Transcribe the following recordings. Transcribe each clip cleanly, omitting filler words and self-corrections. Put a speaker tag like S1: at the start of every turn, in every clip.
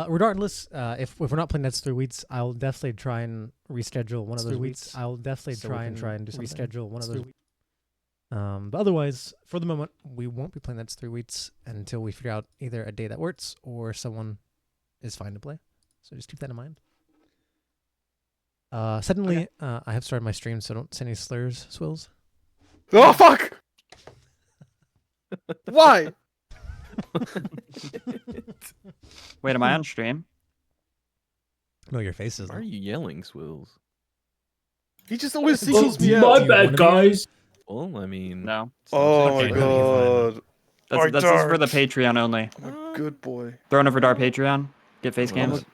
S1: Regardless, if we're not playing next 3 weeks, I'll definitely try and reschedule one of those weeks. I'll definitely try and do reschedule one of those weeks. But otherwise, for the moment, we won't be playing next 3 weeks until we figure out either a day that works or someone is fine to play. So just keep that in mind. Suddenly, I have started my stream, so don't send any slurs, Swills.
S2: Oh, fuck! Why?
S3: Wait, am I on stream?
S1: No, your face is.
S4: Why are you yelling, Swills?
S2: He just always
S5: Oh,
S2: sees me out.
S5: my bad, guys.
S4: Well, I mean...
S3: No.
S2: Oh my
S1: Okay,
S2: god.
S3: That's just for the Patreon only.
S2: I'm a good boy.
S3: Throw in a Rihdar Patreon. Get face cams.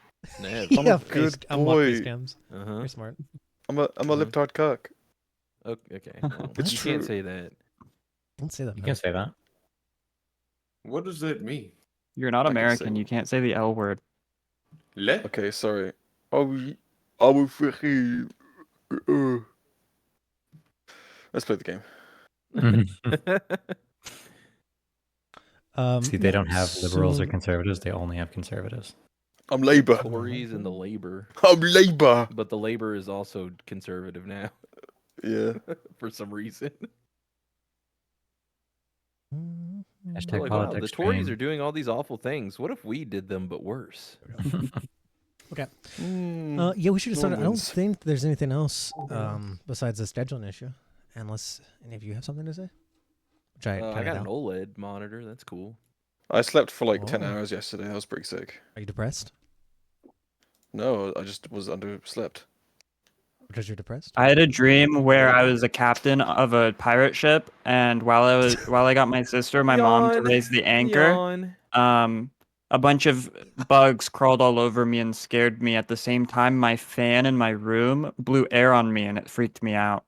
S4: Neb.
S2: I'm a good boy.
S1: Cams.
S4: Uh-huh.
S1: You're smart.
S2: I'm a lip-tart cuck.
S4: Okay. Well,
S2: It's
S4: you
S2: true.
S4: can't say that.
S1: Don't say that.
S6: You
S1: man.
S6: can say that.
S5: What does that mean?
S3: You're not
S2: I can say
S3: American.
S2: it.
S3: You can't say the L word.
S5: Le?
S2: Okay, sorry. I will freaking... Let's play the game.
S6: See, they don't have liberals or conservatives. They only have conservatives.
S2: I'm Labour.
S4: Tories and the Labor.
S2: I'm Labour.
S4: But the Labor is also conservative now.
S2: Yeah.
S4: For some reason.
S6: Hashtag
S4: They're like, wow,
S6: politics.
S4: the Tories
S6: train.
S4: are doing all these awful things. What if we did them but worse?
S1: Okay.
S2: Mm,
S1: Yeah, we should have started. I don't
S2: Normans.
S1: think there's anything else besides the scheduling issue, unless any of you have something to say. Which I
S4: I
S1: kinda
S4: got an
S1: doubt.
S4: OLED monitor. That's cool.
S2: I slept for like 10
S1: Oh.
S2: hours yesterday. I was pretty sick.
S1: Are you depressed?
S2: No, I just was underslept.
S1: Because you're depressed?
S3: I had a dream where I was a captain of a pirate ship, and while I got my sister, and my mom to
S4: Yawn.
S3: raise the anchor,
S4: Yawn.
S3: a bunch of bugs crawled all over me and scared me. At the same time, my fan in my room blew air on me, and it freaked me out.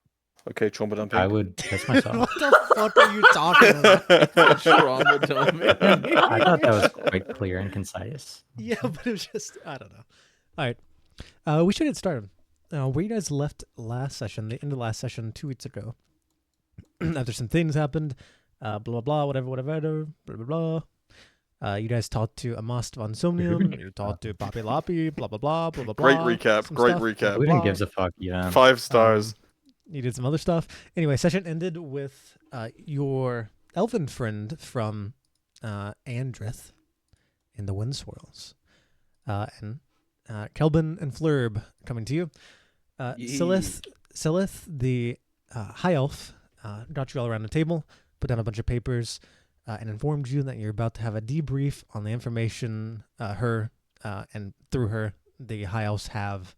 S2: Okay, trauma dumping.
S6: I would piss myself.
S1: what the fuck are you talking about?
S4: Trauma dumping.
S6: I thought that was quite clear and concise.
S1: Yeah, but it was just, I don't know. All right. We should get started. Where you guys left last session, the end of last session 2 weeks ago, after some things happened, blah, blah, blah, whatever, blah, blah, blah. You guys talked to Amast von Somnium, you talked to Papi Lapi, blah, blah, blah, blah, blah, blah.
S2: Great recap.
S1: some
S2: Great
S1: stuff,
S2: recap.
S6: Who
S1: blah,
S6: even gives a fuck? Yeah.
S2: 5 stars.
S1: You did some other stuff. Anyway, session ended with your elven friend from Andrith in the Wind Swirls. And Kelvin and Flurb coming to you. Silith, the high elf, got you all around the table, put down a bunch of papers, and informed you that you're about to have a debrief on the information her and through her the high elves have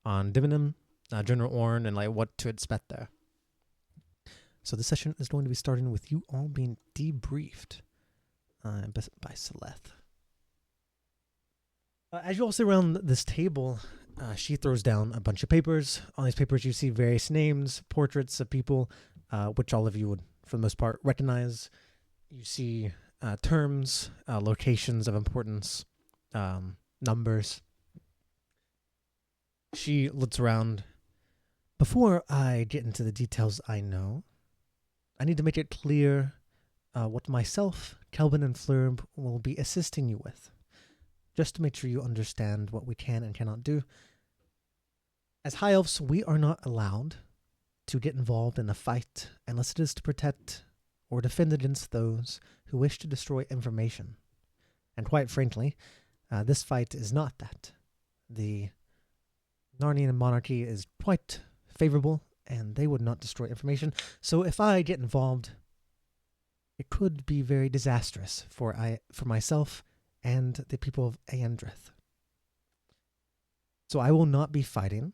S1: on Dimimn, General Orn, and like what to expect there. So this session is going to be starting with you all being debriefed by Silith. As you all sit around this table, she throws down a bunch of papers. On these papers, you see various names, portraits of people, which all of you would, for the most part, recognize. You see terms, locations of importance, numbers. She looks around. Before I get into the details I know, I need to make it clear what myself, Kelvin, and Flurb will be assisting you with, just to make sure you understand what we can and cannot do. As High Elves, we are not allowed to get involved in a fight unless it is to protect or defend against those who wish to destroy information. And quite frankly, this fight is not that. The Narnian monarchy is quite favorable, and they would not destroy information. So if I get involved, it could be very disastrous for myself and the people of Andrith. So I will not be fighting.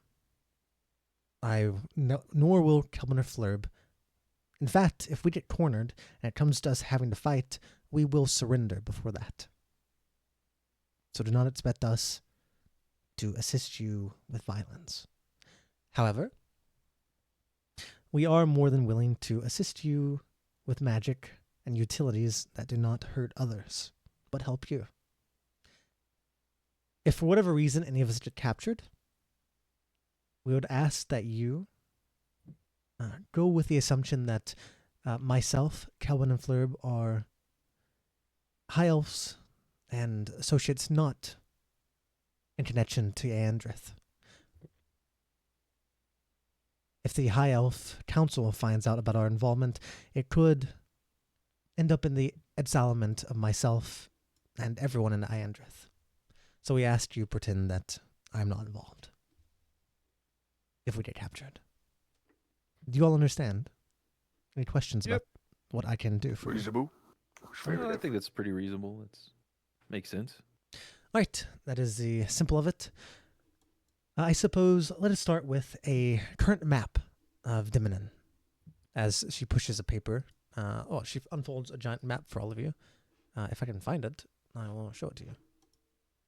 S1: Nor will Kelvin or Flurb. In fact, if we get cornered and it comes to us having to fight, we will surrender before that. So do not expect us to assist you with violence. However, we are more than willing to assist you with magic and utilities that do not hurt others, but help you. If for whatever reason any of us get captured, we would ask that you go with the assumption that myself, Kelvin, and Flurb are high elves and associates not in connection to Aandrith. If the High Elf Council finds out about our involvement, it could end up in the exilment of myself and everyone in Aandrith. So we asked you pretend that I'm not involved. If we get captured. Do you all understand? Any questions
S2: Yep.
S1: about what I can do for you?
S2: Reasonable.
S4: I think that's pretty reasonable. It's makes sense.
S1: Right, that is the simple of it. I suppose let us start with a current map of Dimimn. As she pushes a paper, she unfolds a giant map for all of you. If I can find it, I will show it to you.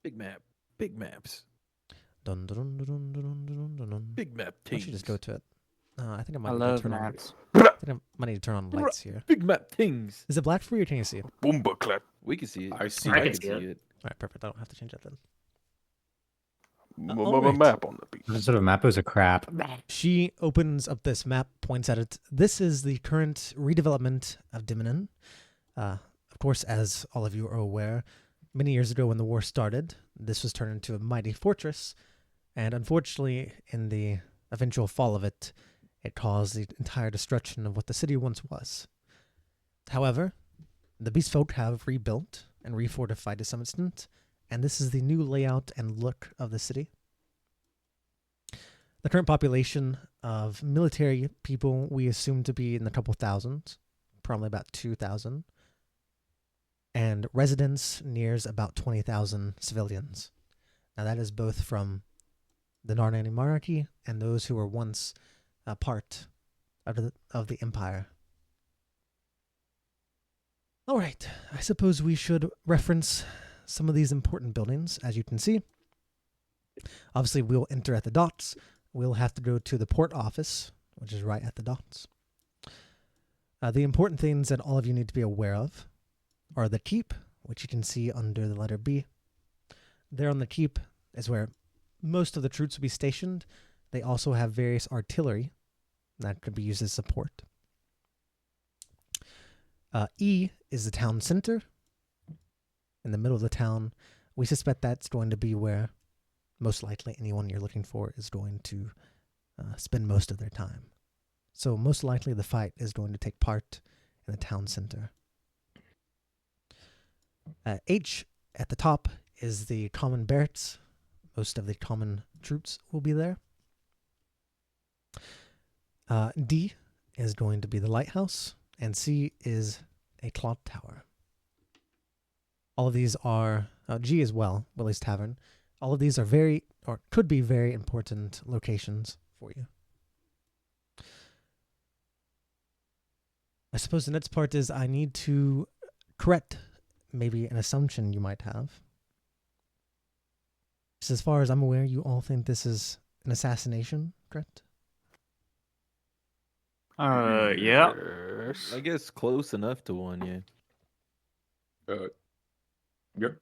S4: Big map. Big maps.
S1: Dun, dun, dun, dun, dun, dun, dun, dun.
S4: Big map
S1: Why
S4: teams.
S1: don't you just go to it? I think I
S3: I
S1: might need to
S3: love
S1: turn
S3: maps.
S1: on. I think I might need to turn on lights here.
S4: Big map things.
S1: Is it black for you, or can you see it?
S2: Boomba clap.
S4: We can see it.
S5: I see
S1: I
S5: it.
S1: can
S4: can
S5: see
S4: see it.
S1: All right, perfect. I don't have to change that then. alright.
S2: Map on the piece.
S6: What sort of map is a crap?
S1: She opens up this map, points at it. This is the current redevelopment of Dimimn. Of course, as all of you are aware, many years ago when the war started, this was turned into a mighty fortress, and unfortunately, in the eventual fall of it, it caused the entire destruction of what the city once was. However, the Beast Folk have rebuilt and refortified to some extent, and this is the new layout and look of the city. The current population of military people we assume to be in the couple thousands, probably about 2,000, and residents nears about 20,000 civilians. Now that is both from the Narnani monarchy and those who were once a part of the empire. All right, I suppose we should reference some of these important buildings. As you can see, obviously we'll enter at the docks. We'll have to go to the port office, which is right at the docks. The important things that all of you need to be aware of are the keep, which you can see under the letter B. There on the keep is where most of the troops will be stationed. They also have various artillery that could be used as support. E is the town center. In the middle of the town, we suspect that's going to be where most likely anyone you're looking for is going to spend most of their time. So most likely the fight is going to take part in the town center. H at the top is the common barracks. Most of the common troops will be there. D is going to be the lighthouse, and C is a clock tower. All of these are, G as well, Willie's Tavern. All of these are very, or could be very important locations for you. I suppose the next part is I need to correct maybe an assumption you might have. Just as far as I'm aware, you all think this is an assassination, correct?
S3: Yeah.
S2: Yes.
S4: I guess close enough to one, yeah.
S5: Yep.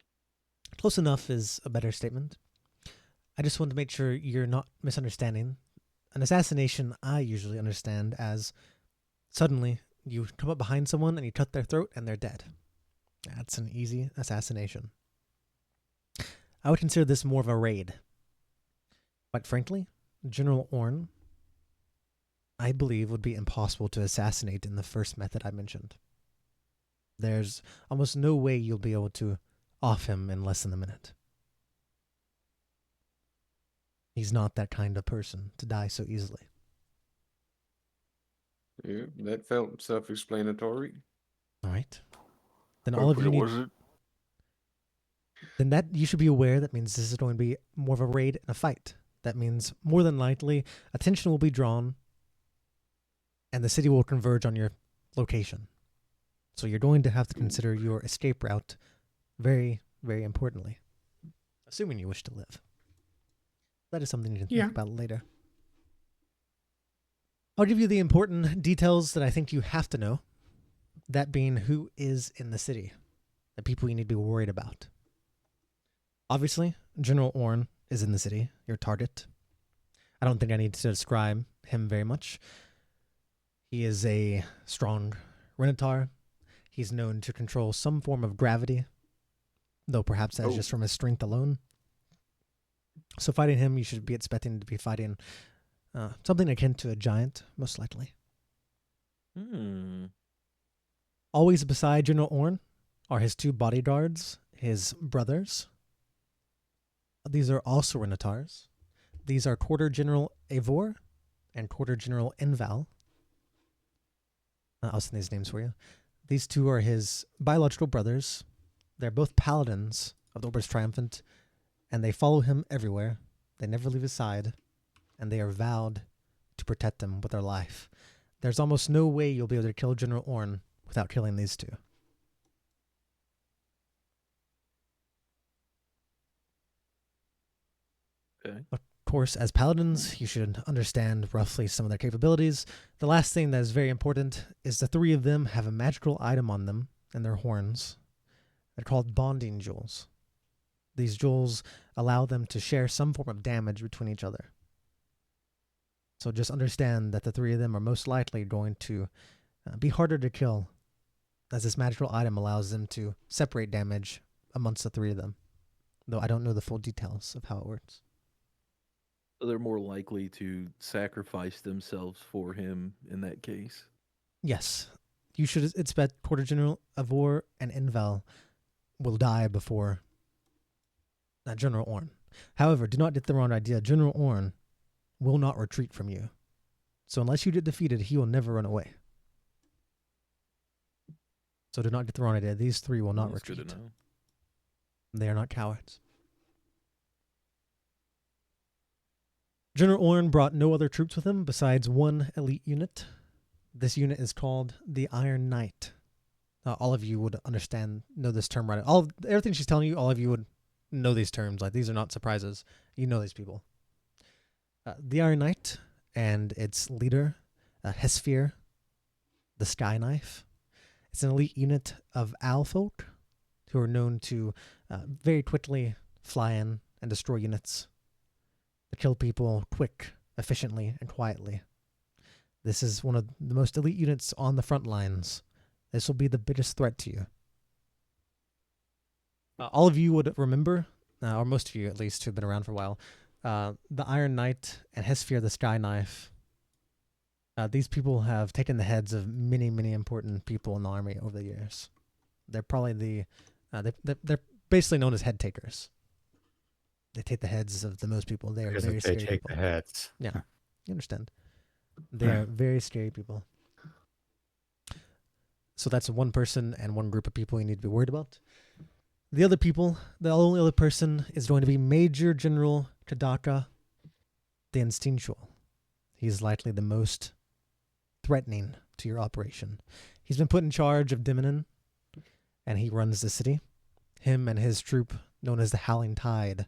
S1: Close enough is a better statement. I just want to make sure you're not misunderstanding. An assassination I usually understand as suddenly you come up behind someone and you cut their throat and they're dead. That's an easy assassination. I would consider this more of a raid. Quite frankly, General Orn, I believe, would be impossible to assassinate in the first method I mentioned. There's almost no way you'll be able to off him in less than a minute. He's not that kind of person to die so easily.
S5: Yeah, that felt self-explanatory.
S1: All right. Then all of you need...
S2: Was it?
S1: Then that you should be aware that means this is going to be more of a raid and a fight. That means more than likely attention will be drawn and the city will converge on your location. So you're going to have to consider your escape route very, very importantly. Assuming you wish to live. That is something you can think about later. I'll give you the important details that I think you have to know. That being who is in the city. The people you need to be worried about. Obviously, General Orn is in the city, your target. I don't think I need to describe him very much. He is a strong Renatar. He's known to control some form of gravity, though perhaps that's just from his strength alone. So fighting him, you should be expecting to be fighting something akin to a giant, most likely. Always beside General Orn are his 2 bodyguards, his brothers. These are also Renatars. These are Quarter General Eivor and Quarter General Enval. I'll send these names for you. These 2 are his biological brothers. They're both paladins of the Orbis Triumphant, and they follow him everywhere. They never leave his side, and they are vowed to protect him with their life. There's almost no way you'll be able to kill General Orn without killing these 2.
S4: Okay.
S1: Of course, as paladins, you should understand roughly some of their capabilities. The last thing that is very important is the 3 of them have a magical item on them in their horns. They're called bonding jewels. These jewels allow them to share some form of damage between each other. So just understand that the 3 of them are most likely going to be harder to kill, as this magical item allows them to separate damage amongst the 3 of them, though I don't know the full details of how it works.
S4: So they're more likely to sacrifice themselves for him in that case.
S1: Yes, you should expect Quarter General Eivor and Enval will die before General Orn. However, do not get the wrong idea. General Orn will not retreat from you. So unless you get defeated, he will never run away. So do not get the wrong idea. These 3 will not
S4: That's
S1: retreat.
S4: good to know.
S1: They are not cowards. General Orn brought no other troops with him besides 1 elite unit. This unit is called the Iron Knight. All of you would know this term right. Everything she's telling you, all of you would know these terms. Like, these are not surprises. You know these people. The Iron Knight and its leader, Hesfir, the Sky Knife. It's an elite unit of owl folk who are known to very quickly fly in and destroy units, to kill people quick, efficiently, and quietly. This is one of the most elite units on the front lines. This will be the biggest threat to you. All of you would remember, or most of you at least who have been around for a while, the Iron Knight and Hesfir the Sky Knife. These people have taken the heads of many, many important people in the army over the years. They're probably they're basically known as head takers. They take the heads of the most people. They are
S6: Because
S1: very
S6: if they
S1: scary
S6: take
S1: people.
S6: the heads.
S1: Yeah, you understand. They are very scary people. So that's 1 person and 1 group of people you need to be worried about. The other people, the only other person is going to be Major General Kadaka, the Instinctual. He's likely the most threatening to your operation. He's been put in charge of Dimimn, and he runs the city. Him and his troop, known as the Howling Tide.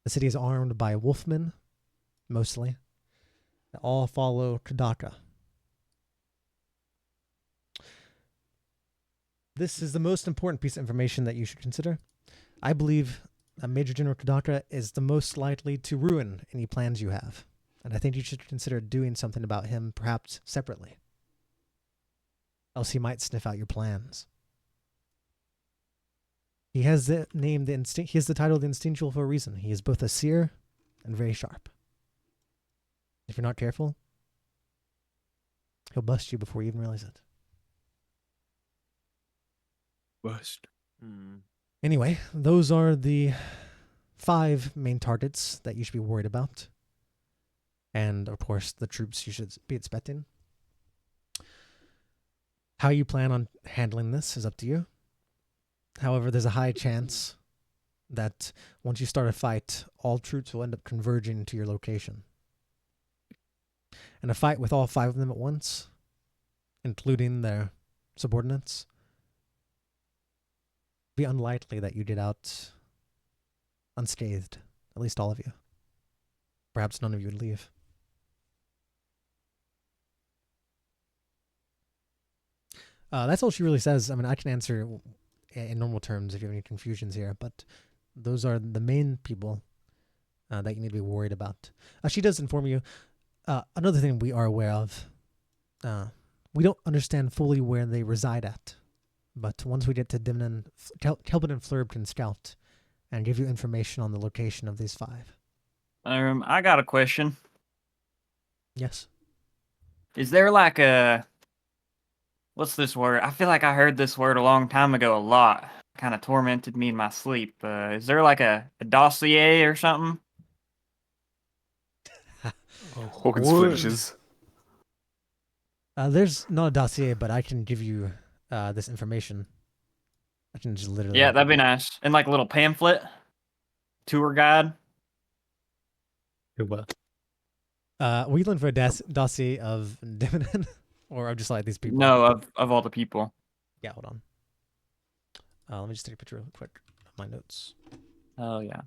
S1: The city is armed by wolfmen, mostly. They all follow Kadaka. This is the most important piece of information that you should consider. I believe Major General Kadaka is the most likely to ruin any plans you have. And I think you should consider doing something about him, perhaps separately. Else he might sniff out your plans. He has the name, he has the title of the Instinctual for a reason. He is both a seer and very sharp. If you're not careful, he'll bust you before you even realize it.
S5: Bust.
S1: Anyway, those are the 5 main targets that you should be worried about. And, of course, the troops you should be expecting. How you plan on handling this is up to you. However, there's a high chance that once you start a fight, all troops will end up converging to your location. And a fight with all 5 of them at once, including their subordinates, be unlikely that you get out unscathed, at least all of you. Perhaps none of you would leave. That's all she really says. I mean, I can answer in normal terms if you have any confusions here, but those are the main people that you need to be worried about. She does inform you. Another thing we are aware of, we don't understand fully where they reside at, but once we get to Dimimn, Kelvin and Flurb can scout and give you information on the location of these 5.
S3: I got a question.
S1: Yes.
S3: Is there like a what's this word? I feel like I heard this word a long time ago a lot. Kind of tormented me in my sleep. Is there like a dossier or something?
S2: Hawkins
S4: What?
S2: flinches.
S1: There's not a dossier, but I can give you this information. I can just literally.
S3: Yeah, that'd be nice. And like a little pamphlet, tour guide.
S6: Who what?
S1: Were you looking for a dossier of Dimimn, or of just like these people?
S3: No, of all the people.
S1: Yeah, hold on. Let me just take a picture real quick of my notes.
S3: Oh yeah.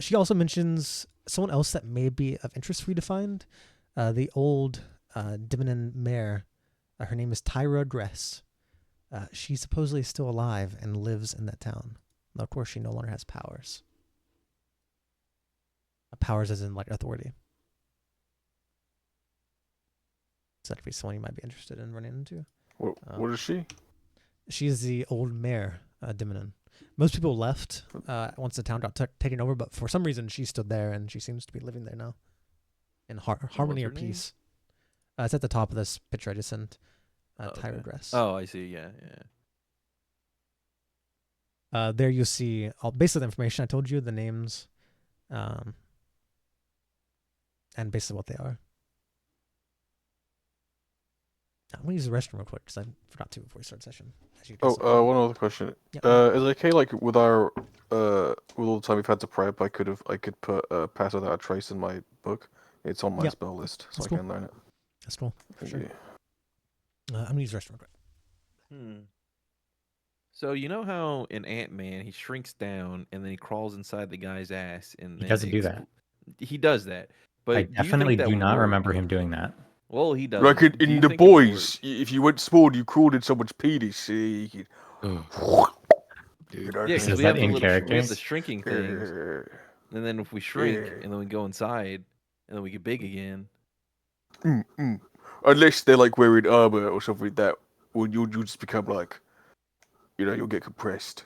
S1: She also mentions someone else that may be of interest for you to find. The old Dimimn mare. Her name is Tyra Dress. She supposedly is still alive and lives in that town. Now, of course, she no longer has powers. Powers as in like authority. So that could be someone you might be interested in running into.
S2: What is she?
S1: She's the old mayor, Dimimn. Most people left once the town got taken over, but for some reason she's still there, and she seems to be living there now. In harmony or
S4: her name?
S1: peace. It's at the top of this picture I just sent.
S4: Okay.
S1: Tyra Dress.
S4: Oh, I see. Yeah.
S1: There you see basically the information I told you, the names, and basically what they are. I'm going to use the restroom real quick because I forgot to before we start session.
S2: One other question.
S1: Yeah.
S2: Is it okay, like, with our, with all the time we've had to prep, I could put Pass Without a Trace in my book. It's on my
S1: Yeah.
S2: spell list, so
S1: That's
S2: I
S1: cool.
S2: can learn it.
S1: That's cool.
S2: Thank
S1: Sure.
S2: you.
S1: I'm going to use the restroom real quick.
S4: So you know how in Ant-Man he shrinks down and then he crawls inside the guy's ass and
S6: He
S4: then
S6: doesn't do that.
S4: He does that. But
S6: I
S4: do you
S6: definitely
S4: think that
S6: do not
S4: worked?
S6: remember him doing that.
S4: Well, he does.
S2: Like
S4: Do
S2: in
S4: you
S2: The
S4: think it would
S2: Boys, if you went small, you crawled in someone's penis. See, you
S5: Dude.
S2: know,
S4: Yeah,
S6: Says
S4: because we
S6: that
S4: have the
S6: in
S4: little we have
S6: character?
S4: the shrinking things, and then if we shrink and then we go inside and then we get big again.
S2: Unless they're like wearing armor or something like that, or you'll just become like, you'll get compressed.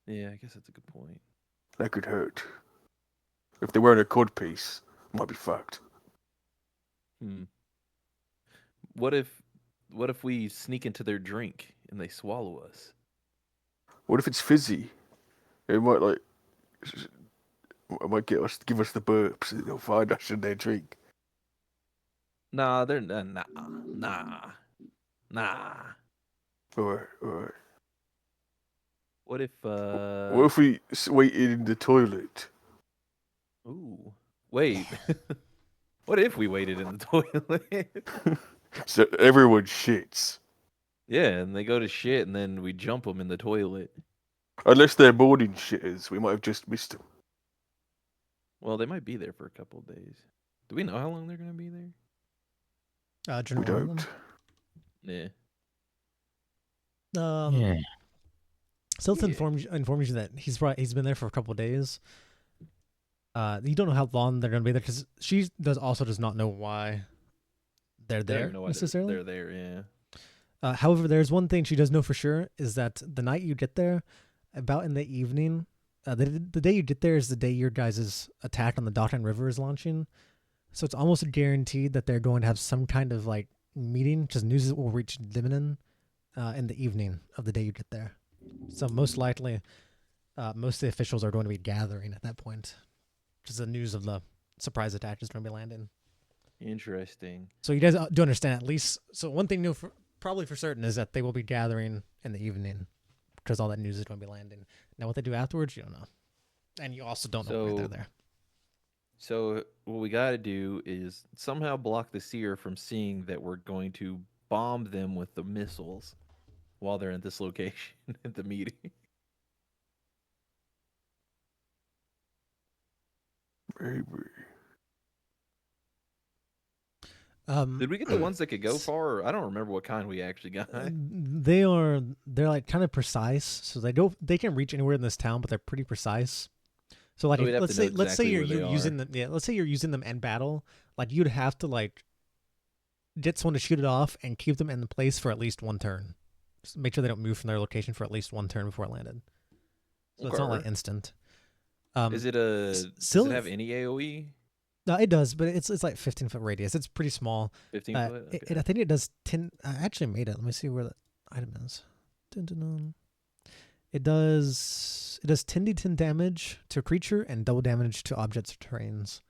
S4: Yeah, I guess that's a good point.
S2: That could hurt. If they're wearing a cod piece, it might be fucked.
S4: What if we sneak into their drink and they swallow us?
S2: What if it's fizzy? It might give us the burps. And they'll find us in their drink.
S4: Nah, they're nah.
S2: Or
S4: What if
S2: what if we waited in the toilet?
S4: Ooh. Wait. What if we waited in the toilet?
S2: So everyone shits.
S4: Yeah, and they go to shit and then we jump them in the toilet.
S2: Unless they're morning shitters, we might have just missed them.
S4: Well, they might be there for a couple of days. Do we know how long they're going to be there?
S1: Do you
S2: We
S1: know one of
S2: don't.
S4: Yeah.
S1: them?
S6: Yeah.
S1: Stilton informs you that he's been there for a couple of days. You don't know how long they're going to be there because she does not know why they're
S4: They don't
S1: there
S4: even know why
S1: necessarily.
S4: they're there, yeah.
S1: However, there's one thing she does know for sure is that the night you get there, about in the evening, the day you get there is the day your guys' attack on the Dotan River is launching. So it's almost guaranteed that they're going to have some kind of like meeting because news will reach Dimimn in the evening of the day you get there. So most likely, most of the officials are going to be gathering at that point because the news of the surprise attack is going to be landing.
S4: Interesting.
S1: So you guys do understand at least. So one thing you know probably for certain is that they will be gathering in the evening because all that news is going to be landing. Now what they do afterwards, you don't know. And you also don't know why they're there.
S4: So what we got to do is somehow block the seer from seeing that we're going to bomb them with the missiles while they're in this location at the meeting.
S2: Maybe.
S4: Did we get the ones that could go far? Or I don't remember what kind we actually got.
S1: They're like kind of precise, so they can reach anywhere in this town, but they're pretty precise. So like,
S4: So we'd have
S1: let's
S4: to know
S1: say
S4: exactly
S1: you're
S4: where they
S1: using
S4: are.
S1: them. Yeah, let's say you're using them in battle. Like you'd have to like get someone to shoot it off and keep them in the place for at least one turn. Just make sure they don't move from their location for at least one turn before it landed. So it's not like
S4: Okay.
S1: instant.
S4: Is it a? Does
S1: Scylla-
S4: it have any AOE?
S1: No, it does, but it's like 15-foot radius. It's pretty small.
S4: 15 foot. Okay.
S1: I think it does 10. I actually made it. Let me see where the item is. Dun, dun, dun. It does 10d10 damage to a creature and double damage to objects or terrains.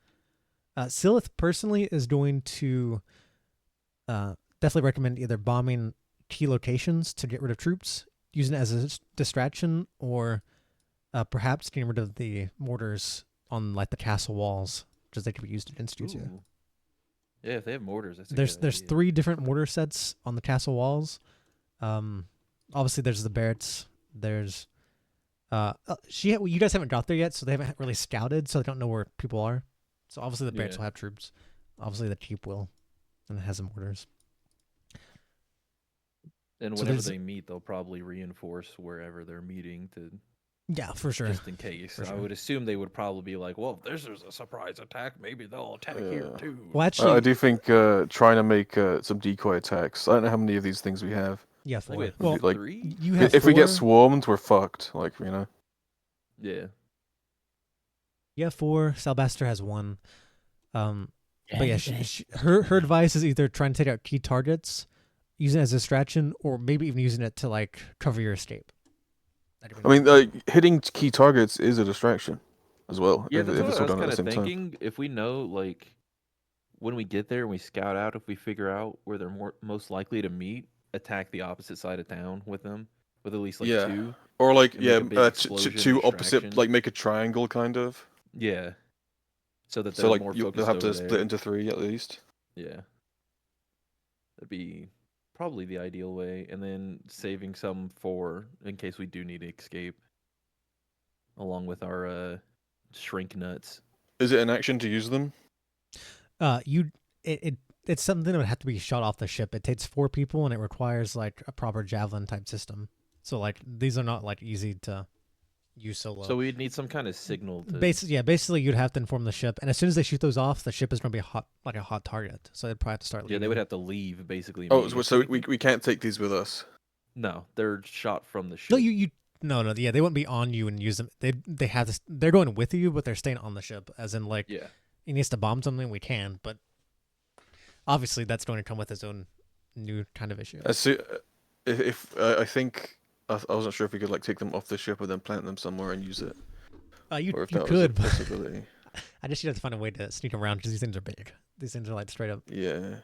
S1: Scylla personally is going to definitely recommend either bombing key locations to get rid of troops, using it as a distraction, or perhaps getting rid of the mortars on like the castle walls, because they could be used against you too.
S4: Ooh. Yeah, if they have mortars, that's a
S1: There's
S4: good
S1: there's
S4: idea.
S1: 3 different mortar sets on the castle walls. Obviously there's the Barretts. There's you guys haven't got there yet, so they haven't really scouted, so they don't know where people are. So obviously the Barretts
S4: Yeah.
S1: will have troops. Obviously the keep will, and it has the mortars.
S4: And
S1: so
S4: whenever
S1: there's-
S4: they meet, they'll probably reinforce wherever they're meeting to
S1: Yeah, for sure.
S4: just in case.
S1: For
S4: I
S1: sure.
S4: would assume they would probably be like, "Well, if this is a surprise attack, maybe they'll attack here
S2: Yeah.
S4: too."
S1: Well, actually,
S2: I do think trying to make some decoy attacks. I don't know how many of these things we have.
S1: yeah,
S4: I think
S1: 4.
S4: we had
S1: Well,
S2: like,
S4: 3.
S1: you have
S2: If we get
S1: 4.
S2: swarmed, we're fucked. Like, you know.
S4: Yeah.
S1: You have 4. Salbaster has 1. But yeah, her advice is either trying to take out key targets, using it as a distraction, or maybe even using it to like cover your escape.
S2: I mean, hitting key targets is a distraction as well.
S4: Yeah,
S2: if,
S4: that's
S2: if
S4: what
S2: it's
S4: I
S2: all
S4: was
S2: done at
S4: kind
S2: the
S4: of
S2: same time.
S4: thinking. If we know, like, when we get there and we scout out, if we figure out where they're most likely to meet, attack the opposite side of town with them, with at least like
S2: Yeah.
S4: 2.
S2: Or like,
S4: and make
S2: yeah,
S4: a big explosion
S2: two opposite,
S4: distraction.
S2: like make a triangle kind of.
S4: Yeah. So that they're
S2: So like
S4: more
S2: you'll
S4: focused
S2: have to
S4: over
S2: split
S4: there.
S2: into 3 at least.
S4: Yeah. That'd be probably the ideal way, and then saving some for in case we do need to escape, along with our shrink nuts.
S2: Is it an action to use them?
S1: It's something that would have to be shot off the ship. It takes 4 people, and it requires like a proper javelin type system. So like these are not like easy to use solo.
S4: So we'd need some kind of signal to.
S1: Basically you'd have to inform the ship, and as soon as they shoot those off, the ship is going to be a hot target. So they'd probably have to start.
S4: Yeah, they
S1: leaving.
S4: would have to leave basically.
S2: Oh, so
S4: immediately.
S2: we can't take these with us.
S4: No, they're shot from the ship.
S1: No, no, yeah, they wouldn't be on you and use them. They have this. They're going with you, but they're staying on the ship. As in, like,
S4: Yeah.
S1: he needs to bomb something, we can, but obviously that's going to come with its own new kind of issue.
S2: If I think I wasn't sure if we could like take them off the ship and then plant them somewhere and use it.
S1: You
S2: Or if
S1: you
S2: that
S1: could,
S2: was a
S1: but
S2: possibility.
S1: I just have to find a way to sneak around because these things are big. These things are like straight up
S2: Yeah.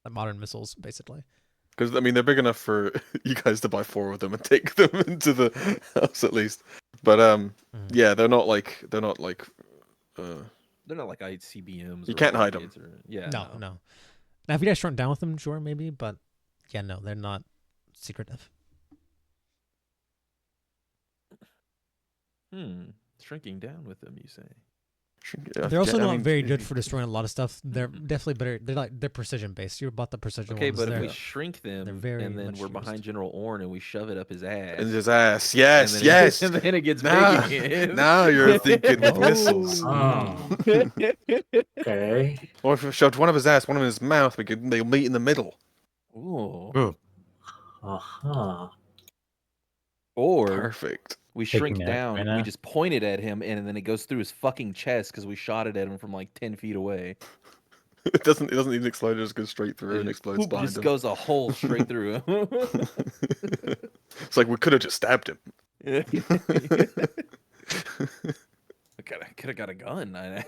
S1: like modern missiles, basically.
S2: Because I mean, they're big enough for you guys to buy 4 of them and take them into the house at least. But yeah, they're not like
S4: They're not like ICBMs.
S2: You
S4: or
S2: can't hide 'em.
S4: rockets or- yeah.
S1: No. Now, if you guys shrunk down with them, sure, maybe, but yeah, no, they're not secretive.
S4: Shrinking down with them, you say?
S1: They're also not very good for destroying a lot of stuff. They're definitely better. They're precision based. You bought the precision
S4: Okay,
S1: ones.
S4: but if
S1: They're-
S4: we shrink them
S1: very
S4: and then
S1: much
S4: we're behind
S1: used.
S4: General Orn and we shove it up his ass,
S2: And his ass, yes,
S4: and then
S2: yes.
S4: and then it gets
S2: Now,
S4: big again.
S2: now you're thinking with
S1: Oh.
S2: missiles.
S5: Oh, okay.
S2: Or if we shoved one of his ass, one in his mouth, they'll meet in the middle.
S4: Ooh.
S5: Uh-huh.
S4: Or
S2: Perfect.
S4: we
S6: Taking
S4: shrink
S6: that
S4: down,
S6: right
S4: we
S6: now.
S4: just point it at him, and then it goes through his fucking chest because we shot it at him from like 10 feet away.
S2: It doesn't even explode. It just goes straight through and
S4: just,
S2: explodes
S4: whoop,
S2: behind
S4: just
S2: him.
S4: goes a hole straight through him.
S2: It's like we could have just stabbed him.
S4: Could have got a gun.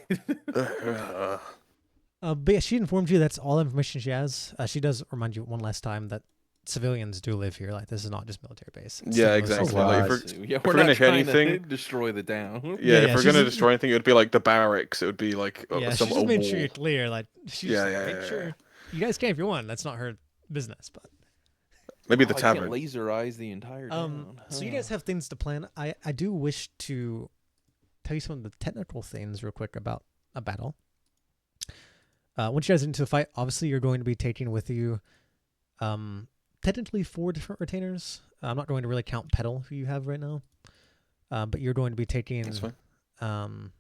S1: But yeah, she informed you that's all information she has. She does remind you one last time that civilians do live here. Like, this is not just military base. It's
S2: Yeah,
S1: the most
S2: exactly.
S1: sensitive-
S2: Like,
S5: Wow.
S2: if
S4: Yeah,
S2: we're
S4: not
S2: gonna hit
S4: trying to
S2: anything-
S4: destroy the town.
S2: Yeah,
S1: Yeah,
S2: if we're
S1: she's
S2: gonna
S1: just-
S2: destroy anything, it would be like the barracks. It would be like
S1: yeah,
S2: some
S1: she just
S2: a
S1: made
S2: wall.
S1: sure you're clear. Like, she
S2: Yeah,
S1: just
S2: yeah,
S1: made
S2: yeah,
S1: sure
S2: yeah.
S1: you guys can if you want. That's not her business. But
S2: Maybe the
S4: Oh, I can't
S2: tavern.
S4: laser eyes the entire town.
S1: so you guys have things to plan. I do wish to tell you some of the technical things real quick about a battle. Once you guys get into the fight, obviously you're going to be taking with you technically 4 different retainers. I'm not going to really count Petal, who you have right now. But you're going to be taking
S2: That's fine.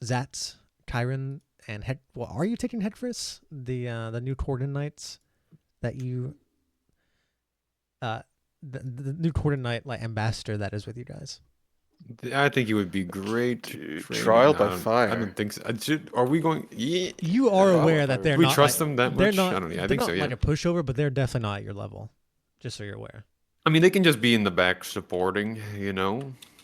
S1: Zats, Kyron, and Head. Well, are you taking Headfris, the new Corden Knights that you the new Quarter Knight like ambassador that is with you guys.
S7: I think he would be great.
S2: Dude,
S7: training.
S2: trial by
S7: I
S2: fire.
S7: don't think so. Are we going? Yeah.
S1: You are
S4: Trial
S1: aware
S4: by
S1: that
S4: fire.
S1: they're
S7: Do we
S1: not
S7: trust
S1: like,
S7: them that
S1: they're
S7: much?
S1: not,
S7: I don't know. I
S1: they're
S7: think
S1: not
S7: so. Yeah.
S1: like a pushover, but they're definitely not at your level. Just so you're aware.
S7: I mean, they can just be in the back supporting.
S4: Yeah,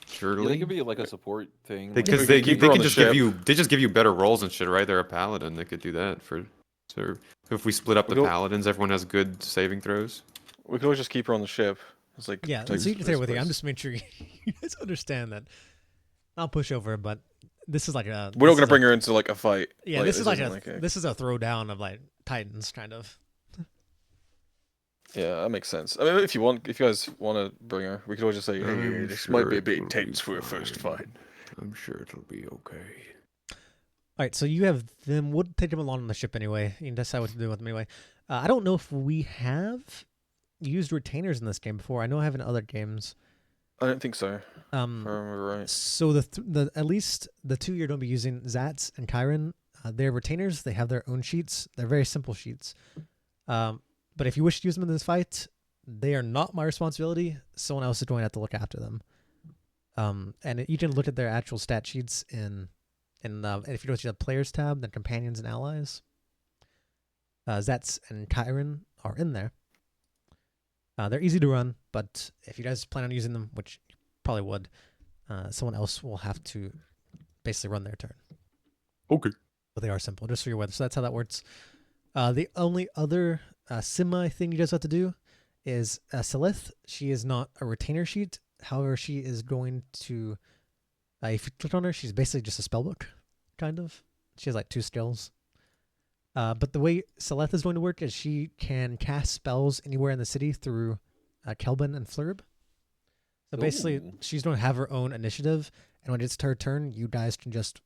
S7: Surely.
S4: they could be like a support thing. like,
S7: Because
S2: We
S7: they
S2: could keep
S7: they
S2: her on
S7: can
S2: the
S7: just give
S2: ship.
S7: you just give you better rolls and shit, right? They're a paladin. They could do that for. So if we split up
S2: We
S7: the
S2: go-
S7: paladins, everyone has good saving throws.
S2: We could always just keep her on the ship. It's like
S1: Yeah,
S2: protect
S1: so you can stay
S2: this
S1: with you. I'm
S2: place.
S1: just making sure you guys understand that. I'll push over, but this is like a.
S2: We're not
S1: this
S2: gonna
S1: is
S2: bring her into like a fight.
S1: Yeah, this is like
S2: isn't
S1: a this is a throwdown of like titans, kind of.
S2: Yeah, that makes sense. I mean, if you guys want to bring her, we could always just say, hey, this might be a bit intense for a first fight.
S7: I'm sure it'll be okay.
S1: All right, so you have them. We'll take them along on the ship anyway. You can decide what to do with them anyway. I don't know if we have used retainers in this game before. I know I have in other games.
S2: I don't think so. If I
S1: Um,
S2: remember right.
S1: so the at least the two you're going to be using, Zats and Kyron, they're retainers. They have their own sheets. They're very simple sheets. But if you wish to use them in this fight, they are not my responsibility. Someone else is going to have to look after them. And you can look at their actual stat sheets and if you go to the players tab, then companions and allies. Zats and Kyron are in there. They're easy to run, but if you guys plan on using them, which you probably would, someone else will have to basically run their turn.
S7: Okay.
S1: But they are simple, just so you're aware. So that's how that works. The only other semi thing you guys have to do is Selith. She is not a retainer sheet. However, she is going to, if you click on her, she's basically just a spellbook, kind of. She has like 2 skills. But the way Selith is going to work is she can cast spells anywhere in the city through Kelvin and Flurb. So basically,
S4: Ooh.
S1: she's going to have her own initiative, and when it's her turn, you guys can just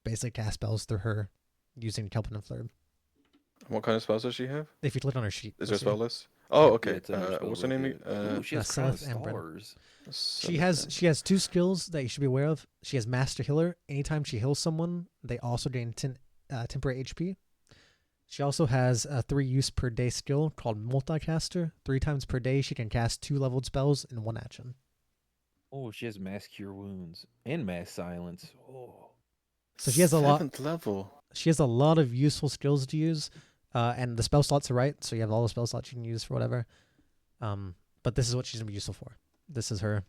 S1: basically cast spells through her using Kelvin and Flurb.
S2: What kind of spells does she have?
S1: If you click on her sheet,
S2: Is there a
S1: you'll see.
S2: spell list? Oh,
S4: Yeah,
S2: okay.
S4: it's in her spell
S2: What's her
S4: book,
S2: name?
S4: yeah. Ooh, she has crown of
S1: Selith and Bren.
S4: stars.
S1: She has 2 skills that you should be aware of. She has Master Healer. Anytime she heals someone, they also gain temporary HP. She also has a 3 use per day skill called Multicaster. 3 times per day, she can cast 2 leveled spells in 1 action.
S4: Oh, she has mass cure wounds and mass silence. Oh,
S1: So she has a lot.
S2: 7th level.
S1: She has a lot of useful skills to use, and the spell slots are right. So you have all the spell slots you can use for whatever. But this is what she's gonna be useful for. This is her.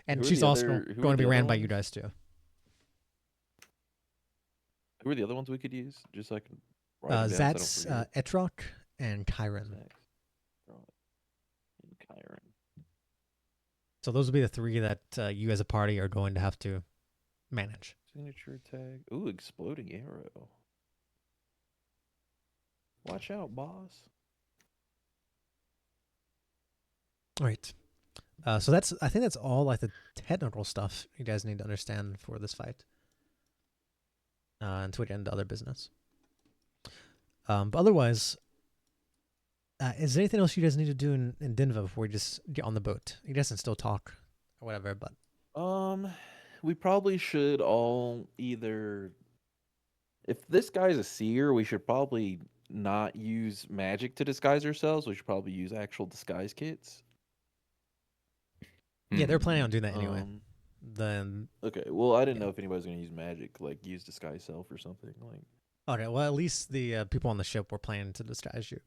S1: And
S4: Who are
S1: she's
S4: the
S1: also
S4: other- who are
S1: going to
S4: the
S1: be
S4: other
S1: ran by you
S4: ones?
S1: guys too.
S4: who are the other ones we could use? Just so I can write them down so I don't
S1: Zats,
S4: forget.
S1: Etrock, and Kyron.
S4: Zax, Rod, and Kyron.
S1: So those will be the 3 that you as a party are going to have to manage.
S4: Signature tag. Ooh, exploding arrow. Watch out, boss.
S1: All right. So I think that's all like the technical stuff you guys need to understand for this fight. Until we get into other business. But otherwise, is there anything else you guys need to do in Denver before we just get on the boat? You guys can still talk or whatever, but
S4: We probably should all either. If this guy's a seer, we should probably not use magic to disguise ourselves. We should probably use actual disguise kits.
S1: yeah, they're planning on doing that anyway.
S4: Um,
S1: Then
S4: okay. Well, I didn't
S1: Yeah.
S4: know if anybody's gonna use magic, like use disguise self or something. Like,
S1: okay, well at least the people on the ship were planning to disguise you,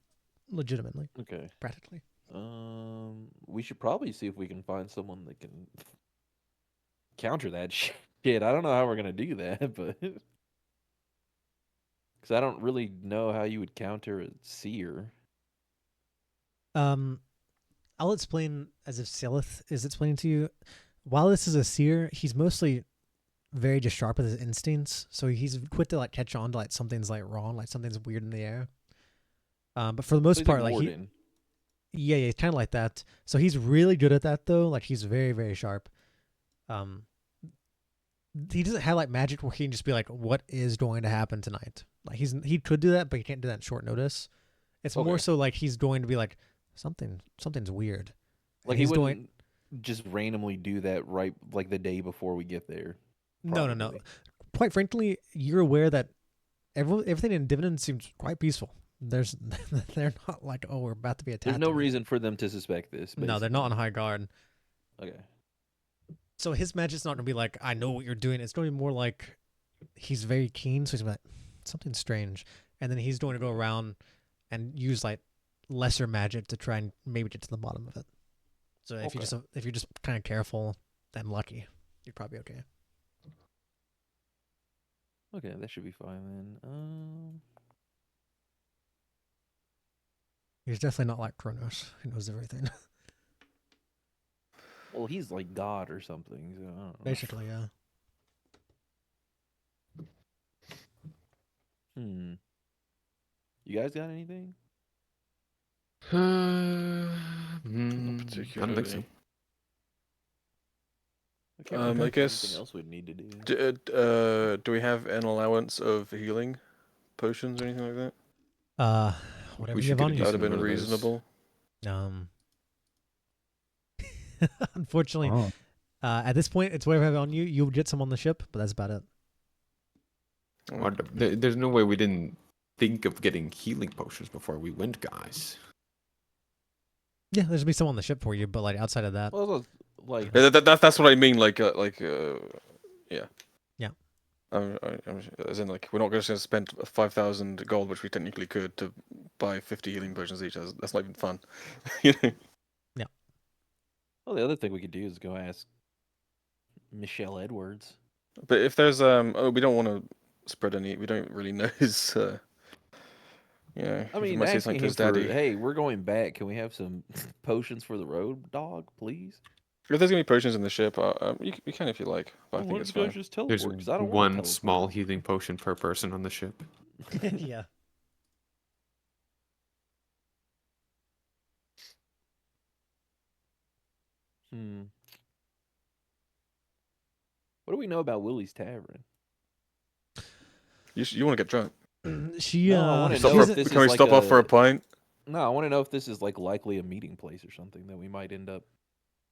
S1: legitimately,
S4: okay.
S1: practically.
S4: We should probably see if we can find someone that can counter that shit. I don't know how we're gonna do that, but because I don't really know how you would counter a seer.
S1: I'll explain as if Selith is explaining to you. While this is a seer, he's mostly very just sharp with his instincts, so he's quick to like catch on to like something's like wrong, like something's weird in the air. But for the most
S4: So he's
S1: part,
S4: a
S1: like
S4: warden.
S1: yeah, it's kind of like that. So he's really good at that though. Like he's very, very sharp. He doesn't have like magic where he can just be like, "What is going to happen tonight?" Like he could do that, but he can't do that in short notice. It's more
S4: Okay.
S1: so like he's going to be like something's weird. And
S4: Like he
S1: he's
S4: wouldn't
S1: going.
S4: just randomly do that right like the day before we get there.
S1: No.
S4: probably.
S1: Quite frankly, you're aware that everything in Dimimn seems quite peaceful. There's they're not like, oh, we're about to be attacked.
S4: There's no
S1: or anything.
S4: reason for them to suspect this.
S1: No, they're not on
S4: basically.
S1: high guard.
S4: Okay.
S1: So his magic's not gonna be like, I know what you're doing. It's gonna be more like he's very keen, so he's gonna be like, something strange, and then he's going to go around and use like lesser magic to try and maybe get to the bottom of it. So if you're just kind of careful and lucky, you're probably okay.
S4: Okay, that should be fine then.
S1: He's definitely not like Kronos, who knows everything.
S4: Well, he's like God or something. So I don't know.
S1: Basically, yeah.
S4: You guys got anything?
S7: I don't think
S2: particularly.
S7: so.
S4: I can't
S2: I
S4: remember
S2: guess-
S4: anything else we'd need to do.
S2: Do we have an allowance of healing potions or anything like that?
S1: Whatever
S7: We
S1: you
S7: should
S1: have
S7: get
S1: on
S7: a
S1: you.
S2: That would have
S7: decent
S2: been
S7: amount of those.
S2: reasonable.
S1: Unfortunately,
S6: Oh,
S1: at this point, it's whatever you have on you. You'll get some on the ship, but that's about it.
S7: There's no way we didn't think of getting healing potions before we went, guys.
S1: Yeah, there's gonna be some on the ship for you, but like outside of that,
S4: Well, like
S2: That's what I mean. Yeah.
S1: Yeah.
S2: As in, like, we're not just going to spend 5,000 gold, which we technically could, to buy 50 healing potions each. That's not even fun. You know?
S4: well, the other thing we could do is go ask Michelle Edwards.
S2: But if there's we don't want to spread any. We don't really know his.
S4: I
S2: he
S4: mean,
S2: might say
S4: asking
S2: something to
S4: him
S2: his
S4: for,
S2: daddy.
S4: hey, we're going back. Can we have some potions for the road, dog, please?
S2: If there's gonna be potions in the ship, you can if you like. But I
S4: Well,
S2: think
S4: why
S2: it's
S4: don't you
S2: fine.
S4: guys just teleport?
S7: There's
S4: 'Cause I don't want
S7: one
S4: to teleport.
S7: small healing potion per person on the ship.
S1: yeah.
S4: What do we know about Willie's Tavern?
S2: You want to get drunk?
S1: She
S4: No, I wanna
S1: she
S4: know if
S1: isn't-
S4: this
S2: Can
S4: is
S2: we
S4: like
S2: stop off for a
S4: a-
S2: pint?
S4: No, I want to know if this is like likely a meeting place or something that we might end up.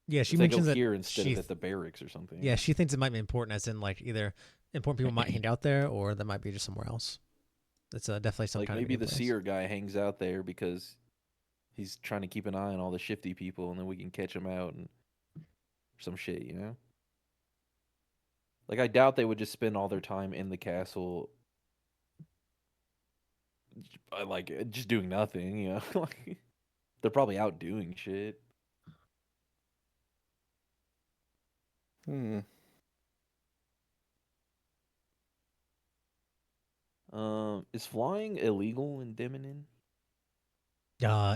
S1: yeah,
S4: If
S1: she
S4: they go
S1: mentions that
S4: here instead
S1: she
S4: of at the barracks or something.
S1: yeah, she thinks it might be important, as in like either important people might hang out there, or that might be just somewhere else. It's definitely some
S4: like
S1: kind
S4: maybe
S1: of
S4: the
S1: meeting place.
S4: seer guy hangs out there because he's trying to keep an eye on all the shifty people, and then we can catch him out and some shit, you know. Like I doubt they would just spend all their time in the castle, like just doing nothing, you know. Like they're probably out doing shit.
S2: Hmm.
S4: Is flying illegal in Dimimn?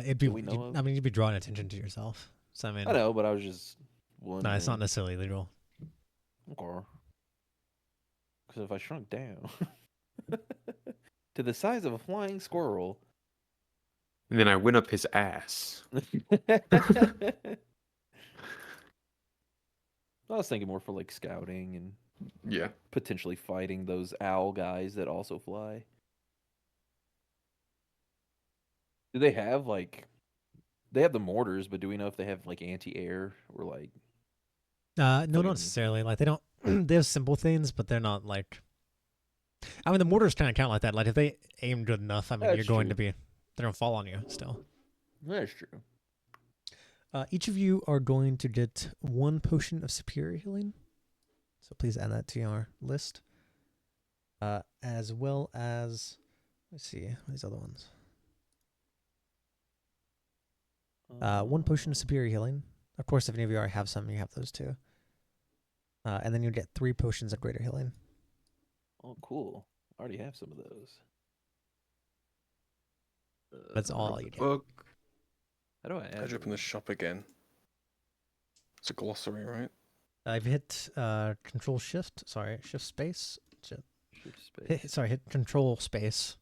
S1: It'd be.
S4: Do we know of?
S1: I mean, you'd be drawing attention to yourself. So I mean,
S4: I know, but I was just
S1: no,
S4: wondering.
S1: it's not necessarily illegal.
S4: Okay. Because if I shrunk down to the size of a flying squirrel,
S7: And then I went up his ass.
S4: I was thinking more for like scouting and
S7: Yeah.
S4: potentially fighting those owl guys that also fly. Do they have like? They have the mortars, but do we know if they have like anti-air or like?
S1: No,
S4: Fucking-
S1: not necessarily. Like they don't. They have simple things, but they're not like. I mean, the mortars kind of count like that. Like if they aim good enough, I mean, you're
S4: That's
S1: going
S4: true.
S1: to be. They're gonna fall on you still.
S4: That's true.
S1: Each of you are going to get 1 potion of superior healing. So please add that to your list. As well as, let's see, these other ones. 1 potion of superior healing. Of course, if any of you already have some, you have those too. And then you get 3 potions of greater healing.
S4: Oh, cool. I already have some of those.
S1: That's all you get.
S7: Fuck.
S4: How do I add?
S2: How'd you open the
S4: those?
S2: shop again? It's a glossary, right?
S1: I've hit control shift. Sorry, shift space.
S4: Shift space.
S1: Hit control space,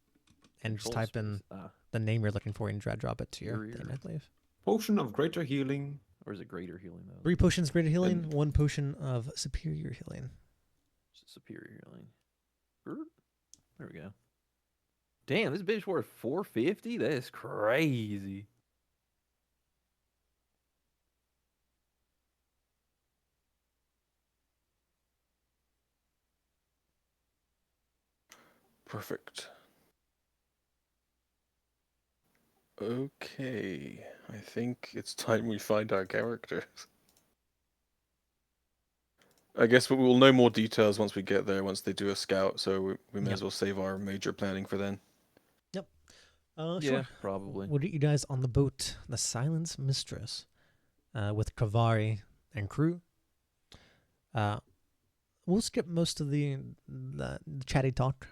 S1: and just
S4: Control
S1: type in
S4: space. Ah,
S1: the name you're looking for and drop it to your
S4: Here.
S1: thing, I believe.
S7: Potion of greater healing.
S4: or is it greater healing though?
S1: 3 potions greater healing,
S7: And-
S1: 1 potion of superior healing.
S4: Superior healing. There we go. Damn, this bitch worth 450. That's crazy.
S2: Perfect. Okay, I think it's time we find our characters. I guess we'll know more details once we get there, once they do a scout, so we may
S1: Yep.
S2: as well save our major planning for then.
S4: Yeah,
S1: Sure.
S4: probably.
S1: We'll get you guys on the boat, the Silence Mistress, with Kavari and crew. We'll skip most of the chatty talk.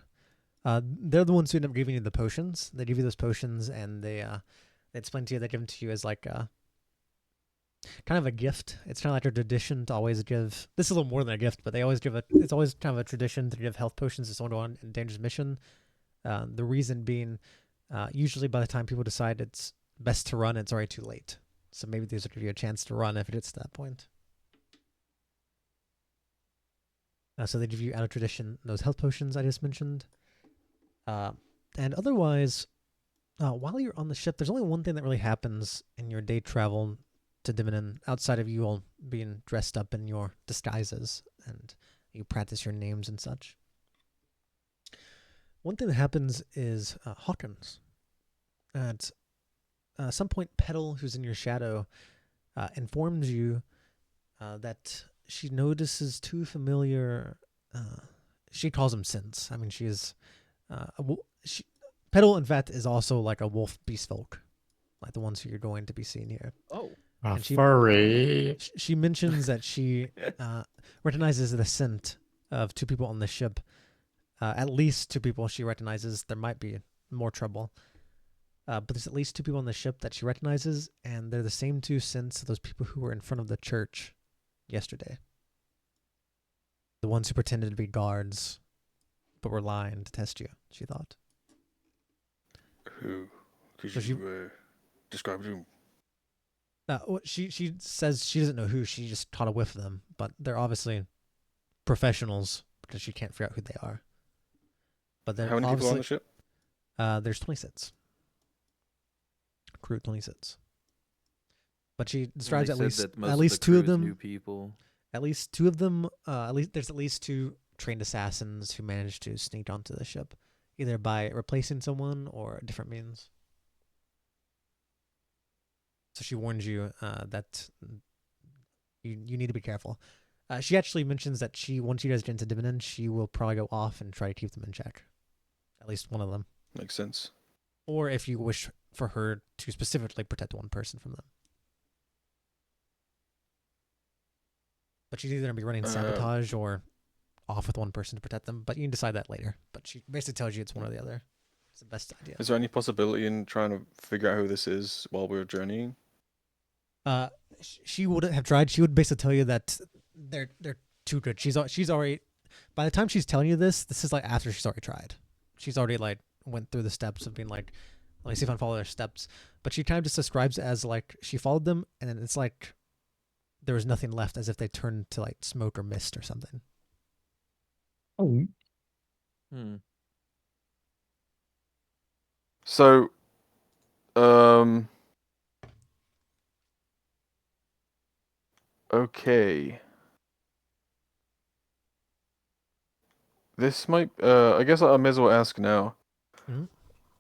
S1: They're the ones who end up giving you the potions. They give you those potions, and they explain to you, they give them to you as like kind of a gift. It's kind of like a tradition to always give. This is a little more than a gift, but they always give a. It's always kind of a tradition to give health potions to someone on a dangerous mission. The reason being, usually by the time people decide it's best to run, it's already too late. So maybe these will give you a chance to run if it gets to that point. So they give you out of tradition those health potions I just mentioned. And otherwise, while you're on the ship, there's only one thing that really happens in your day travel to Dimimn outside of you all being dressed up in your disguises and you practice your names and such. One thing that happens is Hawkins. At some point, Petal, who's in your shadow, informs you that she notices two familiar. She calls them synths. I mean, she is. Petal, in fact, is also like a wolf beast folk, like the ones who you're going to be seeing here.
S4: Oh,
S5: A
S1: And she-
S5: furry.
S1: She mentions that she recognizes the scent of two people on the ship. At least two people she recognizes. There might be more trouble. But there's at least two people on the ship that she recognizes, and they're the same two scents of those people who were in front of the church yesterday. The ones who pretended to be guards, but were lying to test you, she thought.
S2: Who? Could
S1: So
S2: you describe who?
S1: She says she doesn't know who, she just caught a whiff of them, but they're obviously professionals because she can't figure out who they are. But they're
S2: How many people are on the
S1: obviously-
S2: ship?
S1: There's 26. Crew 26. But she describes
S4: they
S1: at
S4: said
S1: least
S4: that most
S1: at
S4: of
S1: least
S4: the
S1: two
S4: crew
S1: of
S4: is
S1: them.
S4: new people.
S1: At least two of them. There's at least two trained assassins who managed to sneak onto the ship, either by replacing someone or different means. So she warns you that you need to be careful. She actually mentions that once you guys get into Dimimn, she will probably go off and try to keep them in check. At least one of them.
S2: Makes sense.
S1: Or if you wish for her to specifically protect one person from them. But she's either going to be running sabotage or off with one person to protect them. But you can decide that later. But she basically tells you it's one or the other. It's the best idea.
S2: Is there any possibility in trying to figure out who this is while we're journeying?
S1: She wouldn't have tried. She would basically tell you that they're too good. She's already. By the time she's telling you this is like after she's already tried. She's already like went through the steps of being like, let me see if I can follow their steps. But she kind of just describes it as like she followed them, and then it's like there was nothing left, as if they turned to like smoke or mist or something.
S5: Oh,
S2: So, okay. This might, I guess I may as well ask now,
S1: Mhm.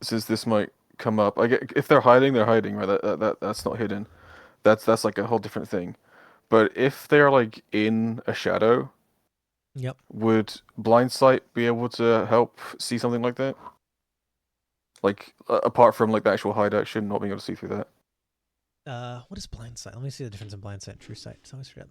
S2: since this might come up. I get if they're hiding, right? That's not hidden. That's like a whole different thing. But if they're like in a shadow,
S1: Yep.
S2: would blind sight be able to help see something like that? Like apart from like the actual hide action, not being able to see through that.
S1: What is blind sight? Let me see the difference in blind sight and true sight. I always forget.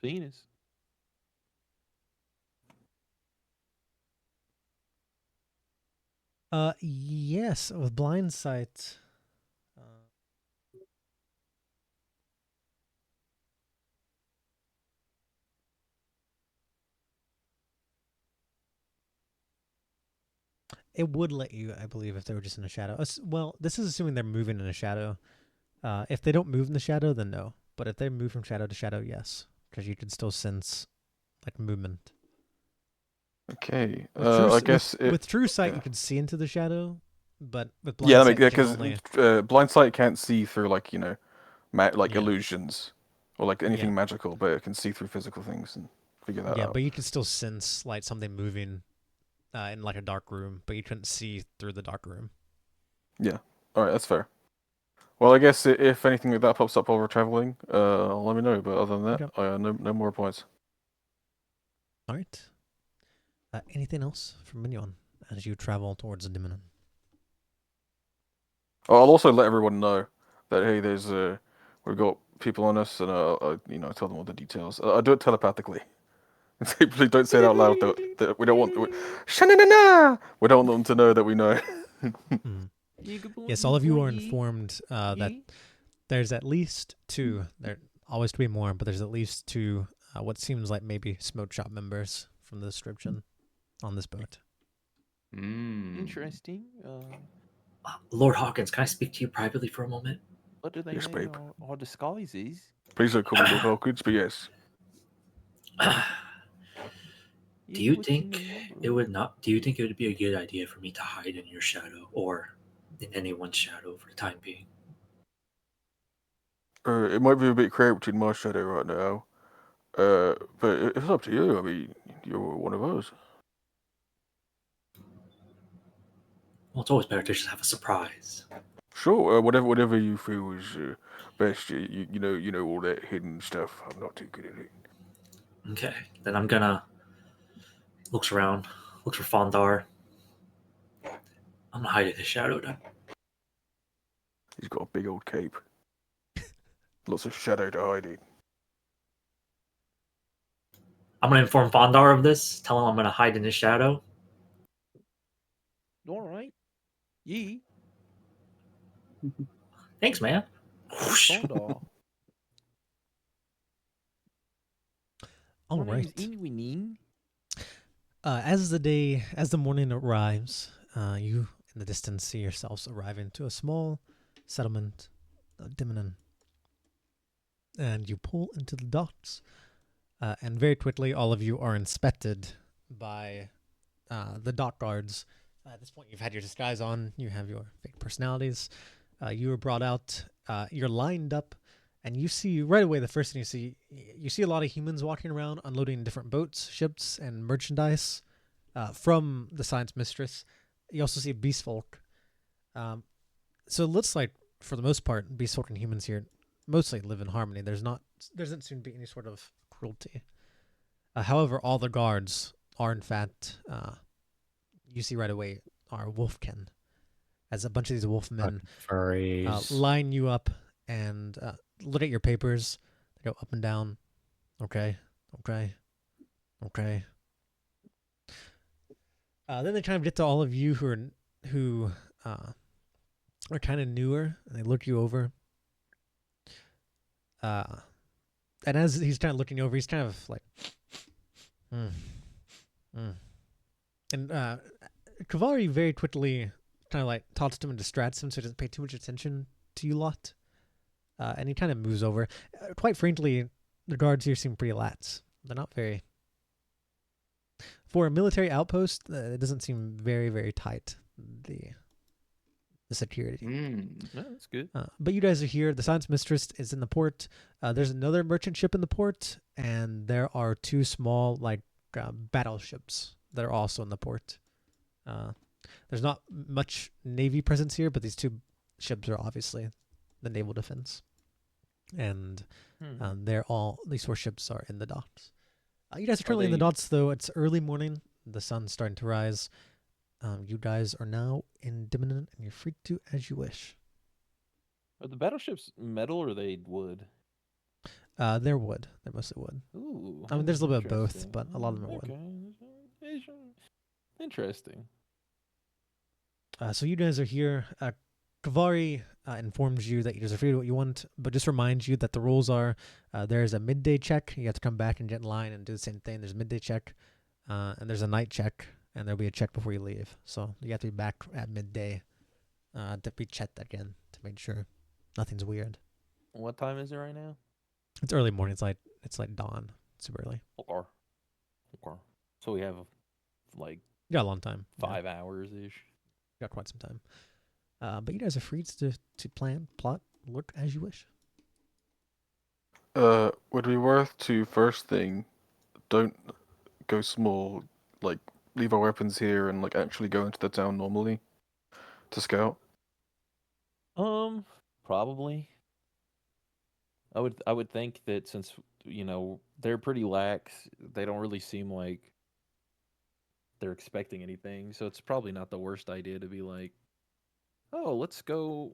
S4: Penis.
S1: Yes, with blind sight. It would let you, I believe, if they were just in a shadow. Well, this is assuming they're moving in a shadow. If they don't move in the shadow, then no. But if they move from shadow to shadow, yes, because you can still sense like movement.
S2: Okay.
S1: With true,
S2: I
S1: s-
S2: guess
S1: with true sight,
S2: yeah.
S1: you can see into the shadow, but with
S2: Yeah,
S1: blind sight, you can
S2: because
S1: only.
S2: blind sight can't see through like like
S1: Yeah.
S2: illusions or like anything
S1: Yeah.
S2: magical, but it can see through physical things and figure that
S1: Yeah,
S2: out.
S1: but you can still sense like something moving in like a dark room, but you couldn't see through the dark room.
S2: Yeah. All right, that's fair. Well, I guess if anything like that pops up while we're traveling, let me know. But other than that,
S1: Okay.
S2: no more points.
S1: All right. Anything else from Mignon as you travel towards Dimimn?
S2: Oh, I'll also let everyone know that hey, there's we've got people on us, and tell them all the details. I do it telepathically. Please don't say it out loud. That we don't want. Sha-na-na-na! We don't want them to know that we know.
S1: Mm.
S4: Yeah, good point,
S1: Yes,
S4: good
S1: all of you are
S4: point,
S1: informed that
S4: yeah.
S1: there's at least two. There always to be more, but there's at least two. What seems like maybe smoke shop members from the description on this boat.
S4: Interesting.
S5: Lord Hawkins, can I speak to you privately for a moment?
S4: What do they
S2: Yes,
S4: know
S2: babe.
S4: our disguises?
S2: Please don't call me Lord Hawkins, but yes.
S5: Do you
S4: What
S5: think
S4: know,
S5: it
S4: bro?
S5: would not? Do you think it would be a good idea for me to hide in your shadow or in anyone's shadow for the time being?
S2: It might be a bit cramped in my shadow right now. But it's up to you. I mean, you're one of us.
S5: Well, it's always better to just have a surprise.
S2: Sure. Whatever you feel is best. You know all that hidden stuff. I'm not too good at it.
S5: Okay, then I'm gonna looks around, looks for Fondar. I'm gonna hide in his shadow then.
S2: He's got a big old cape. Lots of shadow to hide in.
S5: I'm gonna inform Fondar of this. Tell him I'm gonna hide in his shadow.
S4: All right. Yee.
S5: Thanks, man. Whoosh.
S4: Fondar.
S1: All
S4: My name's
S1: right.
S4: Inwinin.
S1: As the morning arrives, you in the distance see yourselves arriving to a small settlement, Dimimn, and you pull into the docks. And very quickly, all of you are inspected by the dock guards. At this point, you've had your disguise on. You have your fake personalities. You are brought out. You're lined up, and you see right away. The first thing you see a lot of humans walking around, unloading different boats, ships, and merchandise from the Science Mistress. You also see beast folk. So it looks like, for the most part, beast folk and humans here mostly live in harmony. Doesn't seem to be any sort of cruelty. However, all the guards are in fact, you see right away, are wolfkin, as a bunch of these wolfmen
S6: Furries.
S1: line you up and look at your papers. They go up and down. Okay, okay, okay. Then they kind of get to all of you who are kind of newer, and they look you over. And as he's kind of looking you over, he's kind of like, mm, mm. And Kavari very quickly kind of like talks to him and distracts him so he doesn't pay too much attention to you lot. And he kind of moves over. Quite frankly, the guards here seem pretty lax. They're not very. For a military outpost, it doesn't seem very, very tight. The security.
S4: No, that's good.
S1: But you guys are here. The Science Mistress is in the port. There's another merchant ship in the port, and there are two small battleships that are also in the port. There's not much Navy presence here, but these two ships are obviously the naval defense, and these four ships are in the docks. You guys are currently in the docks, though. It's early morning. The sun's starting to rise. You guys are now in Dimimn, and you're free to do as you wish.
S4: Are the battleships metal or are they wood?
S1: They're wood. They're mostly wood.
S4: Ooh.
S1: I mean, there's a little bit of both,
S4: interesting.
S1: but a lot of them are wood.
S4: Okay. Interesting.
S1: So you guys are here. Kavari informs you that you guys are free to do what you want, but just reminds you that the rules are there's a midday check. You have to come back and get in line and do the same thing. There's a midday check, and there's a night check, and there'll be a check before you leave. So you have to be back at midday to be checked again to make sure nothing's weird.
S4: What time is it right now?
S1: It's early morning. It's like dawn. Super early.
S4: Okay. So we have like
S1: You got a long time. Yeah,
S4: 5 hours ish.
S1: got quite some time. But you guys are free to plan, plot, work as you wish.
S2: Would it be worth to first thing, don't go small, like leave our weapons here and like actually go into the town normally to scout?
S4: Probably. I would think that since they're pretty lax, they don't really seem like they're expecting anything, so it's probably not the worst idea to be like, oh, let's go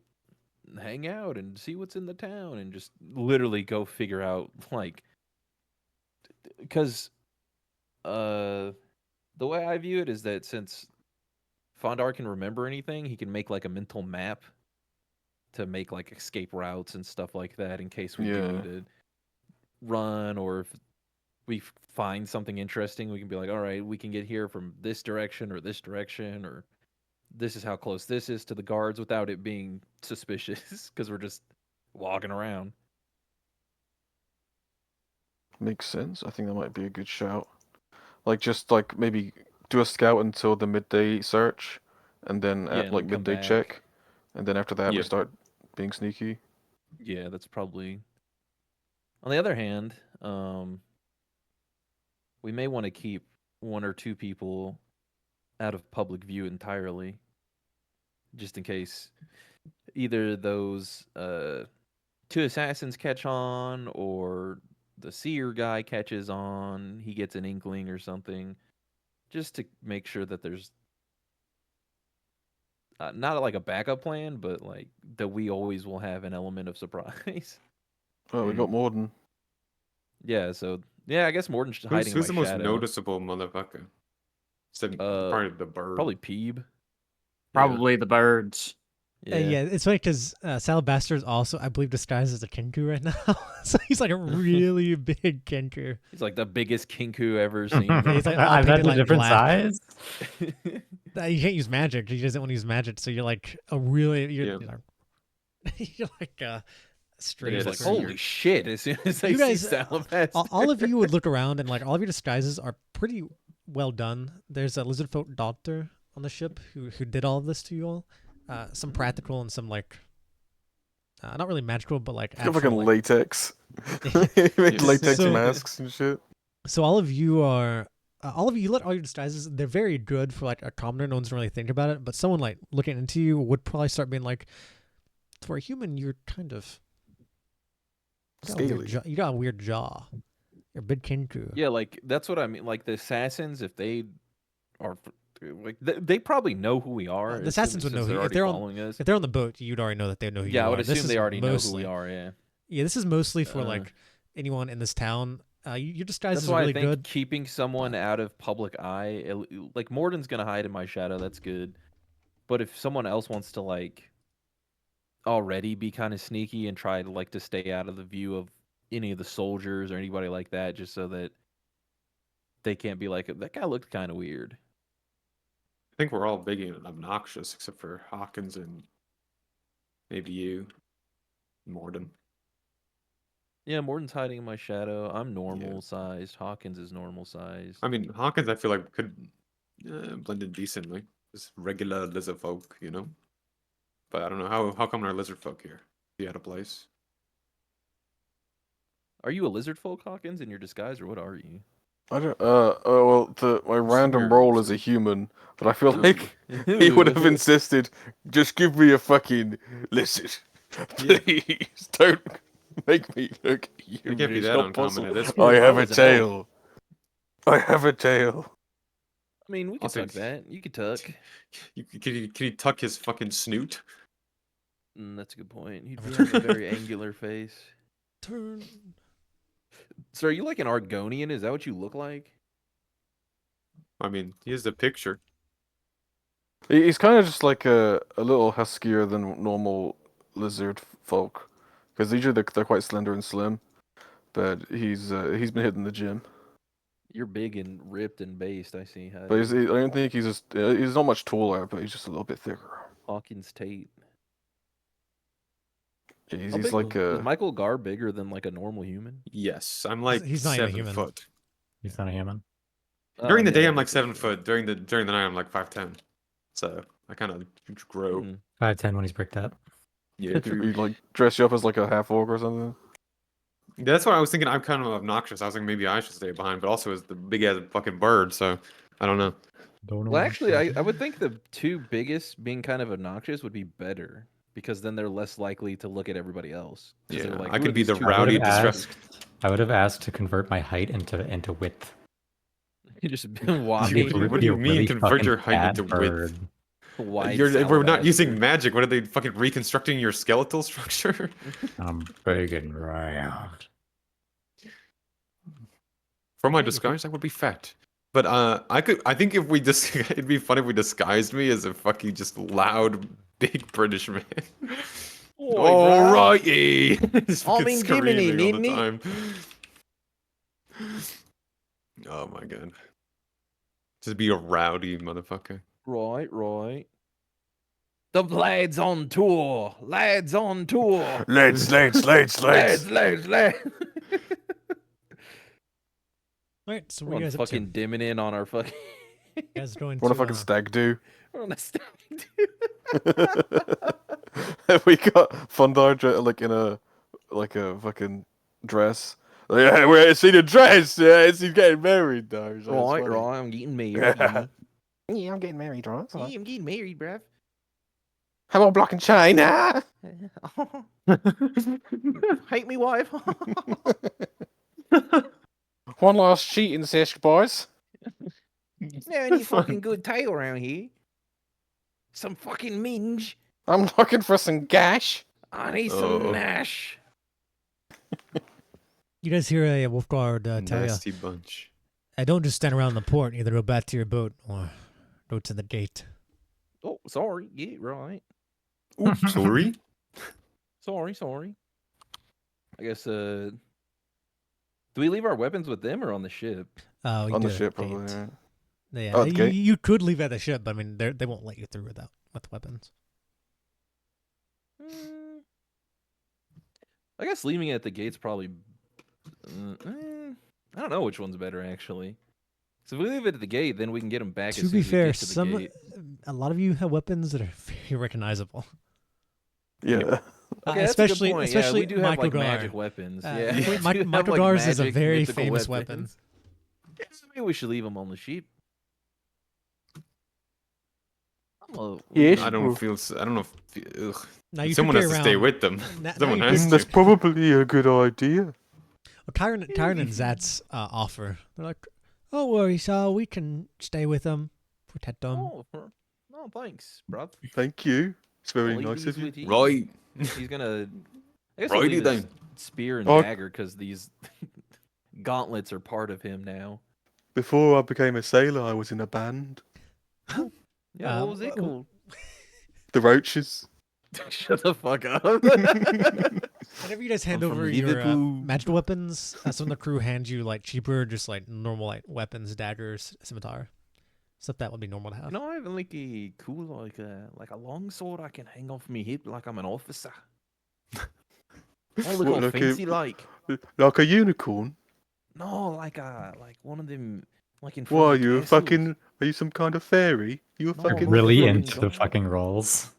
S4: hang out and see what's in the town and just literally go figure out like because the way I view it is that since Fondar can remember anything, he can make like a mental map to make like escape routes and stuff like that in case we do
S2: Yeah.
S4: need to run, or if we find something interesting, we can be like, all right, we can get here from this direction, or this is how close this is to the guards without it being suspicious because we're just walking around.
S2: Makes sense. I think that might be a good shout. Like just like maybe do a scout until the midday search, and then
S4: Yeah,
S2: at
S4: and
S2: like
S4: then come
S2: midday
S4: back.
S2: check, and then after that we
S7: Yeah.
S2: start being sneaky.
S4: Yeah, that's probably. On the other hand, we may want to keep one or two people out of public view entirely, just in case either those two assassins catch on, or the seer guy catches on. He gets an inkling or something, just to make sure that there's not like a backup plan, but like that we always will have an element of surprise.
S2: Oh, we got Morden.
S4: Yeah, so yeah, I guess Morton's hiding in
S7: Who's
S4: my
S7: the most
S4: shadow.
S7: noticeable motherfucker? Said probably the bird.
S4: Probably Peeb.
S3: Probably the birds.
S1: Yeah, it's funny because Salabaster is also, I believe, disguised as a Kenku right now. So he's like a really big Kenku.
S4: He's like the biggest kinku ever seen.
S1: Yeah, he's like all
S6: I've
S1: painted
S6: a
S1: like
S6: different
S1: black.
S6: size.
S1: You can't use magic. He doesn't want to use magic. So you're like a really,
S7: Yeah.
S1: you're like a strange.
S4: He's
S7: Yeah,
S4: like,
S7: that's
S4: holy
S7: weird.
S4: shit! As soon as I
S1: You
S4: see
S1: guys,
S4: Salabaster,
S1: all of you would look around and like all of your disguises are pretty well done. There's a lizard folk doctor on the ship who did all of this to you all. Some practical and some like not really magical, but like
S2: Got
S1: actual,
S2: fucking
S1: like,
S2: latex. He made latex
S1: So-
S2: masks and shit.
S1: So all of you are, you let all your disguises. They're very good for like a commoner. No one's gonna really think about it, but someone like looking into you would probably start being like, for a human, you're kind of
S2: Scaly.
S1: You got a weird jaw. You're a big Kenku.
S4: yeah, like that's what I mean. Like the assassins, if they are like, they probably know who we are.
S1: The assassins would
S4: since
S1: know who
S4: they're
S1: if
S4: already
S1: they're on
S4: following us.
S1: if they're on the boat. You'd already know that they know who you are.
S4: Yeah, I would
S1: This
S4: assume
S1: is
S4: they already know who
S1: mostly-
S4: we are. Yeah,
S1: Yeah, this is mostly for like anyone in this town. Your disguise
S4: that's
S1: is
S4: why
S1: really
S4: I think
S1: good.
S4: keeping someone out of public eye, like Morden's gonna hide in my shadow. That's good. But if someone else wants to like already be kind of sneaky and try to like to stay out of the view of any of the soldiers or anybody like that, just so that they can't be like, that guy looked kind of weird.
S7: I think we're all big and obnoxious except for Hawkins and maybe you, Morden.
S4: Yeah, Morden's hiding in my shadow. I'm normal sized. Hawkins is normal sized.
S7: I mean, Hawkins, I feel like could blend in decently. Just regular lizard folk, you know. But I don't know how come our lizard folk here? Be out of place.
S4: Are you a lizard folk, Hawkins, in your disguise, or what are you?
S2: I don't. My random
S7: Weird,
S2: role is a
S7: so-
S2: human, but I feel like he would have insisted, just give me a fucking lizard, please. Don't make me look human.
S7: It can't be
S2: It's
S7: that
S2: not
S7: uncommon
S2: possible.
S7: at this
S2: I
S7: point.
S2: have
S4: Why
S2: a
S4: was it help?
S2: tail. I have a tail.
S4: I mean, we could
S7: Also,
S4: tuck that. You could tuck.
S7: Can he tuck his fucking snoot?
S4: That's a good point. He'd have a very angular face.
S1: Turn.
S4: So are you like an Argonian? Is that what you look like?
S7: I mean, here's the picture.
S2: He's kind of just like a little huskier than normal lizard folk, because usually they're quite slender and slim. But he's been hitting the gym.
S4: You're big and ripped and based, I see.
S2: But I don't think he's not much taller, but he's just a little bit thicker.
S4: Hawkins Tate.
S2: Yeah,
S4: How
S2: he's
S4: big
S2: like
S4: is Michael Gar bigger than like a normal human?
S7: Yes, I'm like
S1: He's not even
S7: 7
S1: human.
S7: foot.
S6: He's not a human.
S7: During the
S4: yeah,
S7: day,
S4: that'd
S7: I'm
S4: be
S7: like
S4: for
S7: 7 foot.
S4: sure.
S7: During the night, I'm like 5'10". So I kind of grow.
S6: 5'10" when he's bricked up.
S7: Yeah,
S2: Should
S7: true.
S2: we like dress you up as like a half orc or something?
S7: That's what I was thinking. I'm kind of obnoxious. I was like, maybe I should stay behind, but also as the big ass fucking bird. So I don't know.
S6: Don't know.
S4: Well, actually, I would think the two biggest being kind of obnoxious would be better because then they're less likely to look at everybody else. 'Cause
S7: Yeah,
S4: they're like,
S7: I
S4: "Who
S7: could
S4: are
S7: be
S4: these
S7: the
S4: two
S7: rowdy,
S4: fucking
S7: disruptive.
S6: I would have asked to convert my height into width.
S4: You just
S7: What
S4: walking
S7: do
S6: Be
S7: you
S6: a
S7: mean
S6: really
S7: convert
S6: fucking
S7: your height
S6: fat
S7: into
S6: bird.
S7: width?
S4: wide.
S7: We're not using
S4: Salamaster.
S7: magic. What are they fucking reconstructing your skeletal structure?
S6: I'm big and round.
S7: For my
S4: Yeah, you
S7: disguise, I would be fat. But I think if we just it'd be fun if we disguised me as a fucking just loud big British man.
S4: Oi,
S7: Alrighty. Just
S4: I'm
S7: fucking
S4: in Dimimn,
S7: screaming all the
S4: innit?
S7: time. Oh my god. Just be a rowdy motherfucker.
S4: Right. The lads on tour. Lads on tour.
S2: Lads.
S4: lads.
S1: Alright, so
S4: We're
S1: what are you
S4: on
S1: guys up to?
S4: fucking dimming in on our fucking.
S1: You guys going
S2: What a
S1: to,
S2: fucking stag do.
S4: We're on a stag do.
S2: We got Fundar like in a fucking dress. Like, yeah, we're see the dress. Yeah, he's getting married now. So it's funny.
S4: Right. I'm getting married.
S2: Yeah.
S4: Yeah,
S2: Yeah, I'm getting married, right?
S4: I'm getting married, bruv.
S2: How about block and chain? Ah?
S4: Hate me, wife.
S2: One last cheating sesh, boys.
S4: Is there any fucking good tail around here? Some fucking minge.
S2: I'm looking for some gash.
S4: I need
S7: Oh.
S4: some Nash.
S1: You guys hear a wolf guard tell you,
S7: Nasty bunch.
S1: don't just stand around the port. Either go back to your boat or go to the gate.
S4: Oh, sorry. Yeah, right.
S7: Oops, sorry.
S4: Sorry. I guess, do we leave our weapons with them or on the ship?
S1: Oh, you
S2: On
S1: do
S2: the
S1: it
S2: ship,
S1: at
S2: probably.
S1: gate.
S2: Yeah.
S1: Yeah,
S2: Oh, the gate?
S1: you could leave at the ship, but I mean, they won't let you through with weapons.
S4: I guess leaving it at the gate's probably. I don't know which one's better actually. So if we leave it at the gate, then we can get them back.
S1: To
S4: as soon
S1: be
S4: as we
S1: fair,
S4: get to the gate.
S1: a lot of you have weapons that are very recognizable.
S2: Yeah.
S4: Okay, that's a good
S1: especially
S4: point. Yeah, we do have like
S1: Microgar.
S4: magic weapons. Yeah,
S1: Yeah,
S4: we do have, like,
S1: Microgars is a
S4: magic,
S1: very
S4: mythical
S1: famous
S4: weapons. Yeah, so maybe we should leave them on the ship.
S2: Yes.
S7: I don't feel. I don't know. Ugh.
S1: Now you
S7: Someone
S1: could
S7: has to
S1: carry
S7: stay
S1: around-
S7: with them.
S1: Now
S7: Someone
S1: you
S7: has
S1: could-
S2: That's probably a good idea.
S1: Well, Tyron and Zat's offer. They're like, "Oh, worries, we can stay with them, protect them."
S4: No, thanks, bruv.
S2: Thank you. It's very
S4: I'll leave
S2: nice
S4: these
S2: of you.
S4: with you.
S7: Right.
S4: He's gonna. I guess
S7: Righty
S4: I'll leave his
S7: then.
S4: spear and
S2: Oh.
S4: dagger because these gauntlets are part of him now.
S2: Before I became a sailor, I was in a band.
S4: Yeah, what was it
S1: w-
S4: called?
S2: The Roaches.
S4: Shut the fuck up.
S1: Whenever you guys hand
S4: I'm from
S1: over your
S4: Liverpool.
S1: magical weapons, some of the crew hand you like cheaper, just like normal like weapons, daggers, scimitar, stuff that would be normal to have.
S4: No, I have like a cool like a long sword I can hang off my hip like I'm an officer. All look
S2: What,
S4: all
S2: like a-
S4: fancy like.
S2: Like a unicorn?
S4: No, like one of them like in
S2: Why,
S4: front
S2: are
S4: of
S2: you a
S4: castles.
S2: fucking... Are you some kind of fairy? You a
S4: No,
S2: fucking...
S4: I'm
S6: Really
S4: fucking
S6: into the
S4: God.
S6: fucking rolls.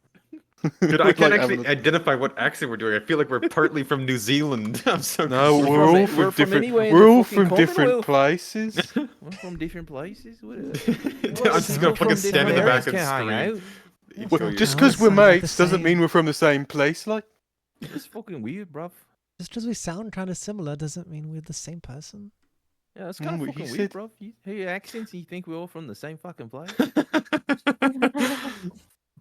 S7: Dude, I can't
S2: Like
S7: actually
S2: having
S7: identify what accent we're doing. I feel like we're partly from New Zealand. I'm so
S2: No,
S7: confused.
S2: we're all
S4: we're
S2: from
S4: from
S2: different...
S4: anywhere in
S2: We're
S4: the
S2: all
S4: fucking
S2: from different
S4: Commonwealth.
S2: places.
S4: We're from different places. What
S7: I'm just gonna fucking stand in the back and scream. Each
S2: Well,
S7: go you-
S2: just
S1: No,
S2: because
S1: it's
S2: we're
S1: not the
S2: mates doesn't
S1: same.
S2: mean we're from the same place, like.
S4: It's fucking weird, bruv.
S1: Just because we sound kind of similar doesn't mean we're the same person.
S4: Yeah, it's kind of
S2: what
S4: fucking
S2: he
S4: weird,
S2: said.
S4: bruv. You hear your accents and you think we're all from the same fucking place?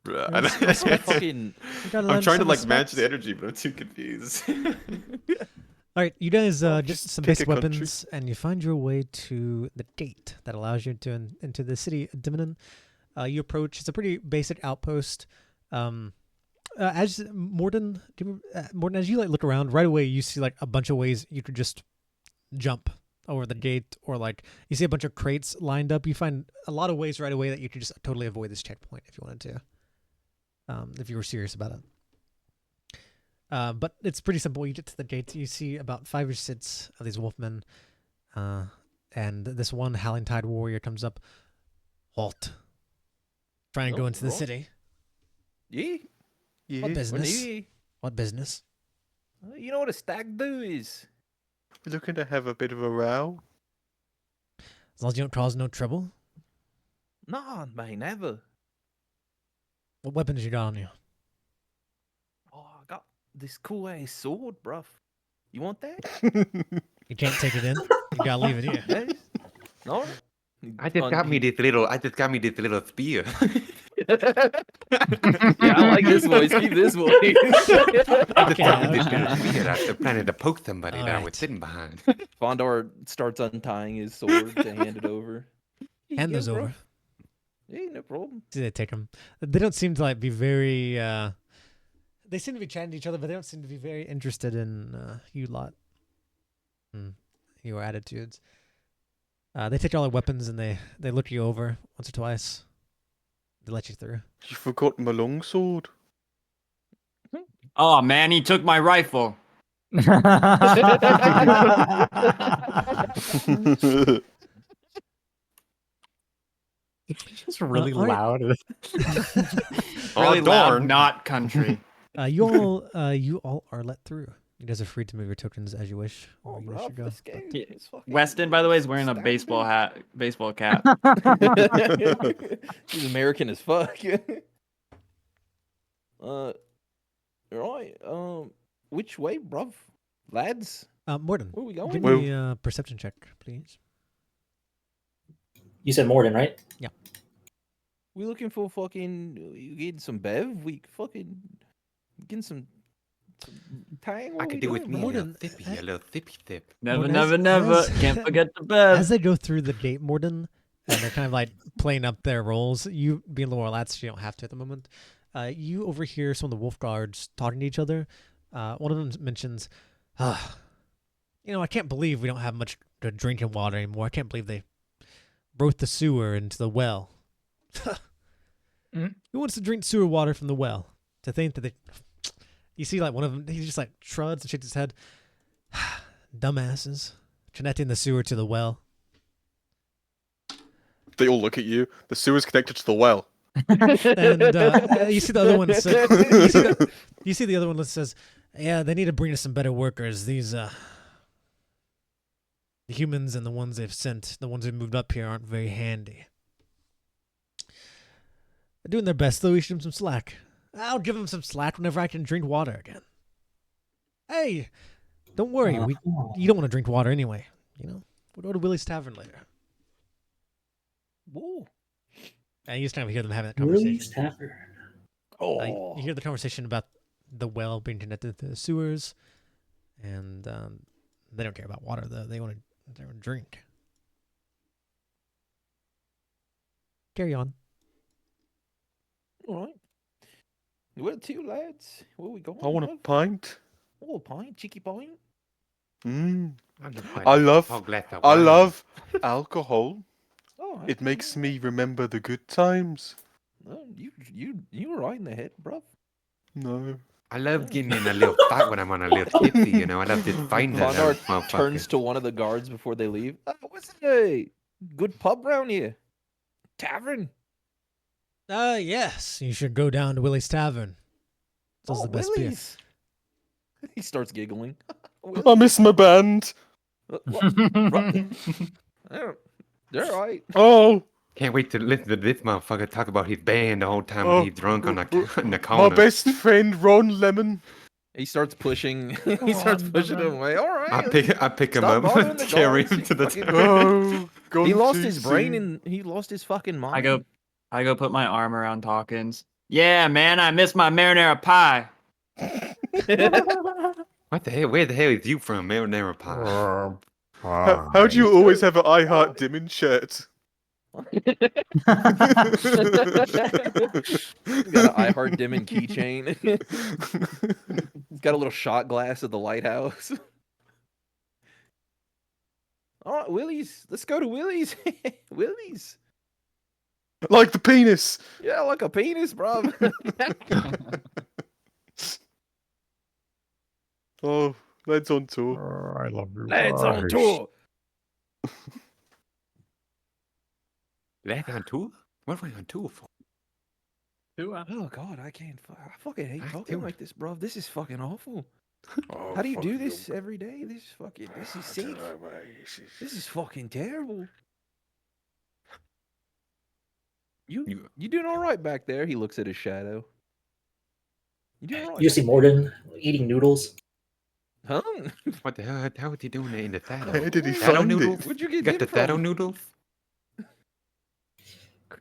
S7: Bruh,
S1: Yeah, it's
S4: Like fucking.
S1: You gotta
S7: I'm
S1: lend
S7: trying to
S1: some
S7: like match
S1: respect.
S7: the energy, but I'm too confused.
S1: All right, you guys
S2: Well,
S1: get
S2: just
S1: some
S2: pick
S1: basic
S2: a country.
S1: weapons, and you find your way to the gate that allows you to into the city of Dimimn. You approach. It's a pretty basic outpost. As Morden, as you like look around, right away you see like a bunch of ways you could just jump over the gate, or like you see a bunch of crates lined up. You find a lot of ways right away that you could just totally avoid this checkpoint if you wanted to, if you were serious about it. But it's pretty simple. You get to the gate, you see about 5 or 6 of these wolfmen, and this one Howling Tide warrior comes up. Halt. Trying to go
S4: Oh,
S1: into the
S4: right.
S1: city.
S4: Yeah.
S2: Yeah.
S1: What
S4: We're
S1: business?
S4: new.
S1: What business?
S4: You know what a stag do is?
S2: We're looking to have a bit of a row.
S1: As long as you don't cause no trouble.
S4: Nah, mate, never.
S1: What weapons you got on you?
S4: Oh, I got this cool ass sword, bruv. You want that?
S1: You can't take it in. You gotta leave it here.
S4: Yes. No.
S8: I just got me this little spear.
S4: Yeah, I like this voice. Keep this voice.
S8: I just got me
S1: Okay.
S8: this little spear. I was planning to poke somebody that I was
S1: Alright.
S8: sitting behind.
S4: Fondor starts untying his sword to hand it over.
S1: Hand those
S4: bruv.
S1: over.
S4: Yeah, no problem.
S1: See, they take them. They don't seem to like be very. They seem to be chatting to each other, but they don't seem to be very interested in you lot. Your attitudes. They take all their weapons and they look you over once or twice. They let you through.
S2: You forgot my longsword.
S3: Oh man, he took my rifle.
S6: Just really
S1: alright.
S6: loud.
S3: Really loud,
S2: darn.
S3: not country.
S1: You all are let through. You guys are free to move your tokens as you wish.
S4: Oh,
S1: Or you wish to
S4: bruv,
S1: go.
S4: let's go.
S3: Yeah.
S4: Let's fucking
S3: Weston, by the way, is wearing a
S4: stag
S3: baseball
S4: do.
S3: hat, baseball cap.
S4: He's American as fuck. Right. Which way, bruv? Lads,
S1: Morden,
S4: where we
S1: give
S4: going?
S1: me a perception check, please.
S5: You said Morden, right?
S4: We looking for fucking you getting some bev? We fucking getting some tang?
S8: I
S4: What
S8: could
S4: we
S8: do with
S4: doing,
S8: me
S4: bro?
S8: a little
S1: Morden,
S8: thippy, a little thippy thip.
S3: Never,
S1: Morden,
S3: never,
S1: as-
S3: never.
S1: as-
S3: Can't forget the bed.
S1: As they go through the gate, Morden, and they're kind of like playing up their roles. You being lower lats, you don't have to at the moment. You overhear some of the wolf guards talking to each other. One of them mentions, you know, I can't believe we don't have much good drinking water anymore. I can't believe they broke the sewer into the well. Who wants to drink sewer water from the well? To think that they... You see, like, one of them, he just, like, shrugs and shakes his head. Dumbasses. Connecting the sewer to the well.
S2: They all look at you. The sewer's connected to the well.
S1: And you see the other one say, you see the other one that says, yeah, they need to bring us some better workers. These the humans and the ones they've sent, the ones who moved up here, aren't very handy. They're doing their best, though. We should give them some slack. I'll give them some slack whenever I can drink water again. Hey, don't worry. You don't want to drink water anyway. You know, we'll go to Willie's Tavern later.
S4: Whoa.
S1: And you just kind of hear them having that
S5: Willie's
S1: conversation.
S5: Tavern.
S4: Oh.
S1: You hear the conversation about the well being connected to the sewers, and they don't care about water though. They want to drink. Carry on.
S4: All right. Where to, lads? Where we going?
S2: I want a
S4: bruv?
S2: pint.
S4: Oh, a pint, cheeky pint.
S2: Mm.
S8: I'm just
S2: I love,
S8: Oh, glass of
S2: I
S8: wine.
S2: love alcohol.
S4: Oh,
S2: It makes me remember the good times.
S4: No, you were right in the head, bruv.
S2: No.
S8: I love getting in a little fight when I'm on a little tipsy, you know. I love just fighting that little
S4: Fondor turns
S8: motherfucker.
S4: to one of the guards before they leave. What's a good pub round here? Tavern.
S1: Yes, you should go down to Willie's Tavern. Sells the best beer.
S4: Willie's. He starts giggling.
S2: I miss my band.
S4: They're right.
S2: Oh,
S8: Can't wait to listen to this motherfucker talk about his band the whole time
S2: Oh,
S8: he's drunk on the
S2: my
S8: corner.
S2: best friend Ron Lemon.
S4: He starts pushing. He starts pushing him away. All right.
S8: I pick him
S4: Stop
S8: up,
S4: bothering the
S8: carry
S4: guards,
S8: him
S4: you
S8: to the
S4: fucking-
S8: tavern.
S2: Oh,
S4: He
S2: gone
S4: lost
S2: too
S4: his brain
S2: soon.
S4: and he lost his fucking mind.
S3: I go put my arm around Hawkins. Yeah, man, I miss my marinara pie.
S8: What the hell? Where the hell is you from, Marinara Pie?
S2: How do you always have an I Heart Dimimn shirt?
S4: He's got an I Heart Dimimn keychain. He's got a little shot glass of the lighthouse. All right, Willie's. Let's go to Willie's. Willie's.
S2: Like the penis.
S4: Yeah, like a penis, bro.
S2: Oh, lads on tour.
S6: I love you.
S4: Lads on tour.
S8: Left on tour? What are we on tour for?
S4: Oh God, I can't. I fucking hate
S8: I
S4: talking
S8: do.
S4: like this, bro. This is fucking awful.
S2: Oh,
S4: How do you do
S2: fucking
S4: this every day? This is
S2: I
S4: sick.
S2: don't know, mate.
S4: This is fucking terrible.
S8: You-
S4: You doing all right back there? He looks at his shadow. You doing all right?
S5: You see
S4: back
S5: Morden eating noodles.
S4: there? Huh?
S8: What the hell? How would you doing it in the Thado?
S2: Where did he
S8: Thado
S2: find
S8: noodles?
S2: it?
S4: Where'd you
S8: You
S4: get
S8: got the
S4: them
S8: Thado
S4: from?
S8: noodles?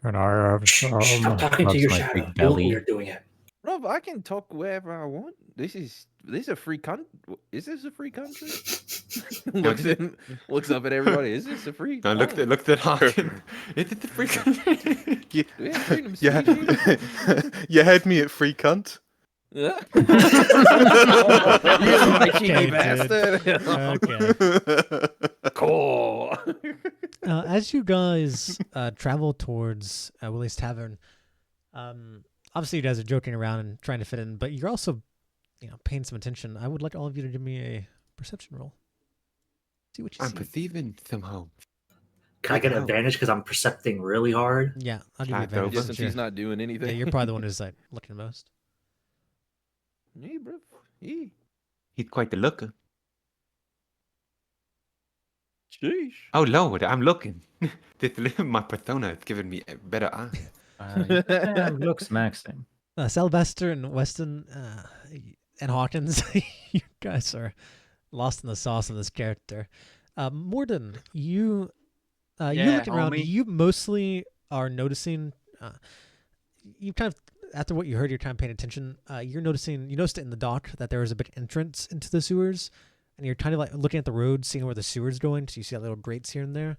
S6: Can I have some?
S5: Stop talking to
S6: Rubs
S5: your
S6: my
S5: shadow.
S6: big
S5: You look
S6: belly.
S5: weird doing it.
S4: Rob, I can talk wherever I want. This is a free Is this a free country? looks up at everybody. Is this a free?
S7: I looked at Hawken. Is it the freaking?
S2: You,
S4: Do we have freedom of
S2: you,
S4: speech here?
S2: you had me at free cunt.
S4: Yeah. You my cheeky
S1: Okay, dude.
S4: bastard.
S1: Okay.
S4: Cool.
S1: As you guys travel towards Willie's Tavern, obviously you guys are joking around and trying to fit in, but you're also, paying some attention. I would like all of you to give me a perception roll. See what you
S8: I'm
S1: see.
S8: perceiving somehow.
S5: Can I get an
S8: Wow.
S5: advantage because I'm percepting really hard?
S1: Yeah, I'll give you
S8: Slide
S1: advantage
S8: over.
S4: Just
S1: since
S4: since he's not doing
S1: yeah,
S4: anything.
S1: you're probably the one who's like looking the most.
S4: Hey, bro. Hey.
S8: He's quite the looker.
S4: Sheesh.
S8: Oh Lord, I'm looking. My persona is giving me a better eye.
S6: You can have looks maxing.
S1: Sylvester and Weston and Hawkins, you guys are lost in the sauce of this character. Morden, you
S3: Yeah,
S1: looking around,
S3: homie.
S1: you mostly are noticing. You kind of after what you heard, you're kind of paying attention. You noticed it in the dock that there was a big entrance into the sewers, and you're kind of like looking at the road, seeing where the sewer's going. So you see that little grates here and there,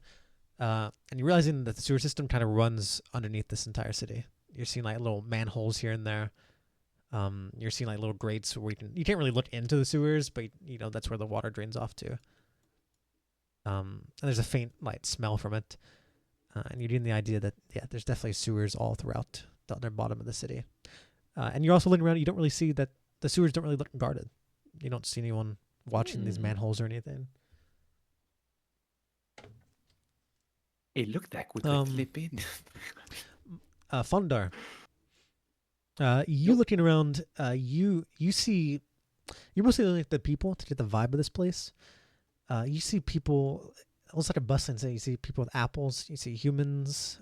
S1: and you're realizing that the sewer system kind of runs underneath this entire city. You're seeing like little manholes here and there. You're seeing like little grates where you can't really look into the sewers, but that's where the water drains off to. And there's a faint light smell from it, and you're getting the idea that there's definitely sewers all throughout the other bottom of the city. And you're also looking around. You don't really see that the sewers don't really look guarded. You don't see anyone watching these manholes or anything.
S8: It looked like we could slip in.
S1: Fondar, you looking around, you see, you're mostly looking at the people to get the vibe of this place. You see people, it looks like a bustling city. You see people with apples, you see humans,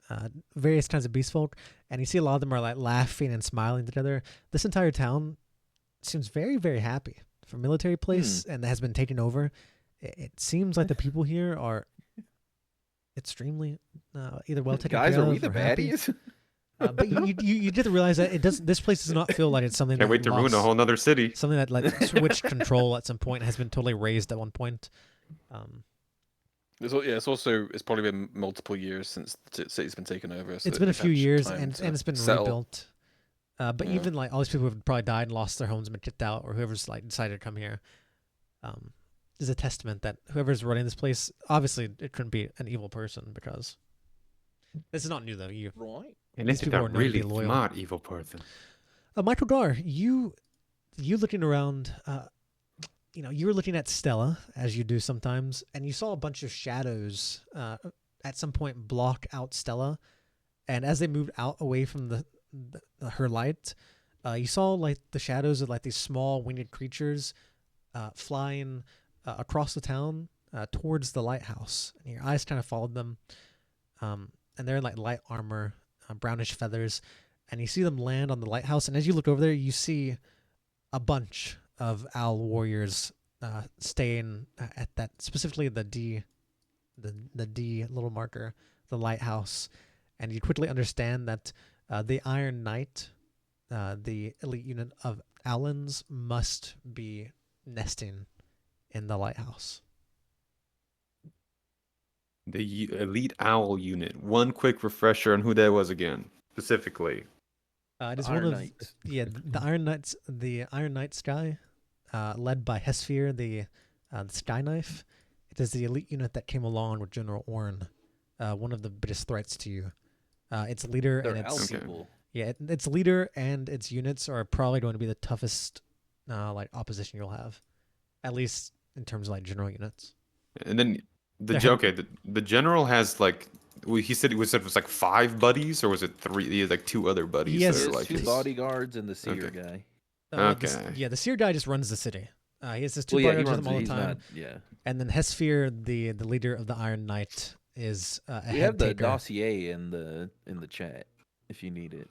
S1: various kinds of beast folk, and you see a lot of them are like laughing and smiling together. This entire town seems very, very happy. For a military place and that has been taken over, it seems like the people here are extremely either well taken
S4: Guys,
S1: care
S4: are
S1: of
S4: we the
S1: or happy.
S4: baddies?
S1: But you get to realize that it does. This place does not feel like it's something
S7: Can't
S1: that
S7: wait to ruin a
S1: lost-
S7: whole nother city.
S1: something that like switched control at some point and has been totally raised at one point.
S2: It's probably been multiple years since the city's been taken over. So
S1: It's been a
S2: they've
S1: few
S2: had
S1: years
S2: time
S1: and
S2: to
S1: it's been
S2: settle.
S1: rebuilt. But
S2: Yeah.
S1: even like all these people who have probably died and lost their homes and been kicked out, or whoever's like decided to come here, is a testament that whoever's running this place, obviously it couldn't be an evil person because this is not new though. You
S4: Right.
S8: Unless
S1: these
S8: it's
S1: people
S8: a
S1: are known to be
S8: really
S1: loyal.
S8: smart evil person.
S1: Michael Gar, you looking around, you were looking at Stella as you do sometimes, and you saw a bunch of shadows at some point block out Stella, and as they moved out away from her light, you saw like the shadows of like these small winged creatures flying across the town towards the lighthouse, and your eyes kind of followed them, and they're in like light armor, brownish feathers, and you see them land on the lighthouse. And as you look over there, you see a bunch of owl warriors staying at that, specifically the D little marker, the lighthouse. And you quickly understand that the Iron Knight, the elite unit of Owlins, must be nesting in the lighthouse.
S7: The elite owl unit. One quick refresher on who that was again, specifically.
S1: It is
S4: Iron
S1: one of
S4: Knights.
S1: the Iron Knights guy, led by Hesphere, the Sky Knife. It is the elite unit that came along with General Orn, one of the biggest threats to you. Its leader
S4: They're
S1: and
S4: owl
S1: its
S4: people.
S1: its leader and its units are probably going to be the toughest like opposition you'll have, at least in terms of like general units.
S7: And then
S1: They're
S7: the general has like he said it was like 5 buddies, or was it 3? He had like 2 other buddies
S1: Yes.
S7: that are
S4: There's
S7: like
S4: 2
S7: his.
S4: bodyguards and the seer
S7: Okay.
S4: guy.
S7: Okay.
S1: The seer guy just runs the city. He has his 2
S4: Well, yeah, he
S1: bodyguards with
S4: runs
S1: him all
S4: it.
S1: the
S4: He's
S1: time.
S4: not. Yeah.
S1: And then Hesphere, the leader of the Iron Knight, is a
S4: We
S1: head
S4: have the
S1: taker.
S4: dossier in the chat if you need it.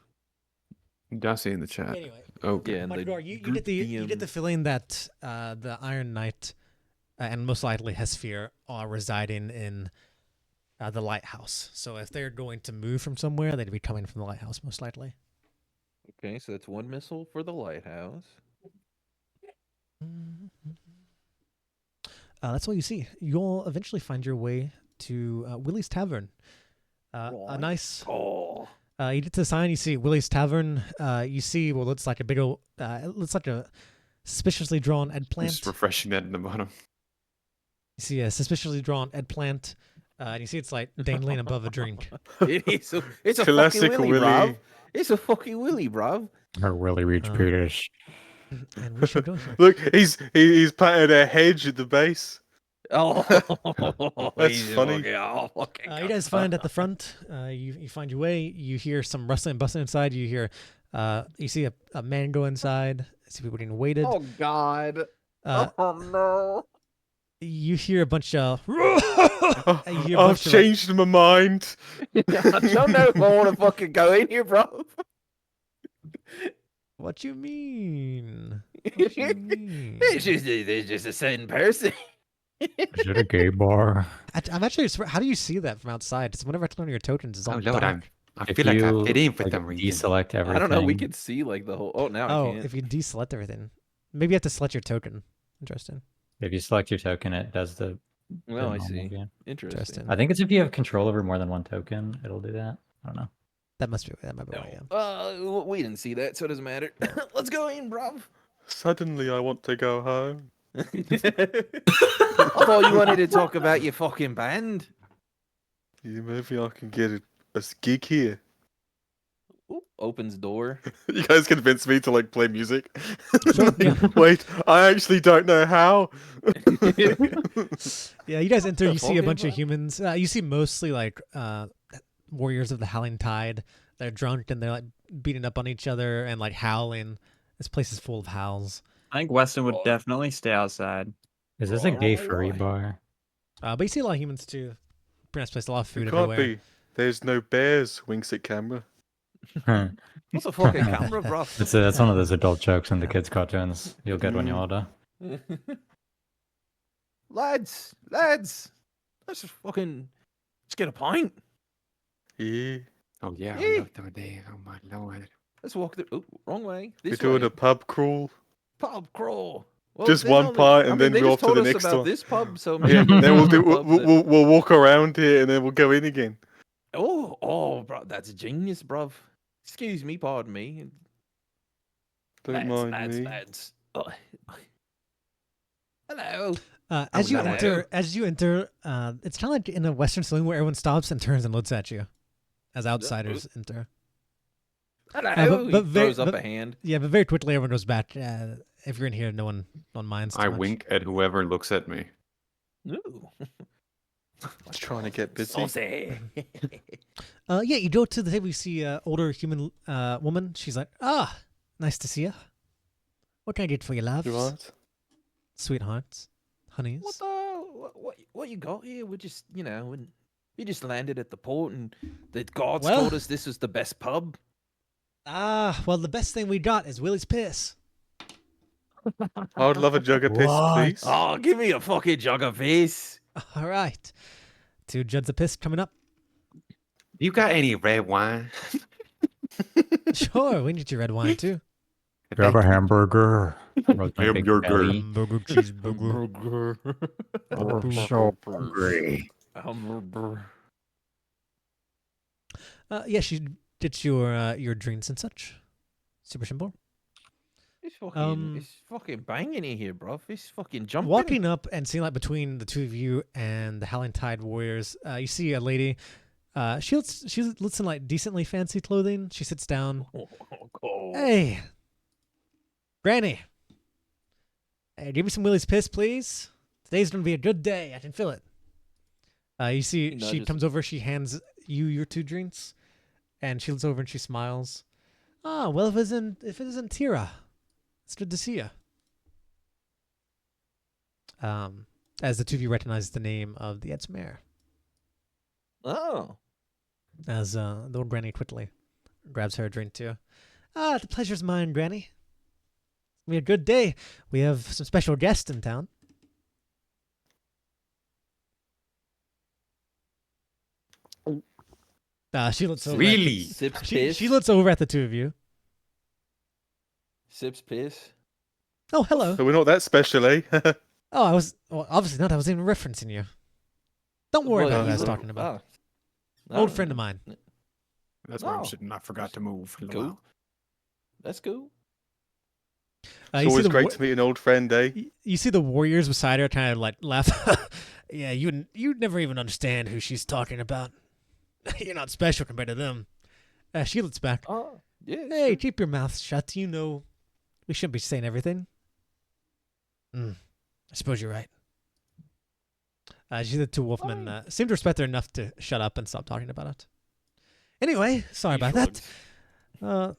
S7: Dossier in the chat.
S1: Anyway,
S7: Okay.
S4: Yeah, and the
S1: Matador, you
S4: group
S1: get the
S4: DM.
S1: feeling that the Iron Knight and most likely Hesphere are residing in the lighthouse. So if they're going to move from somewhere, they'd be coming from the lighthouse most likely.
S4: Okay, so that's 1 missile for the lighthouse.
S1: That's what you see. You'll eventually find your way to Willie's Tavern. A nice.
S4: Oh.
S1: You get to the sign. You see Willie's Tavern. You see what looks like a big old. It looks like a suspiciously drawn eggplant.
S7: Just refreshing that in the bottom.
S1: You see a suspiciously drawn eggplant. And you see it's like dangling above a drink.
S4: It's a
S2: Classic
S4: fucking Willy,
S2: Willy.
S4: bruv. It's a fucking Willy, bruv.
S6: Or Willie Reach
S1: Uh,
S6: Peters.
S1: And we should go here.
S2: Look, he's planted a hedge at the base.
S4: Oh,
S2: That's
S4: he's
S2: funny.
S4: fucking
S1: You guys find at the front. You find your way. You hear some rustling and bustling inside. You hear. You see a man go inside. You see people getting weighted.
S4: Oh God.
S1: Uh,
S4: Oh no.
S1: You hear a bunch of.
S2: Oh,
S1: You hear a
S2: I've
S1: bunch of, like-
S2: changed my mind.
S4: I don't know if I want to fucking go in here, bro.
S1: What you mean? What you mean?
S4: It's just a certain person.
S6: Is it a gay bar?
S1: I'm actually. How do you see that from outside? Because whenever I turn on your tokens, it's all
S8: Oh Lord,
S1: dark.
S8: I
S6: If
S8: feel like I
S6: you,
S8: fit in for
S6: like,
S8: some reason.
S6: deselect everything.
S4: I don't know. We could see like the whole. Oh, now I
S1: Oh,
S4: can't.
S1: if you deselect everything, maybe you have to select your token. Interesting.
S6: If you select your token, it does the.
S4: Well, I
S6: normal
S4: see.
S6: game.
S4: Interesting.
S6: I think it's if you have control over more than 1 token, it'll do that. I don't know.
S1: That might be right. Yeah.
S4: We didn't see that, so it doesn't matter. Let's go in, bruv.
S2: Suddenly, I want to go home.
S4: I thought you wanted to talk about your fucking band.
S2: Yeah, maybe I can get a gig here.
S4: Ooh, opens door.
S2: You guys convinced me to like play music.
S1: Sure, yeah.
S2: Wait, I actually don't know how.
S1: Yeah, you guys enter. You see a
S4: fucking
S1: bunch of
S4: fuck?
S1: humans. You see mostly like warriors of the Howling Tide. They're drunk and they're like beating up on each other and like howling. This place is full of howls.
S3: I think Weston would
S4: Oh.
S3: definitely stay outside.
S6: Is this a gay
S4: Right,
S6: furry
S4: right.
S6: bar?
S1: But you see a lot of humans too. Pretty nice place. A lot of food
S2: It can't
S1: everywhere.
S2: be. There's no bears. Winks at camera.
S4: What's a fucking camera, bruv?
S6: That's one of those adult jokes in the kids' cartoons. You'll get when you order.
S4: lads, let's just get a pint.
S2: Yeah,
S8: Oh yeah, I
S4: Hey.
S8: love the day. Oh my Lord.
S4: Let's walk the wrong way.
S2: we're
S4: This
S2: doing
S4: way.
S2: a pub crawl.
S4: Pub crawl. Well,
S2: Just
S4: there's
S2: one
S4: only-
S2: part, and
S4: I mean,
S2: then
S4: they
S2: we're
S4: just
S2: off to
S4: told
S2: the
S4: us
S2: next
S4: about
S2: one.
S4: this pub, so
S2: Yeah,
S4: maybe
S2: then we'll do.
S4: pubs that-
S2: We'll walk around here, and then we'll go in again.
S4: Oh, bro, that's genius, bruv. Excuse me, pardon me.
S2: Don't mind me.
S4: Lads. Oh. Hello.
S1: As you
S4: hello.
S1: enter, it's kind of like in a Western saloon where everyone stops and turns and looks at you, as outsiders enter.
S4: Hello.
S1: but
S4: He
S1: very-
S4: throws up
S1: but-
S4: a hand.
S1: Yeah, but very quickly everyone goes back. If you're in here, no one minds. Too
S7: I
S1: much.
S7: wink at whoever looks at me.
S4: Ooh.
S2: Just trying to get busy.
S4: Saucy.
S1: Yeah, you go to the table. You see an older human woman. She's like, nice to see you. What can I get for you, loves?
S2: You right?
S1: Sweethearts, honeys.
S4: What you got here? We just, we just landed at the port and the guards
S1: Well-
S4: told us this was the best pub.
S1: Well, the best thing we got is Willie's piss.
S2: I would love a jug of piss,
S6: What?
S2: please.
S4: Oh, give me a fucking jug of piss.
S1: All right, 2 jugs of piss coming up.
S8: You got any red wine?
S1: Sure, we need your red wine too.
S6: You have a hamburger. Roast my big
S7: Hamburger.
S6: belly.
S1: Hamburger, cheeseburger.
S6: I'm so hungry.
S1: Yeah, she gets your drinks and such. Super simple.
S4: It's fucking banging in here, bro. It's fucking jumping.
S1: Walking up and seeing like between the two of you and the Howling Tide warriors, you see a lady. She looks in like decently fancy clothing. She sits down.
S4: Oh.
S1: Hey, Granny. Hey, give me some Willie's piss, please. Today's gonna be a good day. I can feel it. You see,
S4: He
S1: she
S4: nudges.
S1: comes over. She hands you your 2 drinks, and she looks over and she smiles. Ah, well, if it isn't Tira, it's good to see you. As the 2 of you recognize the name of the Edsmare,
S4: Oh.
S1: as the old granny quickly grabs her a drink too. Ah, the pleasure's mine, Granny. It's gonna be a good day. We have some special guests in town. She looks over.
S7: Really?
S4: Sips
S1: She
S4: piss.
S1: looks over at the 2 of you.
S4: Sips piss.
S1: Oh, hello.
S2: So we're not that special, eh?
S1: Oh, obviously not. I was even referencing you. Don't worry
S4: Well,
S1: about what I
S2: you
S1: was
S2: look-
S1: talking about.
S4: Oh.
S1: Old friend of mine.
S7: That's why I'm
S4: Oh.
S7: sitting. I forgot to move. for a little
S4: Cool.
S7: while.
S4: That's cool.
S2: It's
S1: You see
S2: always
S1: the
S2: great to meet an old friend, eh?
S1: you see the warriors beside her kind of like laugh. Yeah, you'd never even understand who she's talking about. You're not special compared to them. She looks back.
S4: Oh, yeah.
S1: Hey,
S4: sure.
S1: keep your mouth shut. You know we shouldn't be saying everything. I suppose you're right. She's the 2 wolfmen. Seem to respect her enough to shut up and stop talking about it. Anyway, sorry
S4: He
S1: about
S4: shrugs.
S1: that.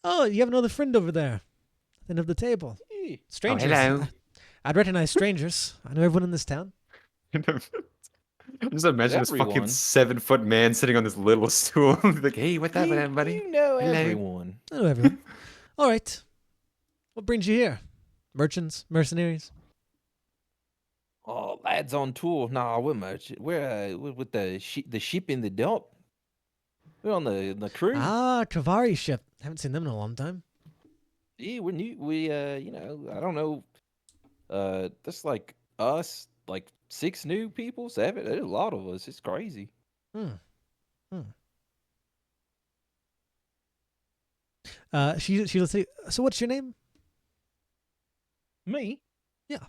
S1: Oh, you have another friend over there. At the end of the table.
S4: Yeah.
S1: Strangers.
S8: hello.
S1: I'd recognize strangers. I know everyone in this town.
S7: Just imagine this fucking
S4: Everyone.
S7: 7-foot man sitting on this little stool. Like,
S8: Hey, what's up, everybody?
S4: You know
S8: Hello.
S4: everyone.
S1: I know everyone. All right. What brings you here? Merchants? Mercenaries?
S4: Oh, lads on tour. Nah, we're merchant. We're with the ship in the dock. We're on the cruise.
S1: Ah, Kavari ship. Haven't seen them in a long time.
S4: Yeah, we're new. We you know, I don't know. That's like us, like 6 new people, 7. There's a lot of us. It's crazy.
S1: She'll say, so what's your name?
S4: Me?
S1: Yeah.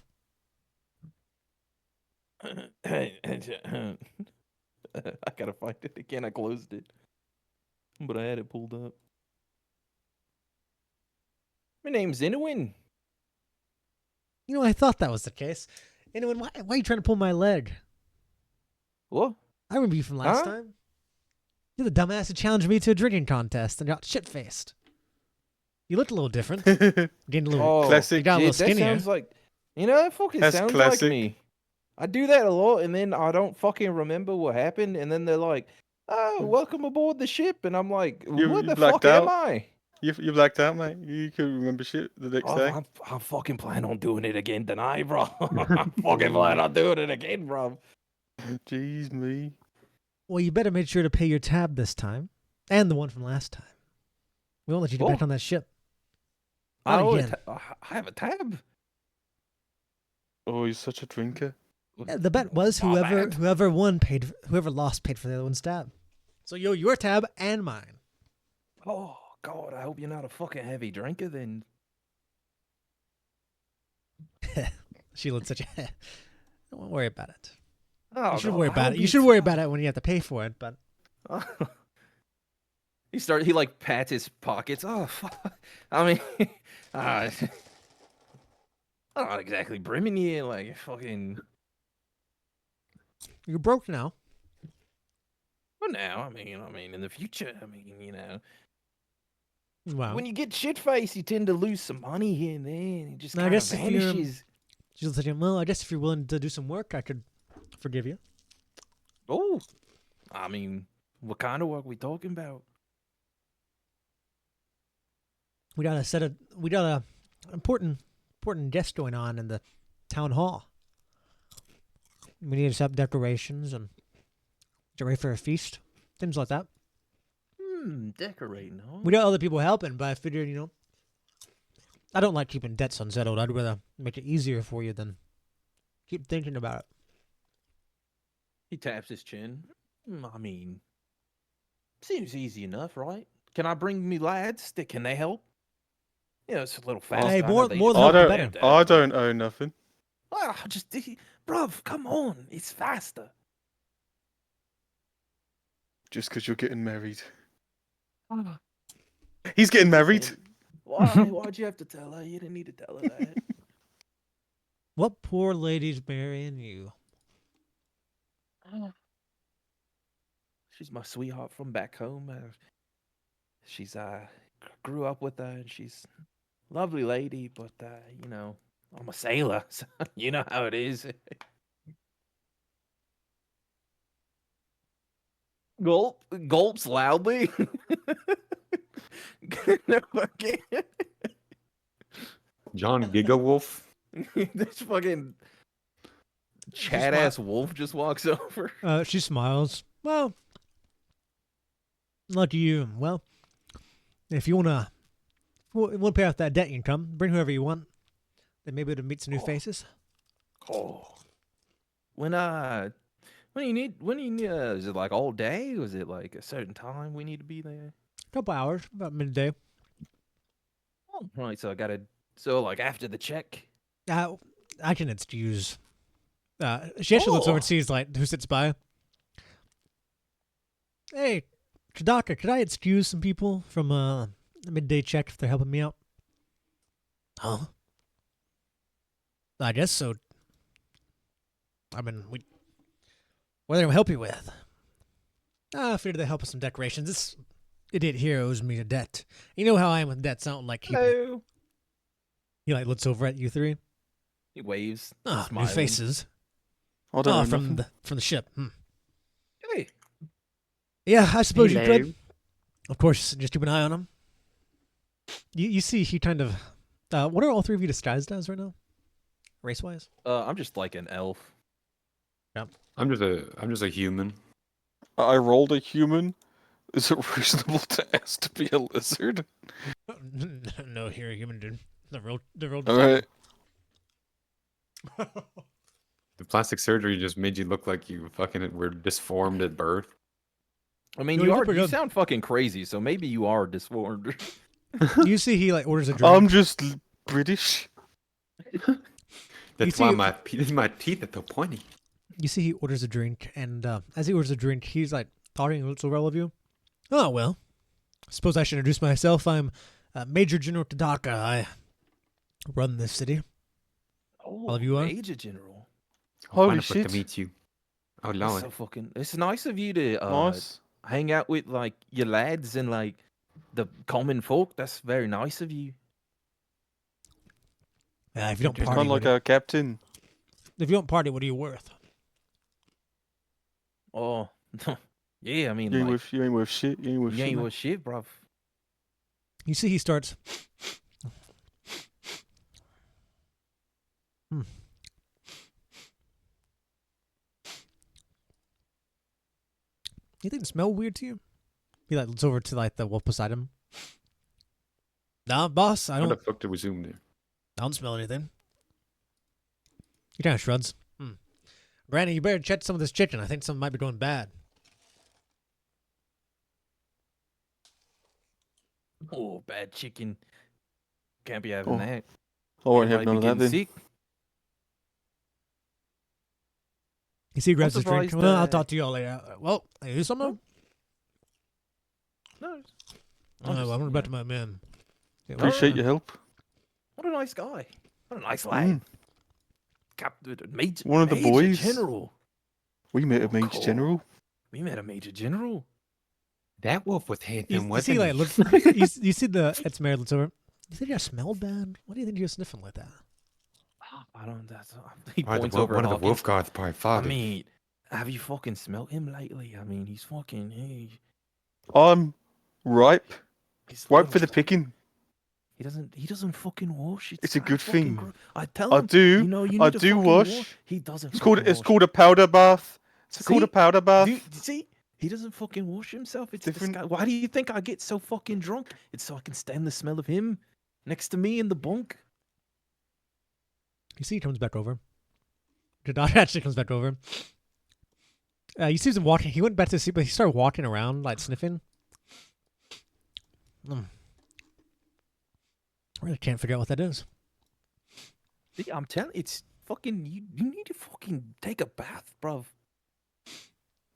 S4: I gotta find it again. I closed it, but I had it pulled up. My name's Inowin.
S1: You know, I thought that was the case. Anyway, why are you trying to pull my leg?
S4: What?
S1: I remember you from last
S4: Huh?
S1: time. You're the dumbass who challenged me to a drinking contest and got shit-faced. You looked a little different. Gained a little...
S4: Oh,
S2: Classic.
S1: You got a little
S4: that
S1: skinnier.
S4: sounds like, you know, that fucking
S2: That's
S4: sounds
S2: classic.
S4: like me. I do that a lot, and then I don't fucking remember what happened, and then they're like, "Oh, welcome aboard the ship," and I'm like,
S2: You
S4: "What the
S2: blacked
S4: fuck am
S2: out?
S4: I?"
S2: You blacked out, mate. You could remember shit the next
S4: Oh,
S2: day.
S4: I'm fucking plan on doing it again tonight, bro. I'm fucking plan on doing it again, bro.
S2: Jeez, me.
S1: Well, you better make sure to pay your tab this time. And the one from last time. We won't let you get back
S4: Oh.
S1: on that ship.
S4: I
S1: Not
S4: owe a
S1: again.
S4: I have a tab.
S2: Oh, you're such a drinker.
S1: Yeah, the bet was
S4: My bad.
S1: whoever lost paid for the other one's tab. So yo, your tab and mine.
S4: Oh God, I hope you're not a fucking heavy drinker then.
S1: Sheila such a don't worry about it.
S4: Oh,
S1: You should
S4: God,
S1: worry
S4: I
S1: about
S4: hope
S1: it. You
S4: you
S1: should worry about it when you have to pay for it, but
S4: He like pats his pockets. Oh, fuck. I mean, I'm not exactly brimming you like fucking.
S1: you're broke now.
S4: Well, now, I mean, in the future, you know,
S1: Wow.
S4: when you get shit faced, you tend to lose some money here and there, and it just
S1: Now, I
S4: kind of
S1: guess if you're-
S4: vanishes.
S1: Sheila said, well, I guess if you're willing to do some work, I could forgive you.
S4: Oh, I mean, what kind of work we talking about?
S1: We got a important guest going on in the town hall. We need to set up decorations and get ready for a feast, things like that.
S4: Decorating, huh?
S1: We got other people helping, but I figured, I don't like keeping debts unsettled. I'd rather make it easier for you than keep thinking about it.
S4: He taps his chin. I mean, seems easy enough, right? Can I bring me lads? Can they help? You know, it's a little faster.
S1: Hey,
S4: I know
S1: more
S4: they
S1: the
S4: just
S1: help, the
S4: don't
S1: better.
S4: have that,
S2: I
S4: but-
S2: don't owe nothing.
S4: Ah, bruv, come on, it's faster.
S2: Just because you're getting married.
S4: Ah,
S2: He's getting married.
S4: Why'd you have to tell her? You didn't need to tell her that.
S1: What poor lady's marrying you?
S4: she's my sweetheart from back home. She's grew up with her, and she's a lovely lady. But you know, I'm a sailor, so you know how it is. Gulps loudly. No, fucking.
S7: John Gigawolf.
S4: This fucking Chad ass wolf just walks over.
S1: She smiles. Well, lucky you. Well, if you wanna pay off that debt, you can come. Bring whoever you want. Then maybe to meet some new faces.
S4: Oh, when you need is it like all day? Was it like a certain time we need to be there?
S1: Couple hours, about midday.
S4: Oh, right. So like after the check.
S1: I can excuse. She actually looks over and sees like who sits by. Hey, Chidaka, could I excuse some people from a midday check if they're helping me out? Huh? I guess so. I mean, what are they gonna help you with? I figured they help with some decorations. This idiot here owes me a debt. You know how I am with debts. I don't like keeping it.
S4: Hello.
S1: He like looks over at you three.
S4: He waves.
S1: Ah, new
S4: smiling.
S1: faces.
S2: I don't know
S1: from
S2: nothing.
S1: the ship.
S4: Hey.
S1: Yeah, I suppose you
S5: Hello.
S1: could. Of course, just keep an eye on him. You see, he kind of. What are all three of you disguised as right now, race wise?
S4: I'm just like an elf.
S7: I'm just a human.
S2: I rolled a human. Is it reasonable to ask to be a lizard?
S1: No, you're a human, dude. The real.
S2: All right.
S7: The plastic surgery just made you look like you fucking were disformed at birth.
S4: I mean,
S1: No,
S4: you
S1: you
S4: are.
S1: look
S4: You
S1: good.
S4: sound fucking crazy. So maybe you are disformed.
S1: You see, he like orders a drink.
S2: I'm just British.
S7: That's
S1: see-
S7: why my teeth are so pointy.
S1: You see, he orders a drink, and as he orders a drink, he's like talking to all of you. Oh well, I suppose I should introduce myself. I'm Major General Tadaka. I run this city.
S4: Oh,
S1: All of you are?
S4: Major General.
S2: Holy
S7: Wonderful
S2: shit.
S7: to meet you. Oh
S4: That's
S7: lord.
S4: so fucking. It's nice of you to
S2: Nice.
S4: hang out with like your lads and like the common folk. That's very nice of you.
S1: If you don't
S7: Kind
S1: party,
S2: Kind of like our captain.
S1: if you don't party, what are you worth?
S4: Oh, yeah. I mean,
S2: You ain't
S4: like,
S2: worth shit. You ain't worth
S4: you
S2: shit.
S4: ain't
S2: man.
S4: worth shit, bruv.
S1: You see, he starts. Anything smell weird to you? He like looks over to like the wolf beside him. Nah, boss, I
S7: How the
S1: don't.
S7: fuck did we zoom there?
S1: I don't smell anything. He kind of shrugs. Granny, you better check some of this chicken. I think something might be going bad.
S4: Oh, bad chicken. Can't be having
S2: Oh,
S4: that.
S2: I won't have
S4: Everybody
S2: none of
S4: be
S2: that then.
S4: getting sick.
S1: You see, he grabs his drink.
S4: surprised,
S1: Well, I'll talk to you all later. Well, hey, you something?
S4: No,
S1: I'm going back to my men. Yeah,
S2: Appreciate your help.
S4: What a nice guy. What a nice lad. Captain, Major.
S2: One of the
S4: Major
S2: boys.
S4: General.
S2: We met a
S4: Oh,
S2: Major
S4: cool.
S2: General.
S4: We met a Major General.
S7: That wolf was handsome,
S1: You see,
S7: wasn't
S1: like,
S7: he?
S1: look, you see the it's Mary looks over. You think I smelled bad? What do you think you're sniffing like that?
S4: I don't. That's. He
S7: Probably
S4: points
S7: the,
S4: over
S7: one
S4: at
S7: of the
S4: Hawkins.
S7: wolf guards probably
S4: I
S7: fought him.
S4: mean, have you fucking smelt him lately? I mean, he's fucking.
S2: I'm ripe.
S4: He's
S2: Ripe
S4: little.
S2: for the picking.
S4: He doesn't fucking wash.
S2: It's a good
S4: fucking
S2: thing.
S4: I tell
S2: I
S4: him.
S2: do.
S4: You know, you
S2: I
S4: need to
S2: do
S4: fucking
S2: wash.
S4: He doesn't.
S2: It's called
S4: fucking wash.
S2: a powder bath. It's called a
S4: See?
S2: powder bath.
S4: See, he doesn't fucking wash himself. It's
S2: Different-
S4: different. Why do you think I get so fucking drunk? It's so I can stand the smell of him next to me in the bunk.
S1: You see, he comes back over. Gadot actually comes back over. You see him walking. He went back to sleep, but he started walking around, like sniffing. I really can't figure out what that is.
S4: See, I'm telling it's fucking. You need to fucking take a bath, bruv.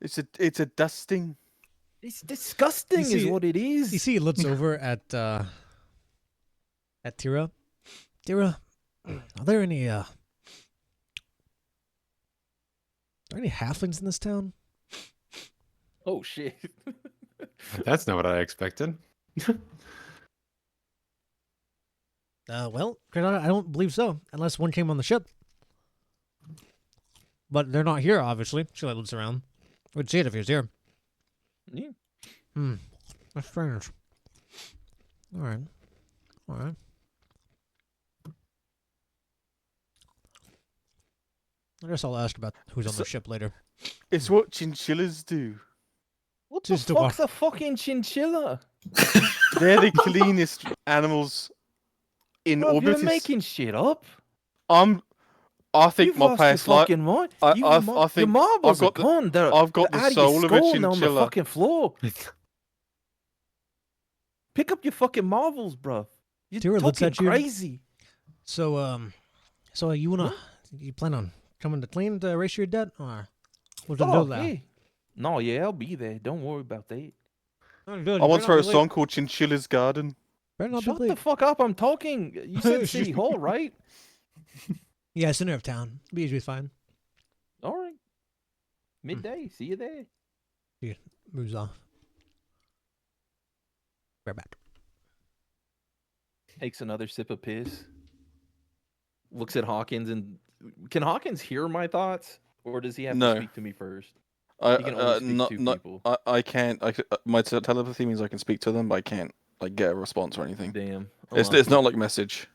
S2: It's a dusting.
S4: It's disgusting,
S1: You
S4: is
S1: see-
S4: what it is.
S1: You see, he looks over at Tira. Tira, are there any halflings in this town?
S4: Oh shit.
S7: That's not what I expected.
S1: Well, I don't believe so, unless one came on the ship. But they're not here, obviously. She like looks around. We'd see it if he was here.
S4: Yeah.
S1: That's strange. Alright. Alright. I guess I'll ask about who's on the ship later.
S2: It's what chinchillas do.
S4: What
S1: Just
S4: the
S1: to
S4: fuck's a fucking chinchilla?
S2: They're the cleanest animals in
S4: Bro, you're
S2: Orbitus.
S4: making shit up.
S2: I think
S4: You've
S2: my
S4: lost your
S2: past life.
S4: fucking mind.
S2: I
S4: Your
S2: think
S4: marbles
S2: I've
S4: are
S2: got the-
S4: gone. They're,
S2: I've got
S4: they're
S2: the
S4: out of your
S2: soul of a
S4: skull and on the
S2: chinchilla.
S4: fucking floor. Pick up your fucking marbles, bro. You're
S1: Tira looks
S4: talking
S1: at you.
S4: crazy.
S1: So you plan on coming to clean to erase your debt, or what's the deal there?
S4: Yeah. No, yeah, I'll be there. Don't worry about that.
S1: Oh, good.
S2: I
S1: You
S2: once
S1: better not
S2: wrote a
S1: be late.
S2: song called Chinchilla's Garden.
S1: Better not be
S4: Shut
S1: late.
S4: the fuck up. I'm talking. You said City Hall, right?
S1: Yeah, center of town. Be usually fine.
S4: All right. Midday. See you there.
S1: He moves off. Right back.
S4: Takes another sip of piss. Looks at Hawkins and can Hawkins hear my thoughts, or does he have
S2: No.
S4: to speak to me first?
S2: I
S4: He can only speak
S2: not,
S4: to
S2: not,
S4: people.
S2: I can't. My telepathy means I can speak to them, but I can't like get a response or anything.
S4: Damn.
S2: It's not like message.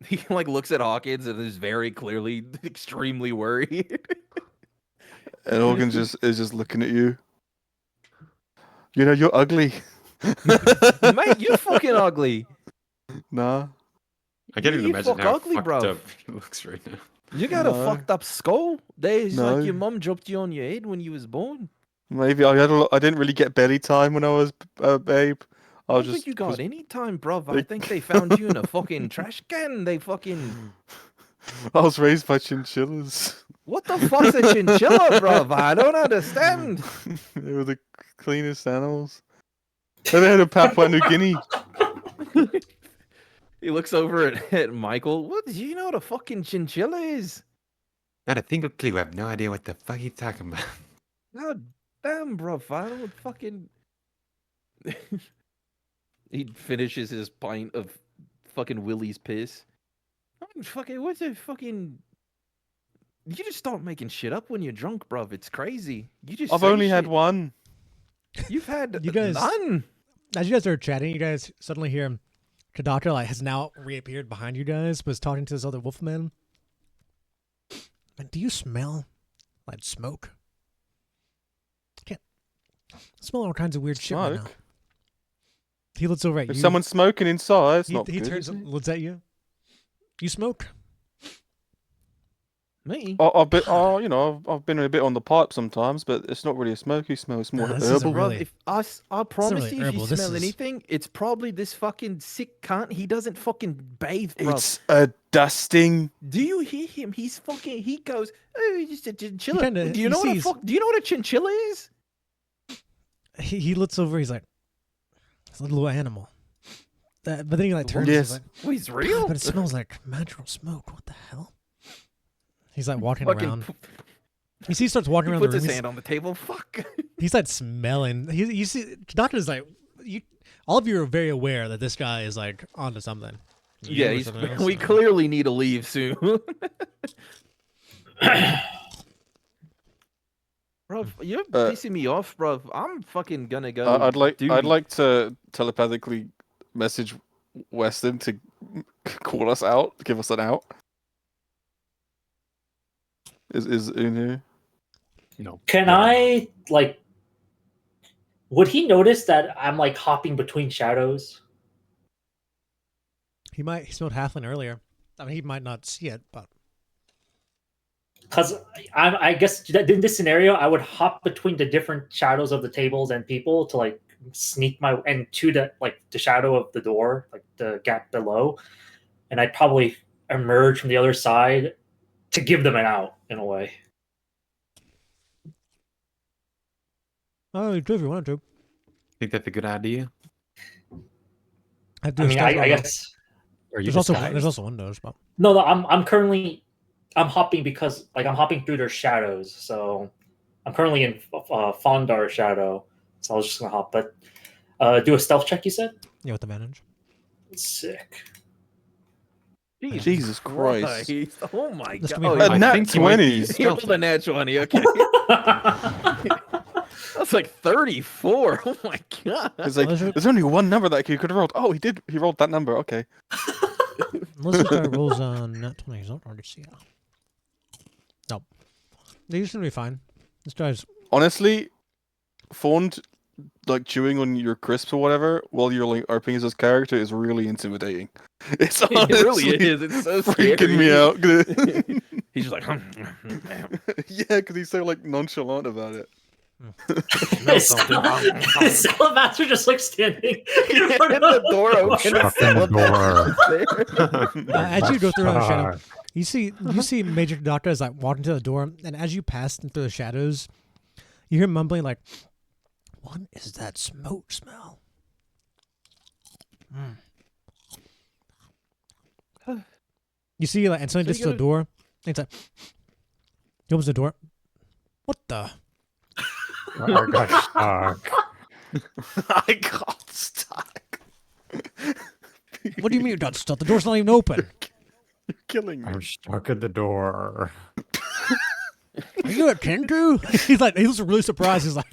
S4: He like looks at Hawkins and is very clearly extremely worried.
S2: And Hogan is just looking at you. You know, you're ugly.
S4: Mate, you're fucking ugly.
S2: Nah.
S7: I can't
S4: You
S7: even imagine
S4: fuck
S7: how
S4: ugly,
S7: fucked
S4: bro.
S7: up he looks right now.
S4: You got a
S2: No.
S4: fucked up skull. There's
S2: No.
S4: like your mum dropped you on your head when you was born.
S2: Maybe I didn't really get belly time when I was a babe.
S4: I
S2: I was
S4: don't
S2: just
S4: think you got
S2: was-
S4: any time, bruv. I
S2: They-
S4: think they found you in a fucking trash can. They fucking.
S2: I was raised by chinchillas.
S4: What the fuck's a chinchilla, bruv? I don't understand.
S2: They were the cleanest animals. They had a Papua New Guinea.
S4: He looks over at Michael. What? Do you know what a fucking chinchilla is?
S8: Not a single clue. I have no idea what the fuck he's talking about.
S4: God damn, bruv. I don't fucking. He finishes his pint of fucking Willie's piss. Fucking, what's a fucking. You just start making shit up when you're drunk, bruv. It's crazy. You just.
S2: I've
S4: say
S2: only had
S4: shit.
S2: one.
S4: You've had
S1: You guys-
S4: none.
S1: As you guys are chatting, you guys suddenly hear Kadaka like has now reappeared behind you guys, but is talking to this other wolfman. Man, do you smell like smoke? Can't smell all kinds of weird shit right now.
S2: Smoke.
S1: He looks over at
S2: If
S1: you.
S2: someone's smoking inside, it's
S1: he
S2: not
S1: he
S2: good.
S1: turns
S2: is it?
S1: and looks at you. You smoke?
S4: Me?
S2: I've been a bit on the pipe sometimes, but it's not really a smoky smell. It's more
S1: Nah, this isn't
S2: herbal.
S1: really-
S4: Bruv, I promise
S1: really
S4: you, if
S1: herbal.
S4: you
S1: This
S4: smell
S1: is-
S4: anything, it's probably this fucking sick cunt. He doesn't fucking bathe, bruv.
S2: It's a dusting.
S4: Do you hear him? He goes, oh, he's just a chinchilla.
S1: kinda-
S4: Do you
S1: he
S4: know
S1: sees-
S4: do you know what a chinchilla is?
S1: He looks over. He's like, it's a little animal. But then he like turns.
S2: Yes.
S1: He's like,
S4: Well, he's
S1: "God,
S4: real.
S1: but it smells like natural smoke. What the hell? He's like walking
S4: Fucking
S1: around. He starts walking
S4: He
S1: around
S4: puts
S1: the room.
S4: his
S1: He's,
S4: hand on the table. Fuck.
S1: he's like smelling. You see, Doctor's like, all of you are very aware that this guy is like onto something. You
S4: Yeah,
S1: or something else,
S4: we
S1: so-
S4: clearly need to leave soon. Bro, you're pissing me off, bro. I'm fucking gonna go.
S2: I'd like
S4: do-
S2: to telepathically message Weston to call us out, give us an out. Is in here?
S7: No.
S5: Can I like? Would he notice that I'm like hopping between shadows?
S1: He smelled halfling earlier. I mean, he might not see it, but
S5: Because I guess that in this scenario, I would hop between the different shadows of the tables and people to like sneak my and to the like the shadow of the door, like the gap below, and I'd probably emerge from the other side to give them an out in a way.
S1: oh, you do if you want to.
S7: Think that's a good idea?
S1: I,
S5: I mean, I guess
S6: Are you
S1: there's also windows, but
S5: no. I'm currently I'm hopping because like I'm hopping through their shadows, so I'm currently in Fondar Shadow, so I was just gonna hop. But do a stealth check. You said
S1: Yeah, with advantage.
S5: sick.
S2: Jesus Christ.
S4: Oh my
S1: This
S4: god.
S1: could be
S4: Oh,
S1: hard.
S4: yeah.
S2: A nat
S7: think you might be
S2: 20.
S4: You rolled a nat 20. Okay. That's like 34. Oh my god.
S2: It's like,
S1: Lizard-
S2: there's only one number that he could have rolled. Oh, he did. He rolled that number. Okay.
S1: Unless this guy rolls on nat 20, he's not hard to see. Nope. These should be fine. This guy's
S2: Honestly, Fond, like chewing on your crisps or whatever while you're like RPing as his character is really intimidating. It's
S4: It
S2: honestly
S4: really is. It's so
S2: freaking me
S4: scary.
S2: out.
S4: He's just like,
S2: Yeah, because he's so like nonchalant about it.
S5: Salamaster just like standing in front of
S4: the door open.
S6: Stuck in the door.
S1: as you go through the shadow, you see Major Doctor as like walking to the door, and as you pass through the shadows, you hear mumbling like, "What is that smoke smell?" You see, like, and something
S4: So
S1: gets to the door. And it's like, he opens the door. What the?
S6: I got stuck.
S2: I got stuck.
S1: What do you mean you got stuck? The door's not even open.
S2: You're killing me.
S6: I'm stuck at the door.
S1: Are you a Kenku? He's like, he looks really surprised. He's like,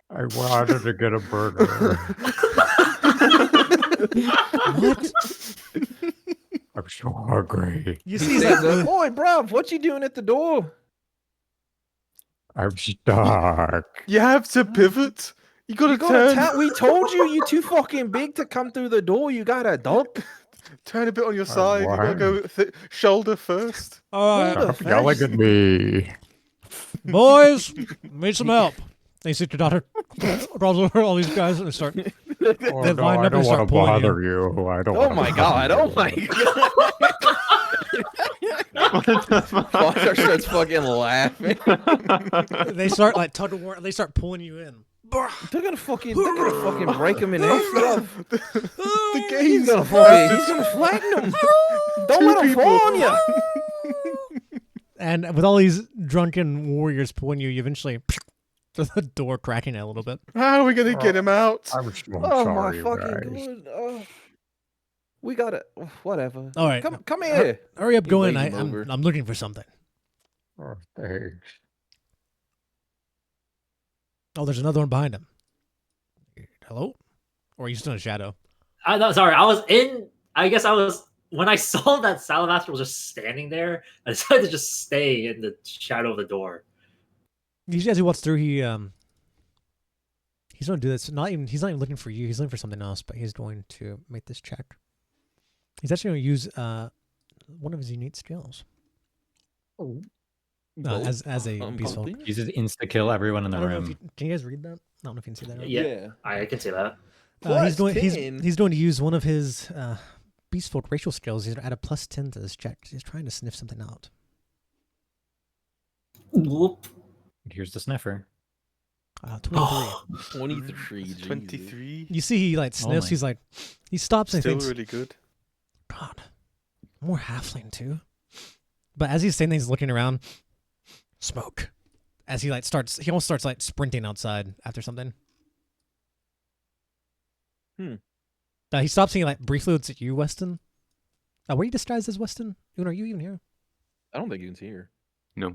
S6: I wanted to get a burger.
S1: what?
S6: I'm so hungry.
S1: You see, he's like,
S4: "Boy, bruv, what you doing at the door?"
S6: I'm stuck.
S2: You have to pivot. You gotta
S4: You gotta
S2: turn.
S4: we told you you're too fucking big to come through the door. You gotta duck.
S2: Turn a bit on your side. You gotta
S6: what?
S2: go shoulder first.
S1: all right,
S4: Hold
S6: Stop yelling at me.
S1: boys, need some help. And you see the doctor rolls over all these guys and they start.
S6: Oh,
S1: They
S6: no,
S1: line
S6: I
S1: up and
S6: don't
S1: start
S6: want to
S1: pulling you.
S6: bother you. I don't
S4: Oh
S6: wanna
S4: my
S6: bother
S4: god! Oh
S6: you.
S4: my god! Foster starts fucking laughing.
S1: They start like tug of war. They start pulling you in.
S4: They're gonna fucking break him in half.
S2: The
S4: He's
S2: gaze.
S4: gonna flatten him. Don't let him fall on you.
S1: And with all these drunken warriors pulling you, you eventually the door cracking a little bit.
S2: How are we gonna get him out?
S6: I'm so
S4: Oh
S6: sorry,
S4: my
S6: you
S4: fucking
S6: guys.
S4: god! We gotta whatever.
S1: All right,
S4: Come here.
S1: hurry up,
S4: He
S1: go in.
S4: waves him over.
S1: I'm looking for something.
S6: Oh, thanks.
S1: Oh, there's another one behind him. Hello? Or are you still in a shadow?
S5: Sorry, I was in. I guess I was when I saw that Salamaster was just standing there. I decided to just stay in the shadow of the door.
S1: Usually, as he walks through, he's going to do this. He's not even looking for you. He's looking for something else. But he's going to make this check. He's actually going to use one of his unique skills as a beast folk.
S6: Uses insta kill everyone in the
S1: I don't know if
S6: room.
S1: you, can you guys read that? I don't know if you can see that. Right?
S5: Yeah. I can see that.
S1: He's going.
S4: +10.
S1: He's going to use one of his beast folk racial skills. He's going to add a +10 to this check. He's trying to sniff something out.
S5: Whoop.
S6: Here's the sniffer.
S1: 23.
S4: 23. Jesus.
S2: 23.
S1: You see, he like sniffs.
S6: my.
S1: He's like, he stops and
S2: Still
S1: thinks,
S2: really good.
S1: God, more halfling too. But as he's saying, he's looking around. Smoke. As he almost starts like sprinting outside after something. He stops and he like briefly looks at you, Weston. Were you disguised as Weston? Are you even here?
S4: I don't think you can see her.
S7: No,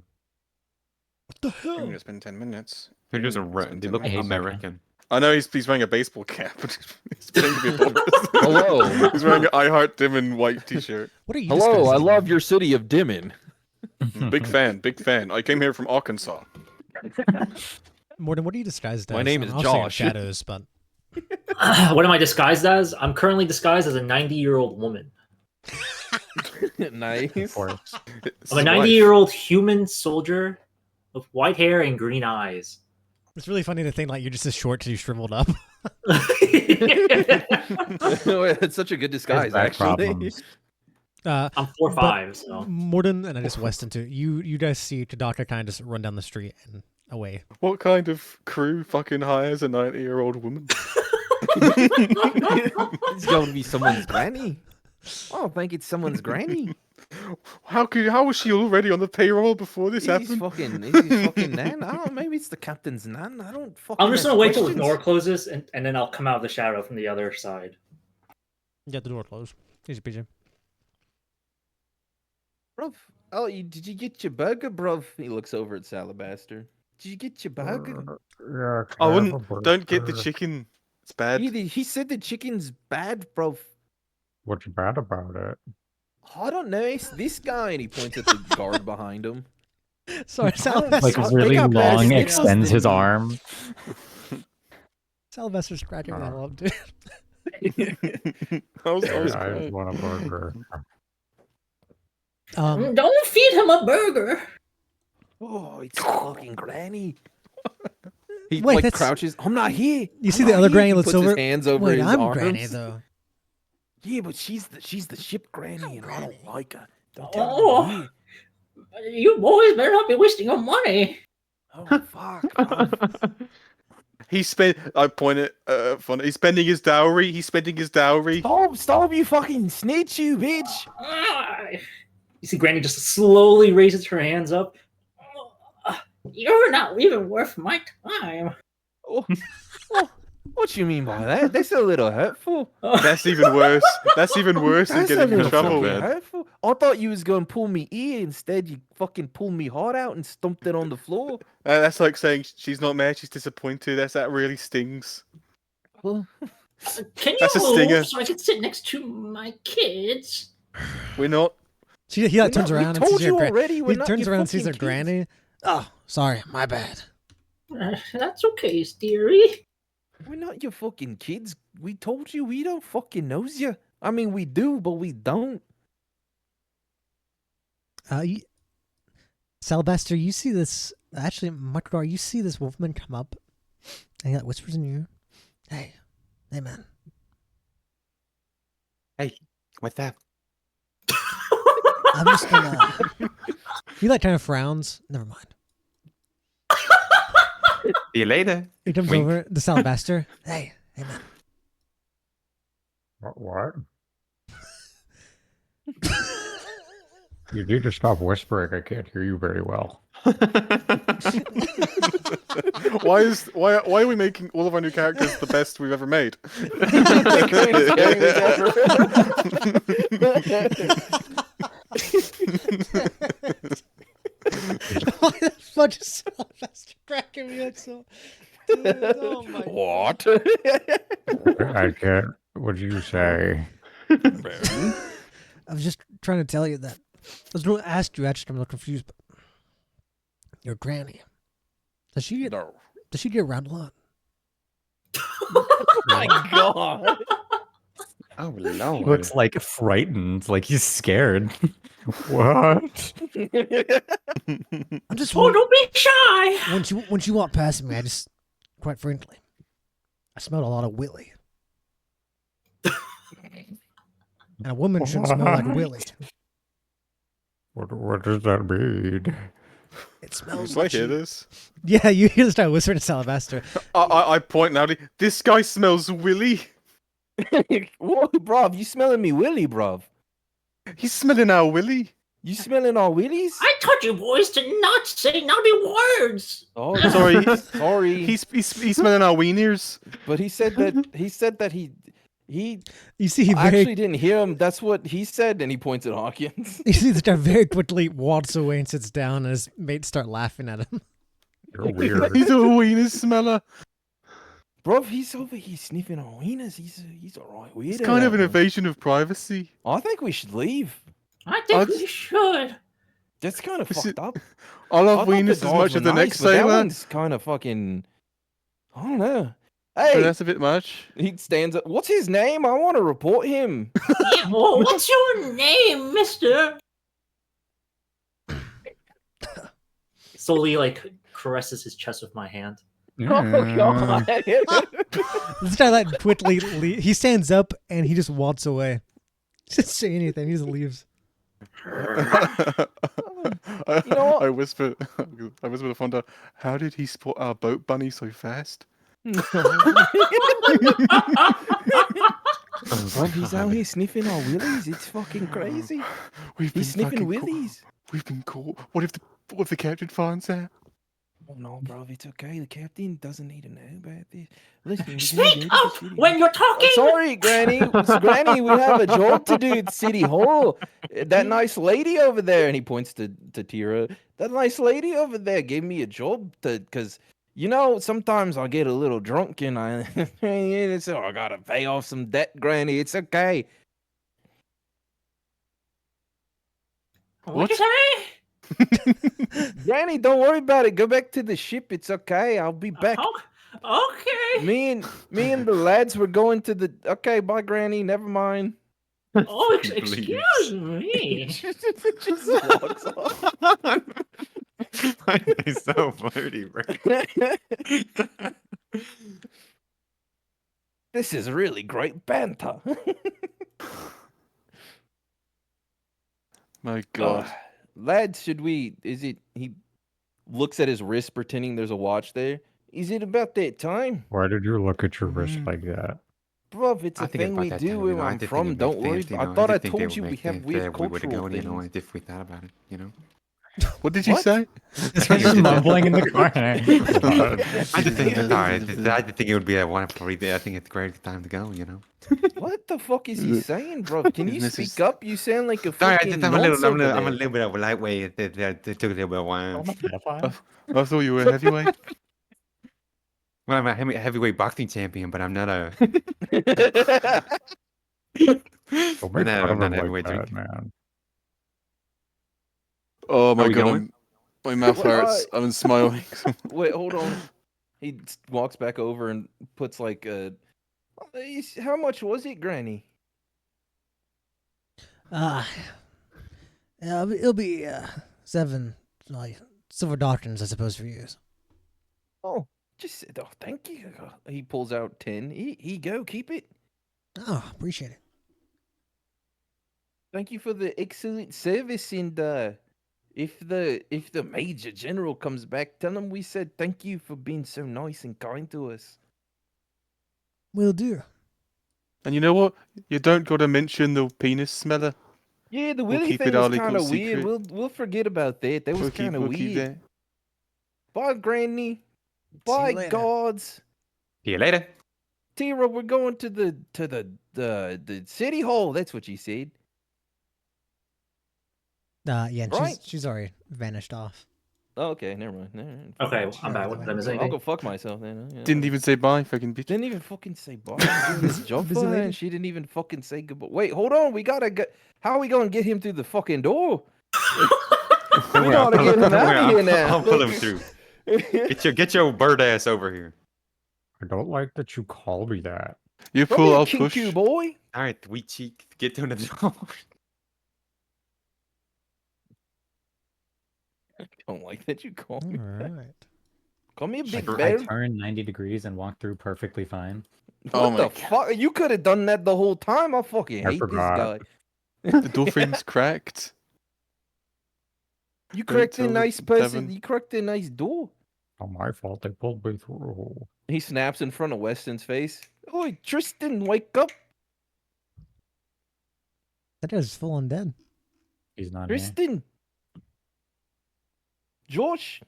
S1: What the
S2: I'm
S1: hell?
S2: gonna spend 10 minutes.
S7: they're just
S2: Spend
S7: they
S2: 10
S7: look
S2: minutes.
S7: American.
S2: I know he's wearing a baseball cap, but he's pretending to be a botanist.
S4: Hello.
S2: He's wearing an I Heart Dimimn white t-shirt.
S1: What are you?
S4: Hello,
S1: disguised
S4: I
S1: as?
S4: love your city of Dimimn.
S2: Big fan, big fan. I came here from Arkansas.
S1: Morgan, what are you disguised as?
S4: My name
S1: I'm
S4: is
S1: obviously in
S4: Josh.
S1: Shadows, but
S5: What am I disguised as? I'm currently disguised as a 90-year-old woman.
S4: Nice.
S6: Of course.
S5: I'm a 90-year-old human soldier with white hair and green eyes.
S1: it's really funny to think like you're just as short because you shriveled up.
S4: It's such a good disguise,
S6: Back
S4: actually.
S6: problems.
S1: Uh,
S5: I'm 4'5", so
S1: Morden and I just Weston too. You guys see Tadaka kind of just run down the street and away.
S2: What kind of crew fucking hires a 90-year-old woman?
S4: It's going to be someone's granny. Oh, I think it's someone's granny.
S2: How was she already on the payroll before this
S4: Is his
S2: happened?
S4: fucking nan? I don't know, maybe it's the captain's nan. I don't fucking.
S5: I'm just
S4: ask
S5: gonna wait till the
S4: questions.
S5: door closes, and then I'll come out of the shadow from the other side.
S1: Yeah, the door closed. Easy peasy.
S4: Bruv, did you get your burger, bruv? He looks over at Salabaster. Did you get your burger?
S6: Yeah,
S2: I wouldn't. Don't get the chicken. It's bad.
S4: He said the chicken's bad, bruv.
S6: What's bad about it?
S4: I don't know. It's this guy, and he points at the guard behind him.
S1: Sorry,
S4: Salvester.
S6: Like
S4: They
S6: really
S4: got better
S6: long
S4: sniffles
S6: extends
S4: than
S6: his
S4: me.
S6: arm.
S1: Sylvester's scratching that up, dude.
S2: I was
S6: I
S2: crying.
S6: just want a burger.
S5: Don't feed him a burger.
S4: Oh, it's fucking Granny. He
S1: Wait,
S4: like
S1: that's-
S4: crouches. I'm not here.
S1: You see
S4: I'm
S1: the
S4: not
S1: other
S4: here."
S1: Granny
S4: He
S1: looks
S4: puts his
S1: over.
S4: hands over
S1: Wait,
S4: his
S1: I'm
S4: arms.
S1: Granny though.
S4: Yeah, but she's the ship Granny, and I don't like her. Don't
S5: Oh.
S4: tell her.
S5: You boys better not be wasting your money.
S4: Oh fuck. bruv.
S2: He spent. I point at fun. He's spending his dowry. He's spending his dowry.
S4: Stop, you fucking snitch, you bitch.
S5: Ah. You see Granny just slowly raises her hands up. You're not even worth my time.
S4: Oh, what you mean by that? That's a little hurtful.
S2: That's even worse. That's even worse than
S4: That's a
S2: getting in
S4: little
S2: trouble.
S4: fucking hurtful. I thought you was gonna pull me ear. Instead, you fucking pulled me heart out and stumped it on the floor.
S2: That's like saying she's not mad. She's disappointed. That really stings.
S4: Well,
S5: Can you
S2: That's a
S5: move
S2: stinger.
S5: so I can sit next to my kids?
S2: We're not.
S1: He like turns around and
S4: told
S1: sees
S4: you
S1: her
S4: already.
S1: He
S4: We're not
S1: turns
S4: your
S1: around and sees her
S4: fucking kids.
S1: Granny. Oh, sorry, my bad.
S5: That's okay, dearie.
S4: We're not your fucking kids. We told you we don't fucking knows you. I mean, we do, but we don't.
S1: Salvester, you see this? Actually, Makar, you see this wolfman come up, and he like whispers in your ear, "Hey, man."
S8: What's that?
S1: I'm just gonna. He like kind of frowns. Never mind.
S8: See you later.
S1: He comes
S8: Wink.
S1: over to Salvester. Hey, man.
S6: What? You need to stop whispering. I can't hear you very well.
S2: Why are we making all of our new characters the best we've ever made?
S1: Why the fuck is Salvester cracking me up so? Dude, oh my
S4: What?
S6: I can't. What did you say?
S1: I was just trying to tell you that. I was going to ask you, actually, I'm a little confused, but your Granny, does she get around a lot?
S4: My God.
S8: Oh
S6: He
S8: lord.
S6: looks like frightened, like he's scared. What?
S1: I'm just
S5: Oh, don't be shy.
S1: when she walked past me, I just, quite frankly, I smelled a lot of Willy. And a woman shouldn't smell like Willy.
S6: What does that mean?
S1: It smells
S2: Do I
S1: like
S2: hear
S1: she...
S2: this?
S1: Yeah, you hear this guy whispering to Salvester.
S2: I point now. This guy smells willy.
S4: Whoa, bruv, you smelling me willy, bruv?
S2: He's smelling our willy.
S4: You smelling our willies?
S5: I told you boys to not say naughty words.
S4: Oh,
S2: Sorry.
S4: sorry.
S2: He's smelling our wieners.
S4: But he said that he
S1: You see, he
S4: I
S1: very
S4: actually didn't hear him. That's what he said, and he points at Hawkins.
S1: you see this guy very quickly walks away and sits down, and his mates start laughing at him.
S6: You're weird.
S2: He's a wiener smeller.
S4: Bruv, he's over here sniffing our wieners. He's alright weirdo.
S2: It's kind of an
S4: that one.
S2: invasion of privacy.
S4: I think we should leave.
S5: I think
S2: I'll
S5: we
S2: just-
S5: should.
S4: That's kind of
S2: Is
S4: fucked
S2: it-
S4: up.
S2: I
S4: I
S2: love
S4: thought the
S2: wieners as
S4: dogs
S2: much
S4: were
S2: as the
S4: nice,
S2: next
S4: but that
S2: sailor.
S4: one's kind of fucking. I don't know.
S2: But
S4: Hey,
S2: that's a bit much.
S4: he stands up. What's his name? I want to report him.
S5: Yeah, well, what's your name, mister? Slowly, like, caresses his chest with my hand.
S4: Oh God!
S1: This guy like quickly he stands up and he just walks away. Doesn't say anything. He just leaves.
S4: know what?
S2: I whisper to Fonda, how did he spot our boat bunny so fast?
S4: Bro, he's out here sniffing our willies. It's fucking crazy. He's sniffing willies.
S2: We've been caught. What if the captain finds out?
S4: Oh no, bro, it's okay. The captain doesn't need to know about this. Listen, we're gonna
S5: Speak
S4: go to the
S5: up
S4: city
S5: when
S4: hall.
S5: you're talking.
S4: Sorry, Granny. Granny, we have a job to do at City Hall. That nice lady over there, and he points to Tira. That nice lady over there gave me a job because sometimes I get a little drunk and so I gotta pay off some debt, Granny. It's okay.
S5: What'd you say?
S4: Granny, don't worry about it. Go back to the ship. It's okay. I'll be back.
S5: Okay.
S4: Me and the lads were going to the. Okay, bye, Granny. Never mind.
S5: Oh,
S7: Please.
S5: excuse me.
S4: Just walks off.
S7: He's so flirty, bro.
S4: This is really great banter.
S2: My God.
S4: Lads, should we? Is it? He looks at his wrist, pretending there's a watch there. Is it about that time?
S6: Why did you look at your wrist like that?
S4: Bruv, it's
S8: I
S4: a
S8: think it's
S4: thing
S8: about
S4: we
S8: that
S4: do
S8: time,
S4: where
S8: I
S4: I'm
S8: did think
S4: from.
S8: it'd
S4: Don't
S8: make
S4: worry.
S8: sense,
S4: I thought I
S8: did think they
S4: told
S8: would
S4: you we
S8: make
S4: have
S8: sense
S4: weird
S8: there, we would've
S4: cultural
S8: gone,
S4: things.
S8: if we thought about it,
S2: What did you
S4: What?
S2: say?
S6: It's just mumbling in the corner.
S8: I did think, I did think it would be a one for I think it's a great time to go,
S4: What the fuck is he saying, bro? Can you
S2: This
S4: speak
S2: is-
S4: up? You sound like a
S8: Sorry,
S4: fucking
S8: I'm a
S4: nonce over there.
S8: little bit of a lightweight. It took a little bit of while.
S2: I thought you were a heavyweight.
S8: Well, I'm a heavyweight boxing champion, but I'm not a
S6: Don't make
S8: No,
S6: fun of
S8: not
S6: him like
S8: heavyweight
S6: that,
S8: drink.
S6: man.
S2: Oh my
S8: we
S2: God,
S8: going?
S2: my mouth
S4: What?
S2: hurts. I'm smiling.
S4: Wait, hold on. He walks back over and puts like how much was it, Granny?
S1: It'll be 7 silver doctrines, I suppose, for you.
S4: Oh, thank you. He pulls out 10. Here you go, keep it.
S1: Oh, appreciate it.
S4: Thank you for the excellent service. And if the Major General comes back, tell him we said thank you for being so nice and kind to us.
S1: Will do.
S2: And you know what? You don't got to mention the penis smeller.
S4: Yeah, the
S2: We'll
S4: Willy
S2: keep
S4: thing
S2: it
S4: was
S2: our
S4: kind
S2: little
S4: of weird.
S2: secret.
S4: We'll forget about that. That was kind of
S2: We'll keep
S4: weird.
S2: that.
S4: Bye, Granny.
S1: See you
S4: Bye,
S1: later.
S4: gods.
S8: See you later.
S4: Tira, we're going to the city hall. That's what she said.
S1: Yeah, and
S4: Right.
S1: she's already vanished off.
S4: Oh, okay, never mind.
S5: Okay, well, I'm back. What did I miss
S4: I'll
S5: anything?
S4: go fuck myself then. Yeah.
S2: Didn't even say bye, fucking bitch.
S4: Didn't even fucking say bye. I'm doing this job
S1: Busy
S4: for her,
S1: lady.
S4: and she didn't even fucking say goodbye. Wait, hold on. We gotta get. How are we gonna get him through the fucking door? We gotta get him out of here now.
S8: I'll pull him through. Get your bird ass over here.
S6: I don't like that you call me that.
S2: You
S4: Don't
S2: pull,
S4: be a
S2: I'll
S4: kink
S2: push.
S4: you, boy.
S8: All right, we cheek. Get to the door.
S4: I don't like that you call
S1: All
S4: me. that.
S1: right.
S4: Call me a big
S9: I
S4: bear.
S9: turn 90 degrees and walk through perfectly fine.
S2: Oh
S4: What
S2: my
S4: the
S2: God.
S4: fuck? You could have done that the whole time. I fucking
S6: I
S4: hate this
S6: forgot.
S4: guy.
S2: The door frame's cracked.
S4: You
S2: Don't
S4: cracked a
S2: tell
S4: nice person.
S2: Devin.
S4: You cracked a nice door.
S6: Not my fault. They pulled me through.
S4: He snaps in front of Weston's face. Oi, Tristan, wake up.
S1: That guy's full on dead.
S9: He's not here.
S4: Tristan. Josh.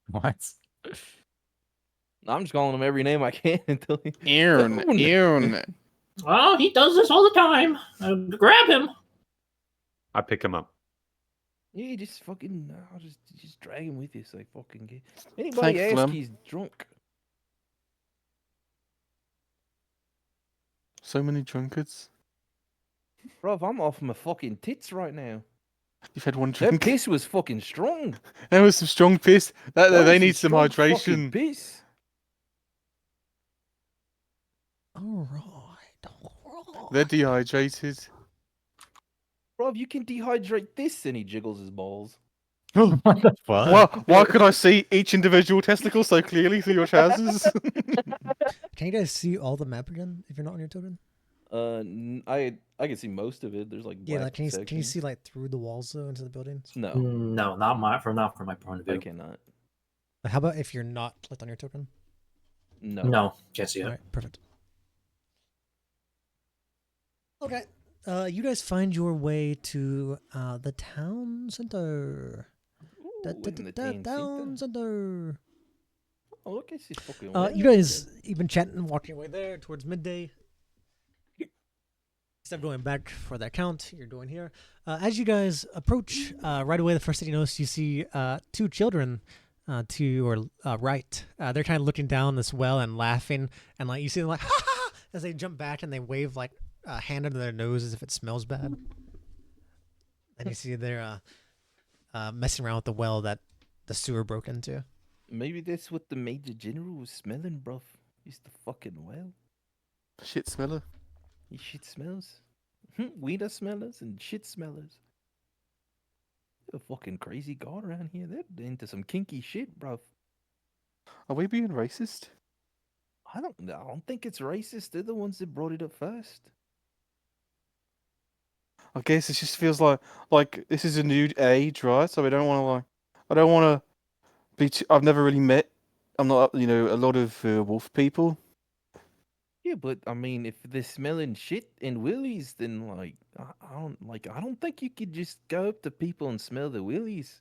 S9: What?
S4: I'm just calling him every name I can until he.
S2: Aaron, Aaron.
S5: Well, he does this all the time. Grab him.
S8: I pick him up.
S4: Yeah, just fucking. I'll just drag him with you so I fucking get. Anybody
S2: Thanks,
S4: ask,
S2: Flem.
S4: he's drunk.
S2: So many drunkards.
S4: Bruv, I'm off my fucking tits right now.
S2: You've had one
S4: That
S2: drink.
S4: piss was fucking strong.
S2: There was some strong piss.
S4: That
S2: They
S4: was
S2: need some
S4: strong fucking
S2: hydration.
S4: Piss.
S1: All right.
S2: They're dehydrated.
S4: Bruv, you can dehydrate this, and he jiggles his balls.
S9: What the fuck?
S2: Well, why could I see each individual testicle so clearly through your trousers?
S1: Can you guys see all the map again if you're not on your token?
S4: I can see most of it. There's like
S1: Yeah,
S4: black
S1: like can you
S4: sections.
S1: see like through the walls though into the buildings?
S4: No,
S5: No, not from my point of
S4: I
S5: view.
S4: cannot.
S1: How about if you're not clicked on your token?
S4: No.
S5: No, can't see it.
S1: All right, perfect. Okay. You guys find your way to the town center. Town center.
S4: Oh, look, it's just fucking well.
S1: You guys even chatting, walking away there towards midday. Instead of going back for that count, you're going here. As you guys approach, right away, the first thing you notice, you see two children to your right. They're kind of looking down this well and laughing, and like you see them like ha ha as they jump back and they wave like a hand under their nose as if it smells bad. And you see they're messing around with the well that the sewer broke into.
S4: Maybe that's what the Major General was smelling, bruv. It's the fucking well.
S2: Shit smeller.
S4: He shit smells. Weeder smellers and shit smellers. They're a fucking crazy god around here. They're into some kinky shit, bruv.
S2: Are we being racist?
S4: I don't think it's racist. They're the ones that brought it up first.
S2: I guess it just feels like this is a new age, right? So I don't want to be. I've never really met. I'm not, a lot of wolf people.
S4: Yeah, but I mean, if they're smelling shit and willies, then I don't think you could just go up to people and smell the willies.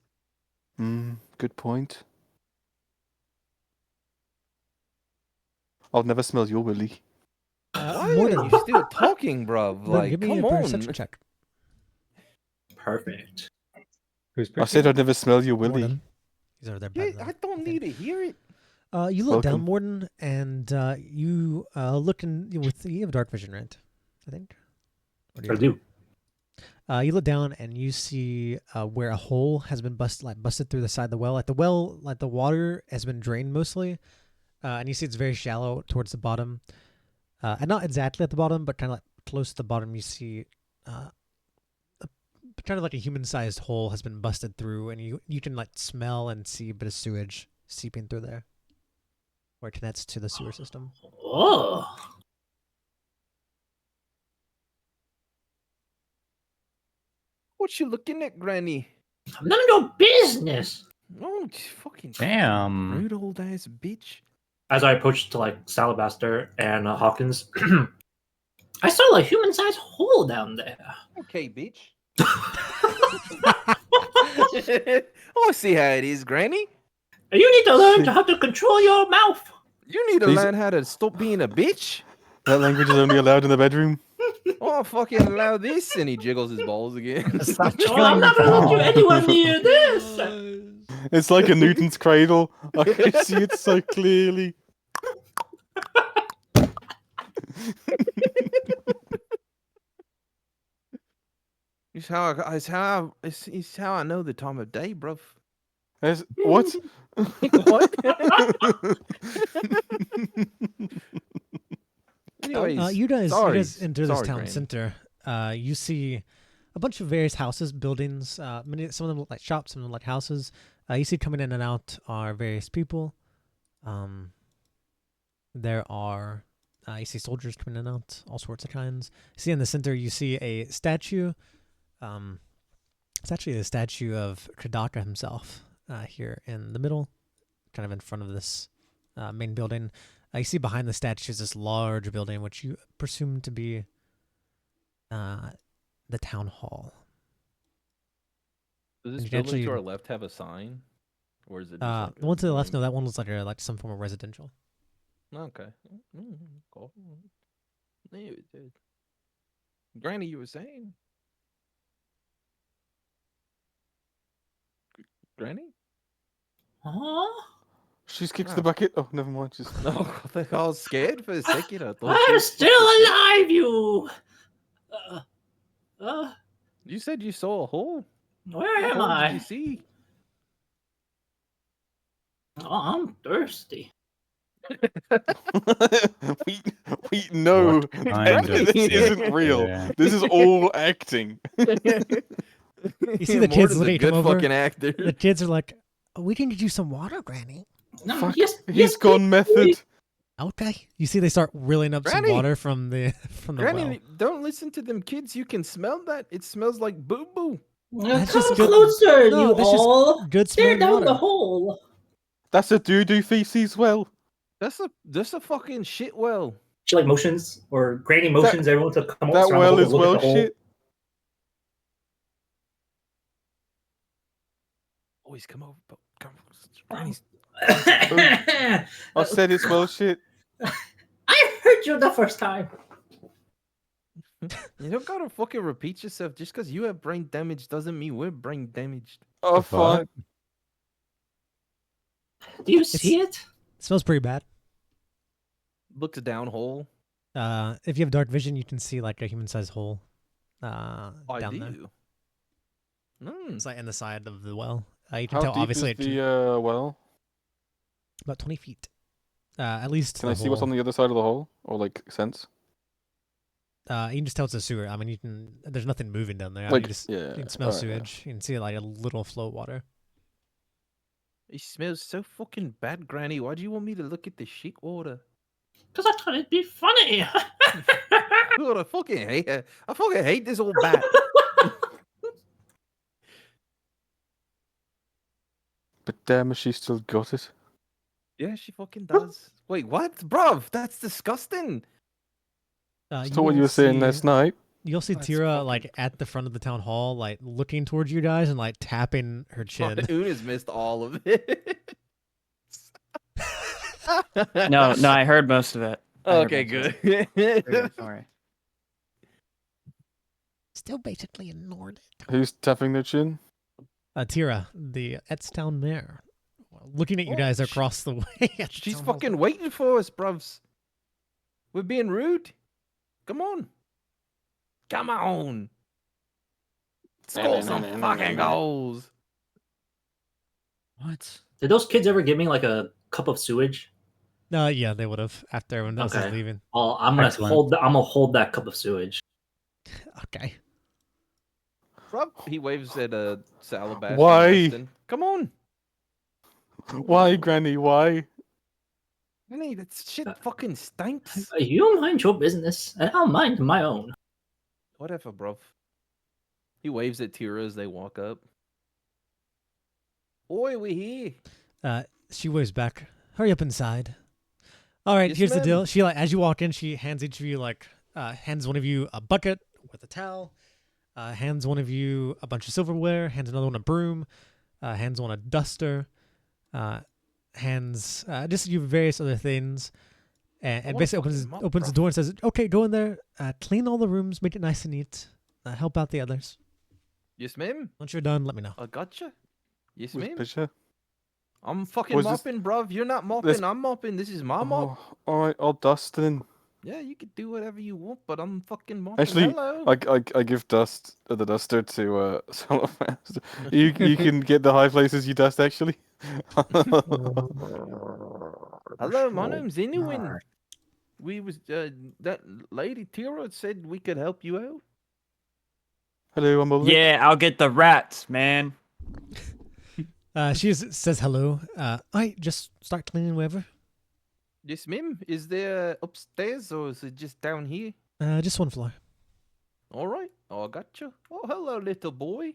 S2: Good point. I'll never smell your willy.
S4: Why
S1: More
S4: are
S1: than-
S4: you still talking, bruv? Like,
S1: give me
S4: come
S1: a
S4: on.
S1: perception check.
S5: Perfect.
S9: Who's
S2: I said I'd never smell your willy.
S1: Morden. He's over there.
S4: Yeah,
S1: patting them.
S4: I don't need to hear it.
S1: You look down,
S2: Welcome.
S1: Morden, and you look in with you have dark vision, right? I think. Or do
S5: I
S1: you?
S5: do.
S1: You look down and you see where a hole has been busted through the side of the well. Like the water has been drained mostly, and you see it's very shallow towards the bottom, and not exactly at the bottom, but kind of like close to the bottom. You see, kind of like a human-sized hole has been busted through, and you can like smell and see a bit of sewage seeping through there, where it connects to the sewer system.
S5: Oh.
S4: What you looking at, Granny?
S5: None of your business.
S4: Oh, fucking
S9: Damn.
S4: rude old ass bitch.
S5: As I approached to like Salabaster and Hawkins, I saw a human-sized hole down there.
S4: Okay, bitch. I see how it is, Granny.
S5: You need to learn how to control your mouth.
S4: You need to
S2: These-
S4: learn how to stop being a bitch.
S2: That language is only allowed in the bedroom.
S4: Oh, fucking allow this. And he jiggles his balls again.
S9: Stop
S5: Well, I'm not gonna let you anywhere near this.
S2: It's like a Newton's cradle. I can see it so clearly.
S4: It's how I know the time of day, bruv.
S2: What?
S4: What? Anyways,
S1: You guys
S4: sorry,
S1: enter this
S4: sorry,
S1: town
S4: Granny.
S1: center. You see a bunch of various houses, buildings. Some of them look like shops, some of them like houses. You see coming in and out are various people. There are you see soldiers coming in and out, all sorts of kinds. You see in the center, you see a statue. It's actually the statue of Kradaka himself here in the middle, kind of in front of this main building. You see behind the statue is this large building, which you presume to be the town hall.
S4: Does
S1: And
S4: this
S1: you can
S4: building
S1: actually-
S4: to our left have a sign? Or is it just like
S1: The one to the left,
S4: main-
S1: no, that one looks like some form of residential.
S4: Okay. Cool. Yeah, it did. Granny, you were saying? Granny?
S5: Huh?
S2: She's kicked
S4: Ah.
S2: the bucket. Oh, never mind. She's...
S4: No, I was scared for a second. I thought
S5: I'm still alive, you.
S4: you said you saw a hole.
S5: Where
S4: What
S5: am
S4: hole did
S5: I?
S4: you see?
S5: Oh, I'm thirsty.
S2: we know
S9: What kind
S2: this
S9: of
S2: isn't real.
S9: Yeah.
S2: This is all acting.
S1: You see the kids looking at
S4: good
S1: him over.
S4: fucking actor.
S1: The kids are like, "Oh, we can get you some water, Granny."
S5: No,
S2: Fuck,
S5: yes,
S2: he's
S5: yes,
S2: gone method.
S1: Okay. You see they start reeling up
S4: Granny!
S1: some water from the
S4: Granny,
S1: well.
S4: don't listen to them kids. You can smell that. It smells like boo boo.
S1: That's
S5: Come
S1: just good-
S5: closer,
S1: No,
S5: you
S1: that's just
S5: all.
S1: Good
S5: Stare
S1: smelling
S5: down
S1: water.
S5: the hole.
S2: That's a doo-doo feces well.
S4: That's a fucking shit well.
S5: she like motions or Granny motions everyone to come
S2: That
S5: surround the
S2: well
S5: hole to
S2: is
S5: look at
S2: well
S5: the hole.
S2: shit.
S4: Always come over. Come. Granny's.
S2: I said it's well shit.
S5: I heard you the first time.
S4: You don't gotta fucking repeat yourself. Just because you have brain damage doesn't mean we're brain damaged.
S2: Oh,
S6: The fuck?
S2: fine.
S5: Do you see it?
S1: It smells pretty bad.
S4: Looks down hole.
S1: If you have dark vision, you can see like a human-sized hole.
S4: I
S1: Down there.
S4: do. Mm.
S1: It's like in the side of the well. You can
S2: How
S1: tell
S2: deep
S1: obviously
S2: is the well?
S1: about 20 feet. At least
S2: Can
S1: the
S2: I see what's
S1: hole.
S2: on the other side of the hole, or like sense?
S1: You can just tell it's a sewer. I mean, you can. There's nothing moving down there.
S2: Like,
S1: you
S2: yeah.
S1: can smell
S2: alright, yeah.
S1: sewage. You can see like a little flow of water.
S4: It smells so fucking bad, Granny. Why do you want me to look at the shit water?
S5: Because I thought it'd be funny.
S4: God, I fucking hate her. I fucking hate this old bat.
S2: But damn, she still got it.
S4: Yeah, she fucking does. Wait, what? Bruv, that's disgusting.
S2: So what you were saying last night?
S1: You'll see
S4: That's
S1: Tira
S4: fucking
S1: like at the front of the town hall, like looking towards you guys and like tapping her chin.
S4: Una's missed all of it.
S3: No, I heard most of it. I heard
S4: Okay,
S3: most of
S4: good.
S3: it. Very good, sorry.
S1: Still basically ignored it.
S2: Who's tapping their chin?
S1: Tira, the Etstown mayor, looking at you
S4: Oh,
S1: guys across the way. at the
S4: She's
S1: town hall.
S4: fucking waiting for us, bruvs. We're being rude. Come on. Come on. Score some fucking goals.
S9: What?
S5: Did those kids ever give me like a cup of sewage?
S1: Yeah, they would have after everyone else is
S5: Okay.
S1: leaving.
S5: Oh, I'm gonna
S9: Excellent.
S5: I'm gonna hold that cup of sewage.
S1: Okay.
S4: Bruv, he waves at Salabash.
S2: Why?
S4: Come on.
S2: Why, Granny? Why?
S4: Granny, that shit fucking stinks.
S5: You mind your business, and I'll mind my own.
S4: Whatever, bruv. He waves at Tira as they walk up. Oi, we here.
S1: She waves back. Hurry up inside. All right,
S4: Yes,
S1: here's the
S4: ma'am.
S1: deal. She like as you walk in, she hands each of you like hands one of you a bucket with a towel, hands one of you a bunch of silverware, hands another one a broom, hands one a duster, hands just you various other things, and
S4: want a
S1: basically
S4: fucking mop,
S1: opens the
S4: bruv.
S1: door and says, "Okay, go in there, clean all the rooms, make it nice and neat, help out the others.
S4: Yes, ma'am.
S1: Once you're done, let me know."
S4: I gotcha. Yes,
S2: Who's
S4: ma'am.
S2: Pisha?
S4: I'm fucking
S2: Was this-
S4: mopping, bruv. You're not mopping.
S2: this-
S4: I'm mopping. This is my mop.
S2: Oh, alright, I'll dust then.
S4: Yeah, you can do whatever you want, but I'm fucking mopping.
S2: Actually,
S4: Hello.
S2: I give the duster to Salamaster. You can get the high places you dust actually.
S4: Hello, my name's Inuin. We was that lady Tira said we could help you out.
S2: Hello, I'm Ulrich.
S3: Yeah, I'll get the rats, man.
S1: She says hello. I just start cleaning wherever.
S4: Yes, ma'am. Is there upstairs or is it just down here?
S1: Just one floor.
S4: All right. Oh, I gotcha. Oh, hello, little boy.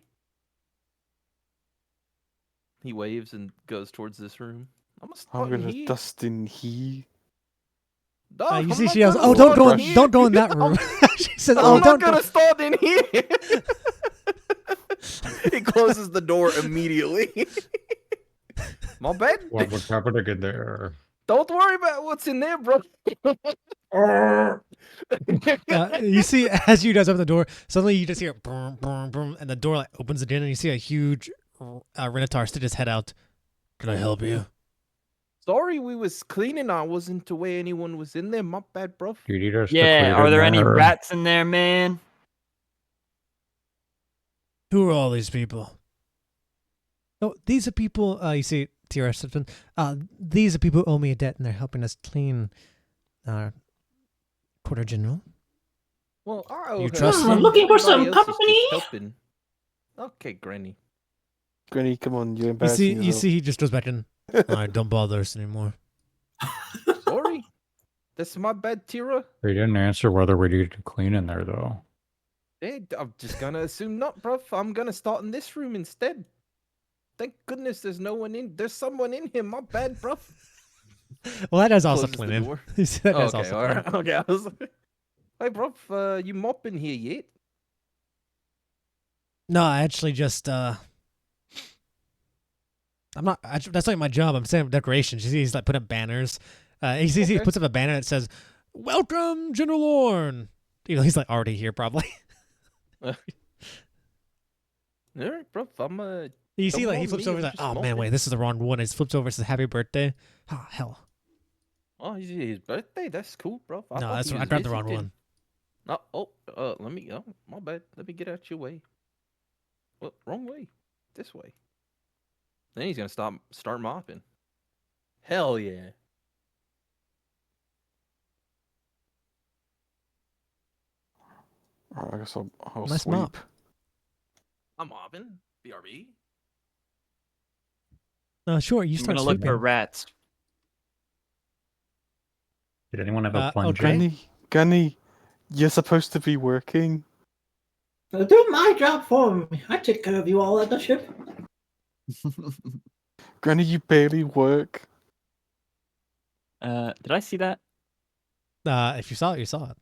S4: He waves and goes towards this room. I'm gonna start
S2: I'm
S4: in
S2: gonna
S4: here.
S2: dust in here.
S4: No,
S1: You
S4: I'm
S1: see,
S4: not
S1: she goes,
S4: gonna
S1: "Oh, don't
S4: start
S1: go
S4: in
S1: in,
S4: here.
S1: don't go in that room." She says,
S4: I'm
S1: "Oh,
S4: not
S1: don't
S4: gonna
S1: go."
S4: start in here. He closes the door immediately. My bad.
S6: What was happening in there?
S4: Don't worry about what's in there, bro.
S1: You see, as you guys open the door, suddenly you just hear boom, boom, boom, and the door like opens again, and you see a huge Renatar stick his head out. Can I help you?
S4: Sorry, we was cleaning. I wasn't aware anyone was in there. My bad, bro.
S6: Do you need us to
S3: Yeah,
S6: clean
S3: are
S6: in
S3: there any
S6: there?
S3: rats in there, man?
S1: Who are all these people? Oh, these are people. You see, Tira says, these are people who owe me a debt, and they're helping us clean our quarter general.
S4: Well, I
S1: You
S4: owe her.
S1: trust
S5: I'm
S1: them?
S5: looking for some
S4: Everybody else is just
S5: company.
S4: helping. Okay, Granny.
S2: Granny, come on, you're
S1: You
S2: embarrassing
S1: see,
S2: yourself.
S1: he just goes back in. All right, don't bother us anymore.
S4: Sorry. That's my bad, Tira.
S6: They didn't answer whether we needed to clean in there, though.
S4: Hey, I'm just gonna assume not, bruv. I'm gonna start in this room instead. Thank goodness there's no one in. There's someone in here. My bad, bruv.
S1: Well, that does also
S4: Closes the
S1: clean in.
S4: door.
S1: that does
S4: Okay,
S1: also
S4: all
S1: clean.
S4: right. Okay, I was like, hey, bro, you mopping here yet?
S1: No, I actually just I'm not. That's not my job. I'm setting up decorations. You see, he's like putting up banners. He
S4: Okay.
S1: puts up a banner that says, "Welcome, General Lorne." You know, he's like already here, probably.
S4: All right, bro. I'm
S1: You see,
S4: Don't
S1: like he
S4: mind
S1: flips
S4: me,
S1: over,
S4: I'm
S1: like,
S4: just
S1: "Oh man,
S4: mopping."
S1: wait, this is the wrong one." He flips over, it says, "Happy birthday." Oh hell,
S4: Oh, his birthday. That's cool, bro. I
S1: no,
S4: thought
S1: that's
S4: he
S1: I
S4: was
S1: grabbed the wrong
S4: visiting.
S1: one.
S4: Let me. Oh, my bad. Let me get out your way. Well, wrong way. This way. Then he's gonna start mopping. Hell yeah.
S2: Alright, I guess I'll
S1: Nice
S2: sweep.
S1: mop.
S4: I'm mopping. BRB.
S1: Sure, you
S3: I'm
S1: start
S3: gonna look for
S1: sweeping.
S3: rats.
S9: Did anyone have a
S1: Oh,
S9: plunger?
S2: Gunny, you're supposed to be working.
S5: Do my job for me. I take care of you all at the ship.
S2: Granny, you barely work.
S3: Did I see that?
S1: If you saw it, you saw it.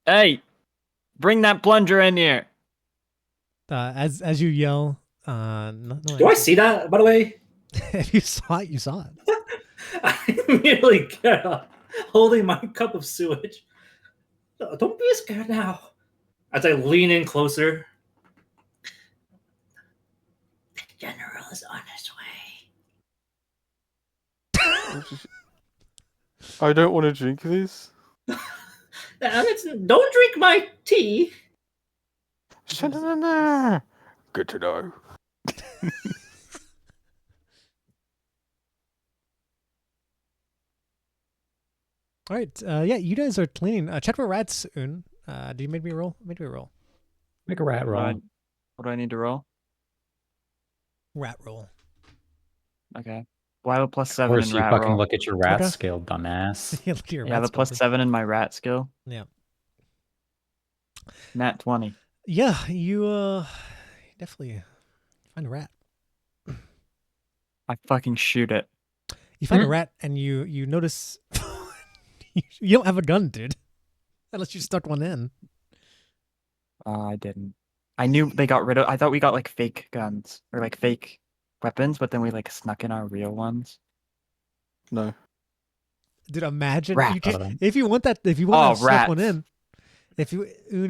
S3: Hey, bring that plunger in here.
S1: As you yell, no,
S5: Do I see that, by the way?
S1: if you saw it, you saw it.
S5: I immediately get up, holding my cup of sewage. Don't be scared now. As I lean in closer. The general is on his way.
S2: I don't want to drink this.
S5: Don't drink my tea.
S2: Sha-na-na-na. Good to know.
S1: All right, yeah, you guys are cleaning. Check for rats, Un. Do you make me a roll? Make me a roll.
S9: Make a rat roll.
S3: What do I need to roll?
S1: Rat roll.
S3: Okay. Well, I have a plus
S9: Of
S3: 7
S9: course,
S3: in
S9: you
S3: rat
S9: fucking
S3: roll.
S9: look at your rat
S1: Okay.
S9: skill, dumbass.
S1: Yeah, look at your
S3: I have
S1: rat
S3: a plus
S1: skill.
S3: 7 in my rat skill.
S1: Yeah.
S3: Nat 20.
S1: Yeah, you definitely find a rat.
S3: I fucking shoot it.
S1: You find a rat, and you notice you don't have a gun, dude, unless you stuck one in.
S3: I didn't. I knew they got rid of. I thought we got like fake guns or like fake weapons, but then we like snuck in our real ones.
S2: No.
S1: Dude, imagine
S3: Rat.
S1: you can, if you want that. If you want
S3: Oh,
S1: to have stuck one
S3: rats.
S1: in,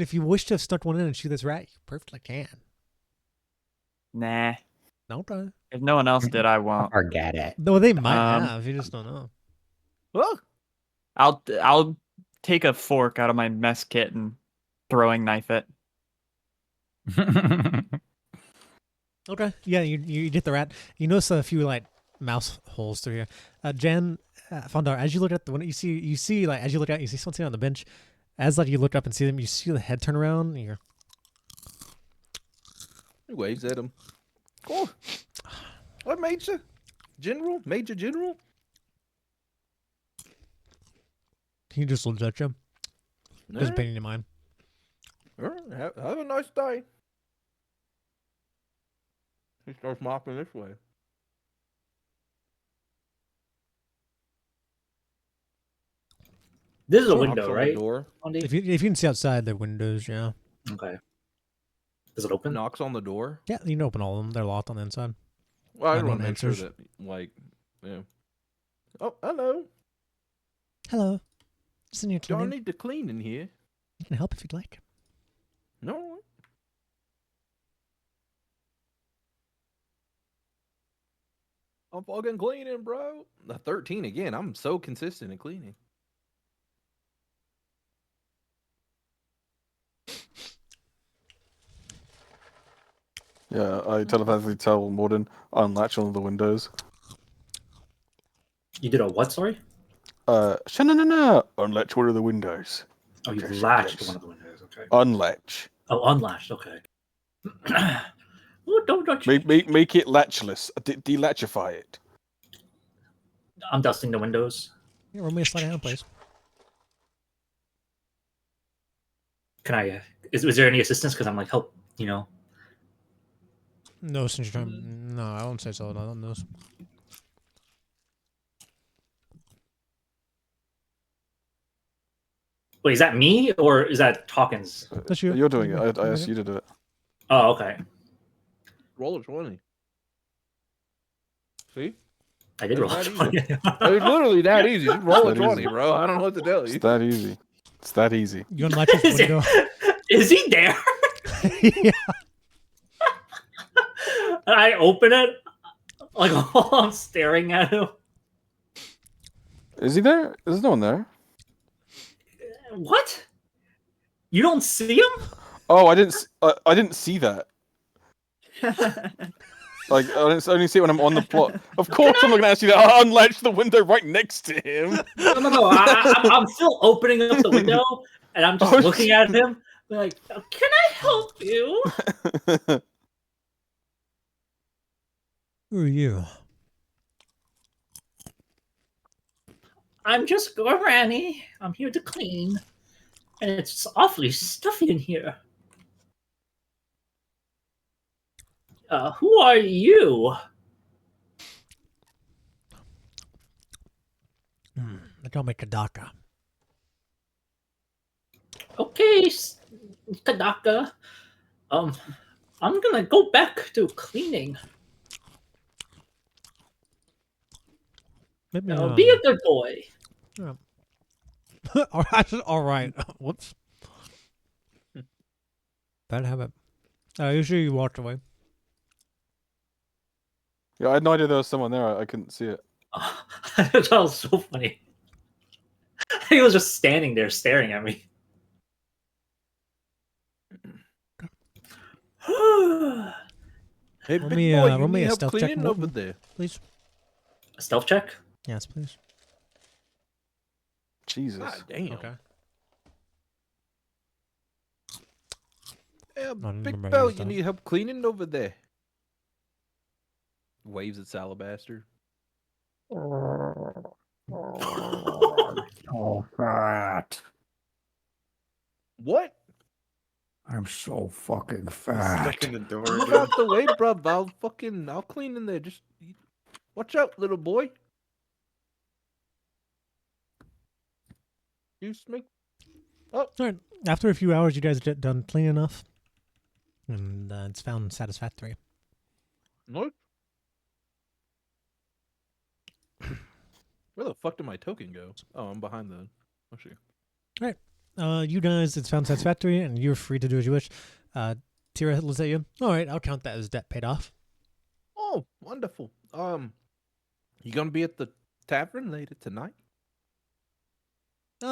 S1: if you wish to have stuck one in and shoot this rat, you perfectly can.
S3: Nah.
S1: Okay.
S3: If no one else did, I won't.
S9: Forget it.
S1: No, they might
S3: Um,
S1: have. You just don't know.
S3: Oh. I'll take a fork out of my mess kit and throwing knife it.
S1: Okay. Yeah, you get the rat. You notice a few like mouse holes through here. Jan, Fondar, as you look at the one, you see like as you look out, you see something on the bench. As like you look up and see them, you see the head turn around. And you're
S4: He waves at him. Oh, what Major General? Major General?
S1: he just looks at you. Just
S4: Alright,
S1: paying your mind.
S4: alright, have a nice day. He starts mopping this way.
S5: This is a
S1: Sure.
S5: window,
S4: Knocks on
S5: right?
S4: the door.
S1: If you can see outside the windows, yeah.
S5: Okay. Does it open?
S4: Knocks on the door.
S1: Yeah, you can open all of them. They're locked on the inside.
S4: Well, I
S1: No
S4: want
S1: one
S4: to make sure
S1: answers.
S4: that, like, yeah. Oh, hello.
S1: Hello. Just in your
S4: Do I
S1: cleaning.
S4: need to clean in here?
S1: You can help if you'd like.
S4: No. I'm fucking cleaning, bro. The 13 again. I'm so consistent in cleaning.
S2: Yeah, I telepathically tell Morden unlatch one of the windows.
S5: You did a what? Sorry.
S2: Sha-na-na-na. Unlatch one of the windows.
S5: Oh, you
S2: Just in
S5: latched
S2: case.
S5: one of the windows. Okay.
S2: Unlatch.
S5: Oh, unlatched. Okay. Oh, don't
S2: Make it latchless. Delatchify it.
S5: I'm dusting the windows.
S1: Yeah, roll me a slide down, please.
S5: Can I? Is there any assistance? Because I'm like help. You know.
S1: No, since you're trying. No, I won't say so. Not on those.
S5: Wait, is that me or is that Hawkins?
S1: That's you.
S2: You're doing it. I
S1: Okay.
S2: asked you to do it.
S5: Oh, okay.
S4: Roll a 20. See?
S5: I did
S4: It's
S5: roll.
S4: that
S5: a
S4: easy.
S5: 20.
S4: It's literally that easy. Just roll a
S2: It's that
S4: 20,
S2: easy.
S4: bro. I don't know what to tell
S2: It's
S4: you.
S2: that easy. It's that easy.
S1: You unlatch his
S5: Is it-
S1: window.
S5: Is he there?
S1: Yeah.
S5: I open it, like while I'm staring at him.
S2: Is he there? There's no one there.
S5: What? You don't see him?
S2: Oh, I didn't. I didn't see that. Like I only see it when I'm on the plot. Of course, I'm not gonna ask you to unlatch the window right next to him.
S5: No. I'm still opening up the window, and I'm just
S2: Oh,
S5: looking
S2: shit.
S5: at him. Like, can I help you?
S1: Who are you?
S5: I'm just Granny. I'm here to clean, and it's awfully stuffy in here. Who are you?
S1: They call me Kadaka.
S5: Okay, Kadaka. I'm gonna go back to cleaning.
S1: Maybe.
S5: Be a good boy.
S1: All right. All right. Whoops. Bad habit. Usually you walked away.
S2: Yeah, I had no idea there was someone there. I couldn't see it.
S5: That was so funny. He was just standing there staring at me.
S4: Hey,
S1: Roll
S4: big
S1: me,
S4: boy,
S1: roll
S4: you
S1: me
S4: need
S1: a
S4: help
S1: stealth check,
S4: cleaning over
S1: Morton.
S4: there.
S1: Please.
S5: A stealth check?
S1: Yes, please.
S2: Jesus.
S4: God damn.
S1: Okay.
S4: Hey,
S1: I don't
S4: big
S1: remember
S4: Bell,
S1: any
S4: you
S1: of
S4: need help cleaning over there. Waves at Salabaster.
S6: So fat.
S4: What?
S6: I'm so fucking
S7: He's
S6: fat.
S7: stuck in the door
S4: Move
S7: again.
S4: out the way, bruv. I'll clean in there. Just watch out, little boy. Excuse me.
S1: All right. After a few hours, you guys get done clean enough, and it's found satisfactory.
S4: No. Where the fuck did my token go? Oh, I'm behind the. Oh shit.
S1: You guys, it's found satisfactory, and you're free to do as you wish. Tira looks at you. All right, I'll count that as debt paid off.
S4: Oh, wonderful. You gonna be at the tavern later tonight?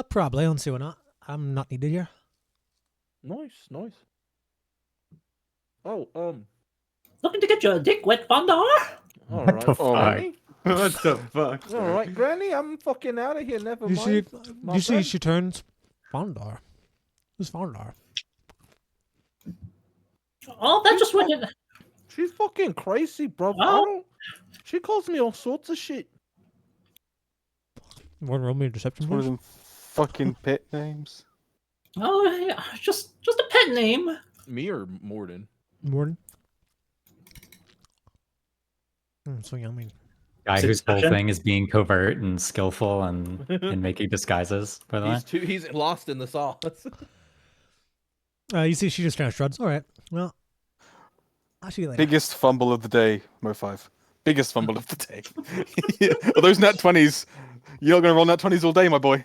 S1: Probably. I don't see why not. I'm not needed here.
S4: Nice. Oh,
S5: Looking to get your dick wet, Fondar?
S4: all
S6: What
S4: right.
S6: the fuck?
S4: Granny.
S7: What the fuck?
S4: All right, Granny. I'm fucking out of here. Never
S1: You see,
S4: mind. My
S1: you see,
S4: friend.
S1: she turns. Fondar. Who's Fondar?
S5: Oh, that just went in.
S4: She's fucking crazy, bro.
S5: Oh.
S4: She calls me all sorts of shit.
S1: You want to roll me a deception,
S2: It's one of
S1: please?
S2: them fucking pet names.
S5: Oh, yeah, just a pet name.
S4: Me or Morden?
S1: Morton. So yummy.
S9: Guy whose whole
S5: Deception?
S9: thing is being covert and skillful and making disguises. By the way,
S4: He's lost in the sauce.
S1: You see, she just kind of shrugs. All right. Well, I'll see you later.
S2: Biggest fumble of the day, Mo5. Biggest fumble of the day. Are those nat 20s? You're not gonna roll nat 20s all day, my boy.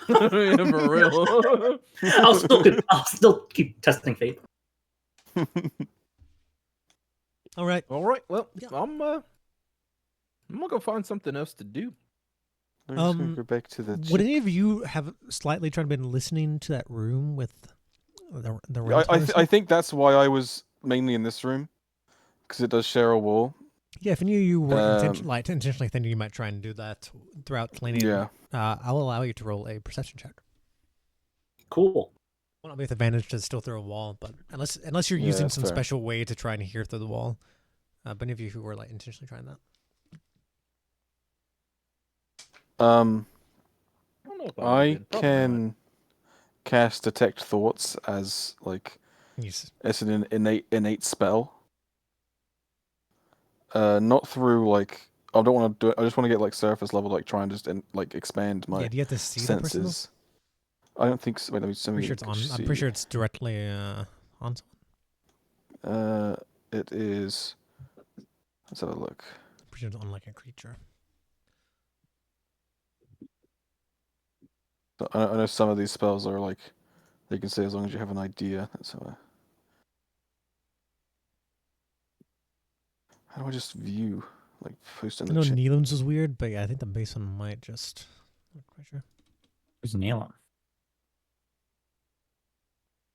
S4: Yeah, for real.
S5: I'll still keep testing fate.
S1: All right.
S4: All right. Well,
S1: Yeah.
S4: I'm gonna go find something else to do.
S2: I'm just gonna go back to the.
S1: Would
S2: chip.
S1: any of you have slightly tried to been listening to that room with the
S2: I,
S1: renters?
S2: I think that's why I was mainly in this room, because it does share a wall.
S1: Yeah, if any of you were
S2: Um,
S1: intentionally thinking you might try and do that throughout cleaning,
S2: Yeah.
S1: I'll allow you to roll a perception check.
S5: Cool.
S1: Well, not with advantage to still through a wall, but unless you're
S2: Yeah,
S1: using
S2: that's
S1: some
S2: fair.
S1: special way to try and hear through the wall. But any of you who were intentionally trying that.
S4: I don't know if
S2: I
S4: did. Probably not.
S2: can cast detect thoughts as
S1: Yes.
S2: as an innate spell. Not through like I don't want to do it. I just want to get like surface level, like try and just like expand my
S1: Yeah, do you have to see the person?
S2: senses. I don't think so. Wait, let me
S1: Pretty sure it's on. I'm pretty sure it's directly on.
S2: It is. Let's have a look.
S1: Pretty sure it's on like a creature.
S2: So I know some of these spells are like you can say as long as you have an idea. That's how do I just view like post in
S1: I
S2: the
S1: know
S2: chat?
S1: Neelam's is weird, but yeah, I think the base one might just. I'm not quite sure.
S9: Who's Neelam?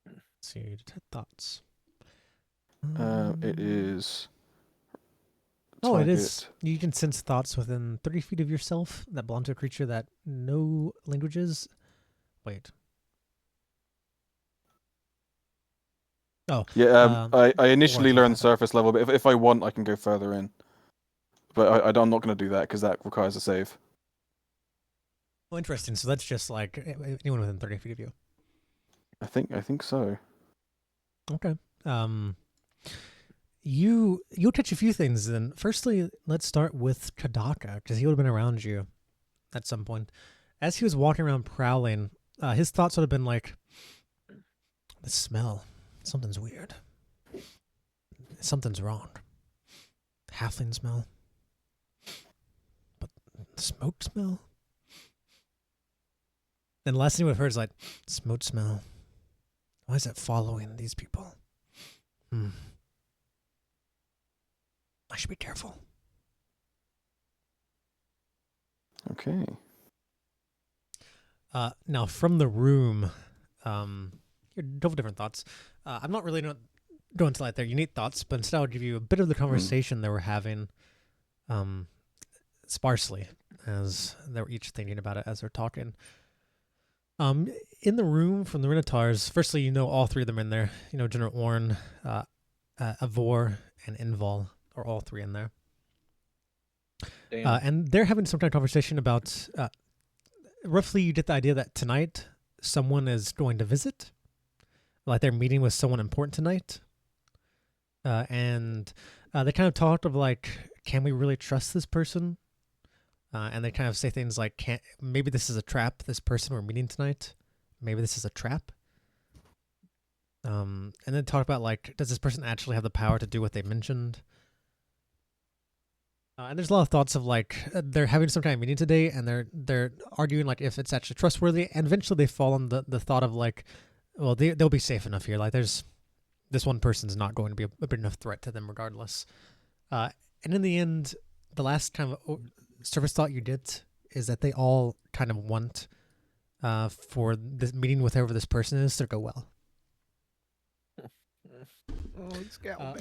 S1: Let's see, detect thoughts.
S2: It is.
S1: Oh, it
S2: target-
S1: is. You can sense thoughts within 30 feet of yourself that belong to a creature that no languages. Wait. Oh,
S2: Yeah, I
S1: or
S2: initially
S1: if
S2: learned
S1: I-
S2: surface level, but if I want, I can go further in. But I'm not going to do that because that requires a save.
S1: Oh, interesting. So that's just like anyone within 30 feet of you.
S2: I think so.
S1: Okay. You'll catch a few things then. Firstly, let's start with Kadaka, because he would have been around you at some point. As he was walking around prowling, his thoughts would have been like, the smell. Something's weird. Something's wrong. Halfling smell. But the smoke smell? Then the last thing we've heard is like, smoke smell. Why is it following these people? I should be careful.
S2: Okay.
S1: Now, from the room, here, double different thoughts. I'm not really going to like their unique thoughts, but instead I'll give you a bit of the conversation they were having sparsely as they were each thinking about it as they're talking. In the room from the Minotaurs, firstly, you know all three of them in there. You know, General Orn, Avor, and Invol are all three in there.
S4: Damn.
S1: And they're having some kind of conversation about, roughly you get the idea that tonight someone is going to visit. Like they're meeting with someone important tonight. And they kind of talked of like, can we really trust this person? And they kind of say things like, maybe this is a trap, this person we're meeting tonight. Maybe this is a trap. And then talk about like, does this person actually have the power to do what they mentioned? And there's a lot of thoughts of like they're having some kind of meeting today, and they're arguing like if it's actually trustworthy. And eventually they fall on the thought of like, well, they'll be safe enough here. Like there's this one person's not going to be a big enough threat to them regardless. And in the end, the last kind of surface thought you get is that they all kind of want for this meeting with whoever this person is to go well.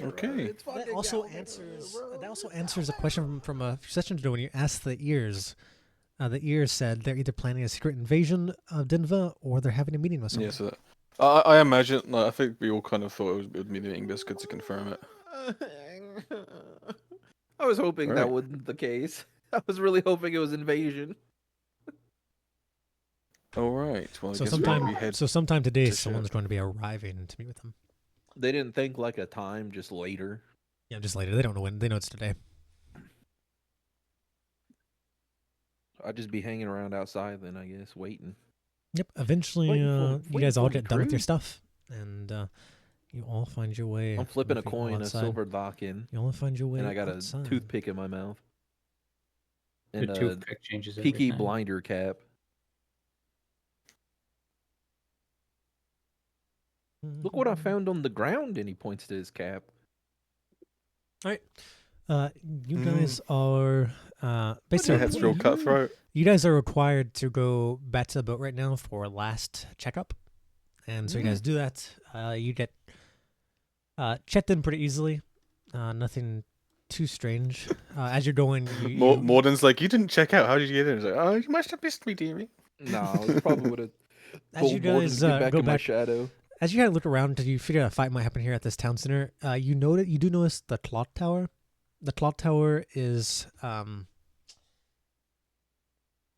S2: Okay.
S1: That also answers a question from a few sessions ago when you asked the ears. The ears said they're either planning a secret invasion of Dinva or they're having a meeting with someone.
S2: Yeah, so I imagine. Like, I think we all kind of thought it would be meeting, but it's good to confirm it.
S4: I was hoping that
S2: Alright.
S4: wasn't the case. I was really hoping it was invasion.
S2: All right. Well, I
S1: So
S2: guess
S1: sometime,
S2: we head.
S1: sometime today,
S2: to
S1: someone's
S2: ship.
S1: going to be arriving to meet with them.
S4: They didn't think like a time, just later.
S1: Yeah, just later. They don't know when. They know it's today.
S4: I'd just be hanging around outside then, I guess, waiting.
S1: Yep. Eventually, you
S4: waiting
S1: guys all
S4: for the
S1: get done with your
S4: crew.
S1: stuff, and you all find your way.
S4: I'm flipping a
S1: moving all
S4: coin, a
S1: outside.
S4: silver lock in,
S1: You all find your way.
S4: and I got
S1: outside.
S4: a toothpick in my mouth.
S9: The
S4: And a
S9: toothpick changes
S4: peaky
S9: everything.
S4: blinder cap. Look what I found on the ground, and he points to his cap.
S1: You guys are
S2: Your
S1: basically
S2: head's real cutthroat.
S1: you guys are required to go back to the boat right now for last checkup, and so you guys do that. You get checked in pretty easily. Nothing too strange. As you're going,
S2: Morden's like, you didn't check out. How did you get in? He's like, oh, you must have missed me, dearie.
S4: No, it probably would have.
S1: as you guys
S4: back
S1: go
S4: in my
S1: back,
S4: shadow.
S1: as you kind of look around until you figure out a fight might happen here at this town center, you do notice the clock tower. The clock tower is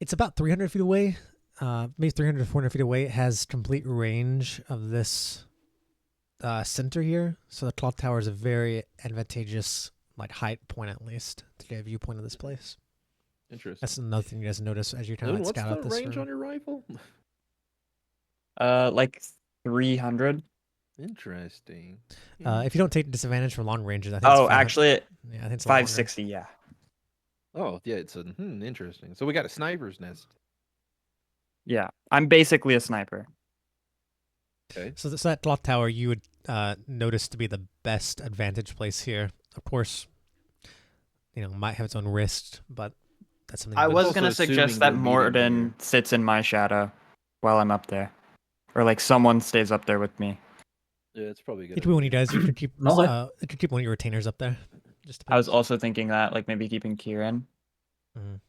S1: it's about 300 feet away, maybe 300 to 400 feet away. It has complete range of this center here, so the clock tower is a very advantageous like height point at least to get a viewpoint of this place.
S4: Interesting.
S1: That's another thing you guys notice as you kind of
S4: Loon,
S1: like
S4: what's
S1: scout out
S4: the
S1: this
S4: range
S1: room.
S4: on your rifle?
S3: Like 300.
S4: Interesting.
S1: If you don't take disadvantage from long ranges, I think.
S3: Oh,
S1: it's 500
S3: actually,
S1: yeah, I think it's a lot longer.
S3: 560. Yeah.
S4: Oh, yeah, it's a interesting. So we got a sniper's nest.
S3: Yeah. I'm basically a sniper.
S4: Okay.
S1: So that clock tower you would notice to be the best advantage place here. Of course, might have its own risk, but that's something.
S3: I
S1: you would-
S3: was
S4: also
S3: gonna suggest
S4: assuming
S3: that
S4: we're meeting
S3: Morden
S4: there.
S3: sits in my shadow while I'm up there, or like someone stays up there with me.
S4: Yeah, it's probably
S1: It
S4: good.
S1: could be one of you guys. You could keep.
S5: No,
S1: You could keep one of your retainers up there. Just
S3: I was
S1: depends.
S3: also thinking that, like maybe keeping Kieran,
S1: Mhm.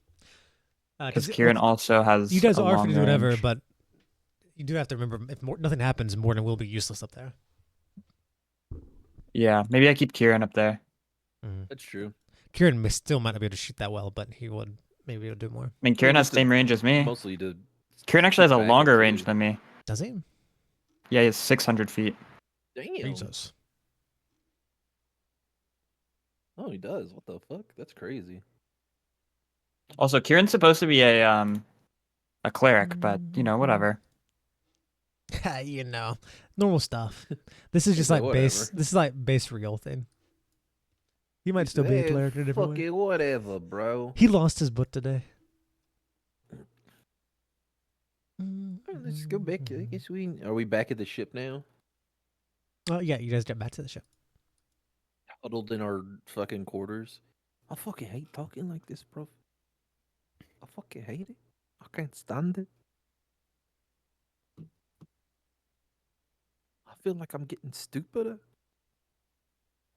S3: because Kieran also has.
S1: You guys
S3: a
S1: are free
S3: long
S1: to do whatever,
S3: range.
S1: but you do have to remember if nothing happens, Morden will be useless up there.
S3: Yeah, maybe I keep Kieran up there.
S4: That's true.
S1: Kieran still might not be able to shoot that well, but he would maybe be able to do more.
S3: I mean, Kieran has
S4: just
S3: the same range as me.
S4: Mostly to.
S3: Kieran actually has a
S4: keep back
S3: longer
S4: too.
S3: range than me.
S1: Does he?
S3: Yeah, he has 600 feet.
S4: Damn.
S1: Jesus.
S4: Oh, he does. What the fuck? That's crazy.
S3: Also, Kieran's supposed to be a cleric, but whatever.
S1: Normal stuff. This is just
S4: It's like,
S1: like base.
S4: whatever.
S1: This is like base real thing. He might still be a cleric in a different way.
S4: Fucking whatever, bro.
S1: He lost his book today.
S4: Let's go back. I guess are we back at the ship now?
S1: Oh yeah, you guys get back to the ship.
S4: Huddled in our fucking quarters. I fucking hate talking like this, bro. I fucking hate it. I can't stand it. I feel like I'm getting stupider.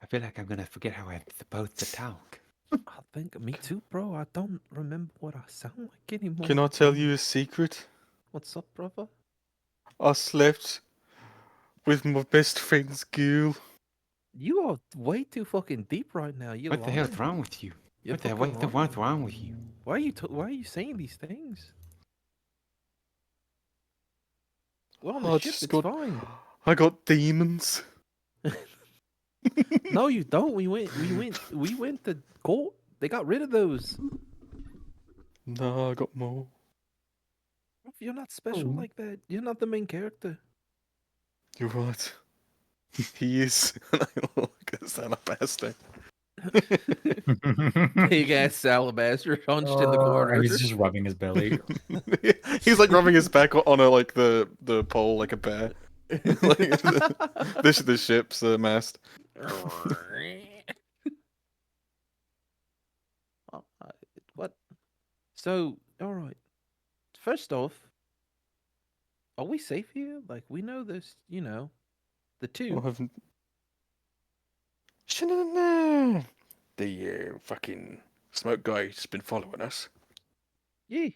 S8: I feel like I'm gonna forget how I'm supposed to talk.
S4: I think me too, bro. I don't remember what I sound like anymore.
S2: Can I tell you a secret?
S4: What's up, brother?
S2: I slept with my best friend's girl.
S4: You are way too fucking deep right now. You're
S8: What the hell's
S4: lying.
S8: wrong with you?
S4: You're
S8: What the
S4: fucking lying.
S8: what's wrong with you?
S4: Why are you saying these things? Well, on the
S2: I
S4: ship,
S2: just
S4: it's
S2: got-
S4: fine.
S2: I got demons.
S4: No, you don't. We went to court. They got rid of those.
S2: No, I got more.
S4: You're not special like that. You're not the main character.
S2: You're right. He is. And I look at Alabaster.
S4: Big ass alabaster hunched in the corner.
S9: And he's just rubbing his belly.
S2: He's like rubbing his back on a the pole like a bear. Like the ship's mast.
S4: What? So, all right. First off, are we safe here? Like, we know this, the two.
S2: I haven't. Shanana! The fucking smoke guy's been following us.
S4: Yeah.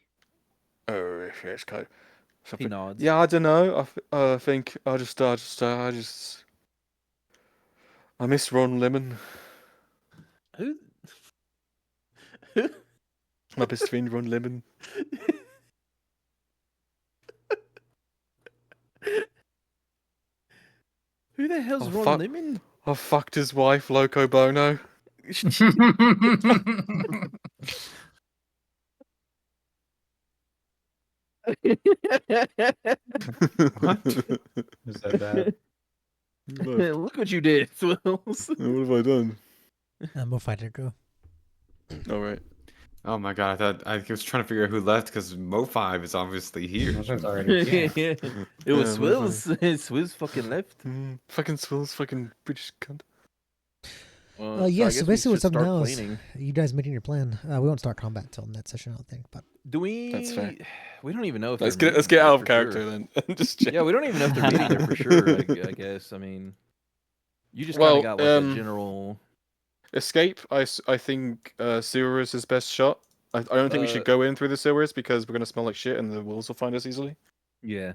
S2: Oh, yes, kind of
S4: He
S2: something.
S4: nods.
S2: Yeah, I don't know. I think I just I miss Ron Lemon,
S4: Who?
S2: my best friend Ron Lemon.
S4: Who the hell's
S2: Oh,
S4: Ron
S2: fuck.
S4: Lemon?
S2: I fucked his wife, Loco Bono.
S8: What?
S9: Is that bad?
S4: Look what you did, Swills.
S2: What have I done?
S1: More fighter go.
S2: All right.
S8: Oh my god, I was trying to figure out who left because Mo5 is obviously here.
S9: Motion's already here.
S4: It was
S2: Yeah,
S4: Swills. Swills fucking left.
S2: Fucking Swills, fucking British cunt.
S4: So I
S1: Yes.
S4: guess
S1: So
S4: we
S1: basically,
S4: should
S1: what's up
S4: start
S1: now is
S4: cleaning.
S1: you guys making your plan. We won't start combat until next session, I don't think. But
S4: Do we?
S2: That's fair.
S4: We don't even know if
S2: Let's
S4: they're
S2: get
S4: meeting
S2: out
S4: there
S2: of
S4: for
S2: character
S4: sure.
S2: then. Just check.
S4: Yeah, we don't even know if they're meeting there for sure. I guess. I mean, you just kind
S2: Well,
S4: of got like a general.
S2: Escape. I think sewer is his best shot. I don't think we should go in through the sewers because we're gonna smell like shit and the wolves will find us easily.
S4: Yeah.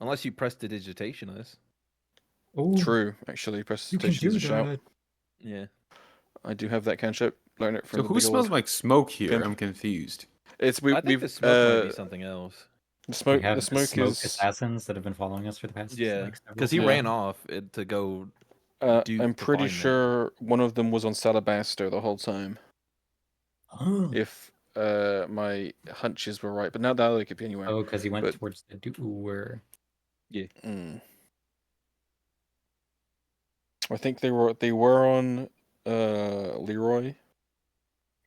S4: Unless you press the digitation us.
S9: Ooh,
S2: True, actually, press
S9: you can
S2: station
S9: do
S2: is a shout.
S9: that.
S4: Yeah.
S2: I do have that cantrip. Learn it from
S8: So
S2: the
S8: who
S2: big
S8: smells
S2: old...
S8: like smoke here?
S2: Pimp.
S8: I'm confused.
S2: It's
S4: I think the smoke might be something else.
S2: The
S9: We
S2: smoke.
S9: have
S2: The smoke is.
S9: assassins that have been following us for the past
S4: Yeah,
S9: like, several
S4: because he
S2: Yeah.
S4: ran off to go
S2: I'm
S4: to
S2: pretty
S4: find them.
S2: sure one of them was on Salabaster the whole time. If my hunches were right, but now that they could be anywhere.
S9: Oh, because he went
S2: But-
S9: towards the door.
S2: I think they were on Leroy.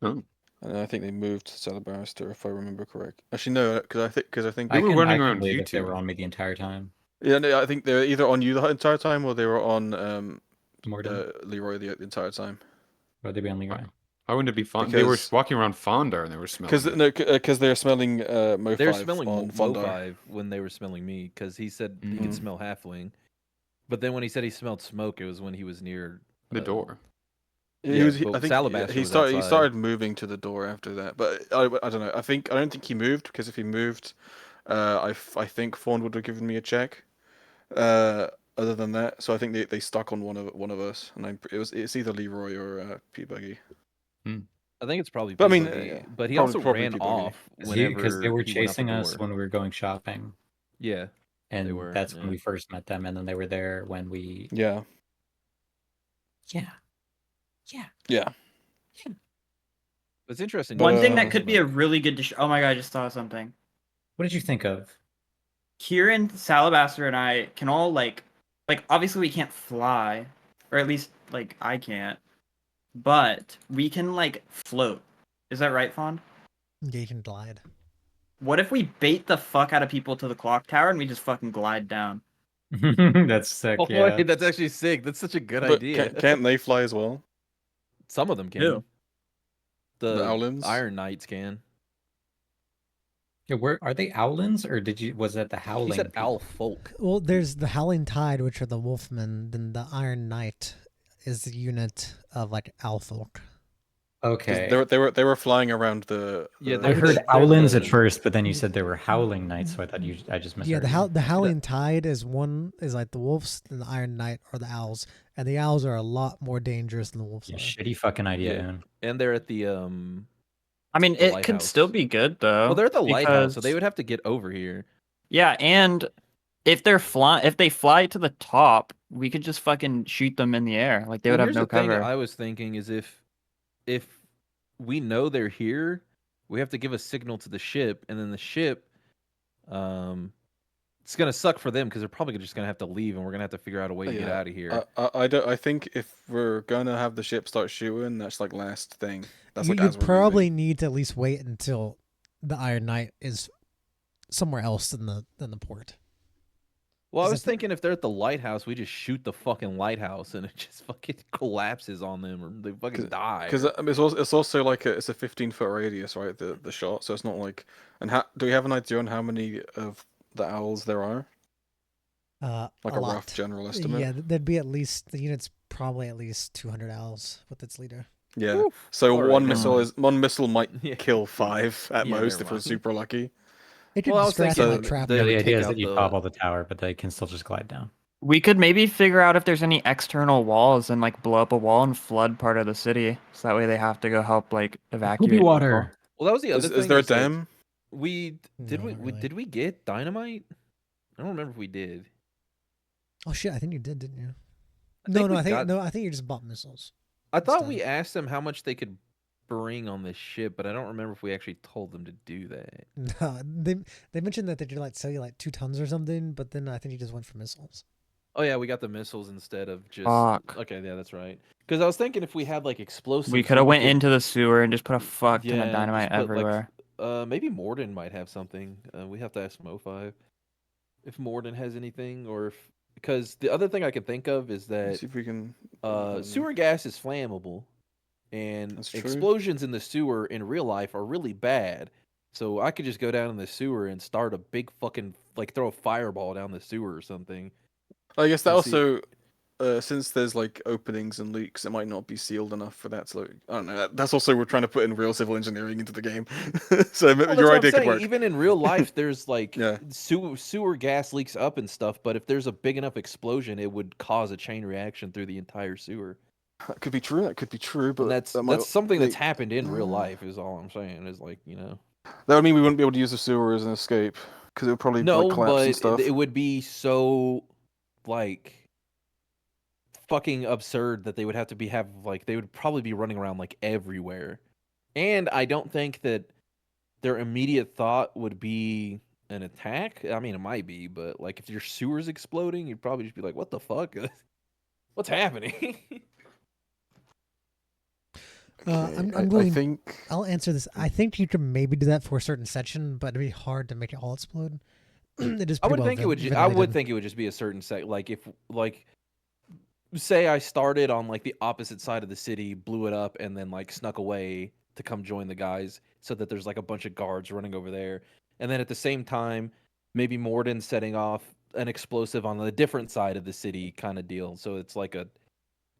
S7: Oh.
S2: And I think they moved to Salabaster, if I remember correct. Actually, no, because I think
S7: They were running
S9: I
S7: around
S9: can believe
S7: you
S9: if they
S7: two.
S9: were on me the entire time.
S2: Yeah, no, I think they were either on you the entire time or they were on
S9: Morden.
S2: Leroy the entire time.
S9: Or they be on Leroy.
S7: Why wouldn't it be fun? They were
S2: Because-
S7: walking around Fondar and they were smelling.
S2: Because they're smelling Mo5
S4: They were smelling
S2: on
S4: Mo
S2: Fondar.
S4: 5 when they were smelling me because he said he could
S2: Mhm.
S4: smell halfling. But then when he said he smelled smoke, it was when he was near
S7: The door.
S2: He was.
S4: but
S2: I think
S4: Salabaster
S2: he
S4: was
S2: started. He
S4: outside.
S2: started moving to the door after that, but I don't know. I don't think he moved because if he moved, I think Fawn would have given me a check. Other than that, so I think they stuck on one of us, and it's either Leroy or Peabuggy.
S4: I think it's probably
S2: But I mean,
S4: Peabuggy,
S2: yeah,
S4: but he
S2: probably-
S4: also
S2: probably
S4: ran
S2: Peabuggy.
S4: off
S9: Because
S4: whenever
S9: they were
S4: he went out the
S9: chasing us
S4: door.
S9: when we were going shopping.
S4: Yeah,
S9: And
S4: were,
S9: that's when
S4: yeah.
S9: we first met them, and then they were there when we.
S2: Yeah.
S9: Yeah.
S4: it's interesting.
S2: But,
S3: One thing
S2: uh,
S3: that could be a really good oh my god, I just thought of something.
S9: What did you think of?
S3: Kieran, Salabaster, and I can all like obviously we can't fly, or at least like I can't, but we can like float. Is that right, Fond?
S1: Yeah, you can glide.
S3: What if we bait the fuck out of people to the clock tower and we just fucking glide down?
S9: That's sick.
S4: Oh,
S9: Yeah.
S4: wait, that's actually sick. That's such a good
S2: But
S4: idea.
S2: can't they fly as well?
S4: Some of them can.
S3: Who?
S2: The Owlins?
S4: Iron Knights can.
S9: Yeah, where are they? Owlins, or was that the Howling?
S4: He said
S9: people?
S4: owl folk.
S1: Well, there's the Howling Tide, which are the Wolfmen. Then the Iron Knight is the unit of like Owlfolk.
S2: 'Cause
S9: Okay.
S2: they were flying around the.
S4: Yeah,
S9: I
S4: they're
S9: heard
S4: they're
S9: Owlins
S4: the-
S9: at first, but then you said they were Howling Knights, so I thought I just misheard.
S1: Yeah,
S9: you.
S1: the Howling Tide is like the wolves, and the Iron Knight are the owls, and the owls are a lot more dangerous than the wolves
S9: Yeah,
S1: are.
S9: shitty fucking idea.
S4: Yeah.
S9: Oon.
S4: And they're at the
S3: I mean,
S4: The
S3: it could
S4: lighthouse.
S3: still be good though.
S4: well, they're at the lighthouse, so they
S3: because-
S4: would have to get over here.
S3: Yeah, and if they fly to the top, we could just fucking shoot them in the air. Like they would
S4: Well,
S3: have
S4: here's
S3: no
S4: the thing
S3: cover.
S4: I was thinking is if we know they're here, we have to give a signal to the ship, and then the ship, it's gonna suck for them because they're probably just gonna have to leave, and we're gonna have to figure out a way to get
S2: Yeah.
S4: out of here.
S2: I don't. I think if we're gonna have the ship start shooting, that's like last thing. That's
S1: you
S2: like as we're
S1: probably
S2: leaving.
S1: need to at least wait until the Iron Knight is somewhere else than the port.
S4: Well, I
S1: Is
S4: was
S1: it-
S4: thinking if they're at the lighthouse, we just shoot the fucking lighthouse, and it just fucking collapses on them, or they fucking die.
S2: Because it's also like it's a 15-foot radius, right? The shot, so it's not like. And do we have an idea on how many of the owls there are? Like a
S1: lot.
S2: rough general estimate.
S1: Yeah, there'd be at least the unit's probably at least 200 owls with its leader.
S2: Yeah.
S4: Oof.
S2: So
S4: All right,
S2: one
S4: never
S2: missile
S4: mind.
S2: might
S4: Yeah.
S2: kill 5 at
S4: Yeah,
S2: most
S4: never
S2: if we're
S4: mind.
S2: super lucky.
S1: It could
S4: Well, I was
S1: distract
S4: thinking
S1: and like trap
S4: they
S9: Yeah,
S1: them.
S9: the
S4: would
S9: idea
S4: take
S9: is that
S4: out
S9: you
S4: the-
S9: top all the tower, but they can still just glide down.
S3: We could maybe figure out if there's any external walls and like blow up a wall and flood part of the city, so that way they have to go help like evacuate. people.
S9: water.
S4: Well, that was the other thing.
S2: Is there a
S4: that
S2: dam?
S4: We did
S1: No,
S4: we,
S1: not
S4: we
S1: really.
S4: did we get dynamite? I don't remember if we did.
S1: Oh shit! I think you did, didn't you?
S4: I think we
S1: I think
S4: got-
S1: no. I think you just bought missiles.
S4: I thought
S1: done.
S4: we asked them how much they could bring on this ship, but I don't remember if we actually told them to do that.
S1: No, they mentioned that they could like sell you like 2 tons or something, but then I think you just went for missiles.
S4: Oh yeah, we got the missiles instead of just.
S3: Fuck.
S4: Okay, yeah, that's right. Because I was thinking if we had like explosives,
S3: We could have went
S4: could-
S3: into the sewer and just put a fuck ton
S4: yeah,
S3: of
S4: just
S3: dynamite
S4: put, like,
S3: everywhere.
S4: maybe Morden might have something. We have to ask Mo5 if Morden has anything, or if because the other thing I can think of is
S2: Let's
S4: that
S2: see if we can.
S4: sewer gas is flammable, and
S2: That's true.
S4: explosions in the sewer in real life are really bad. So I could just go down in the sewer and start a big fucking like throw a fireball down the sewer or something.
S2: I guess that
S4: and see-
S2: also, since there's like openings and leaks, it might not be sealed enough for that. So I don't know. That's also we're trying to put in real civil engineering into the game. So
S4: Well, that's
S2: your
S4: what I'm
S2: idea could
S4: saying.
S2: work.
S4: Even in real life, there's like
S2: Yeah.
S4: sewer gas leaks up and stuff. But if there's a big enough explosion, it would cause a chain reaction through the entire sewer.
S2: That could be true. That could be true. But
S4: And that's
S2: that might-
S4: that's something that's
S2: they-
S4: happened in real life. Is all I'm saying. Is like
S2: That would mean we wouldn't be able to use the sewer as an escape because it would probably
S4: no,
S2: like, collapse and
S4: but
S2: stuff.
S4: it would be so like fucking absurd that they would have to they would probably be running around like everywhere. And I don't think that their immediate thought would be an attack. I mean, it might be, but like if your sewer's exploding, you'd probably just be like, "What the fuck? What's happening?"
S1: I'm
S2: I
S1: going.
S2: think
S1: I'll answer this. I think you could maybe do that for a certain section, but it'd be hard to make it all explode. It is
S4: I
S1: pretty
S4: would
S1: well
S4: think it would. I would
S1: ventilated.
S4: think it would just be a certain like if say I started on like the opposite side of the city, blew it up, and then like snuck away to come join the guys, so that there's like a bunch of guards running over there, and then at the same time, maybe Morden setting off an explosive on the different side of the city, kind of deal. So it's like a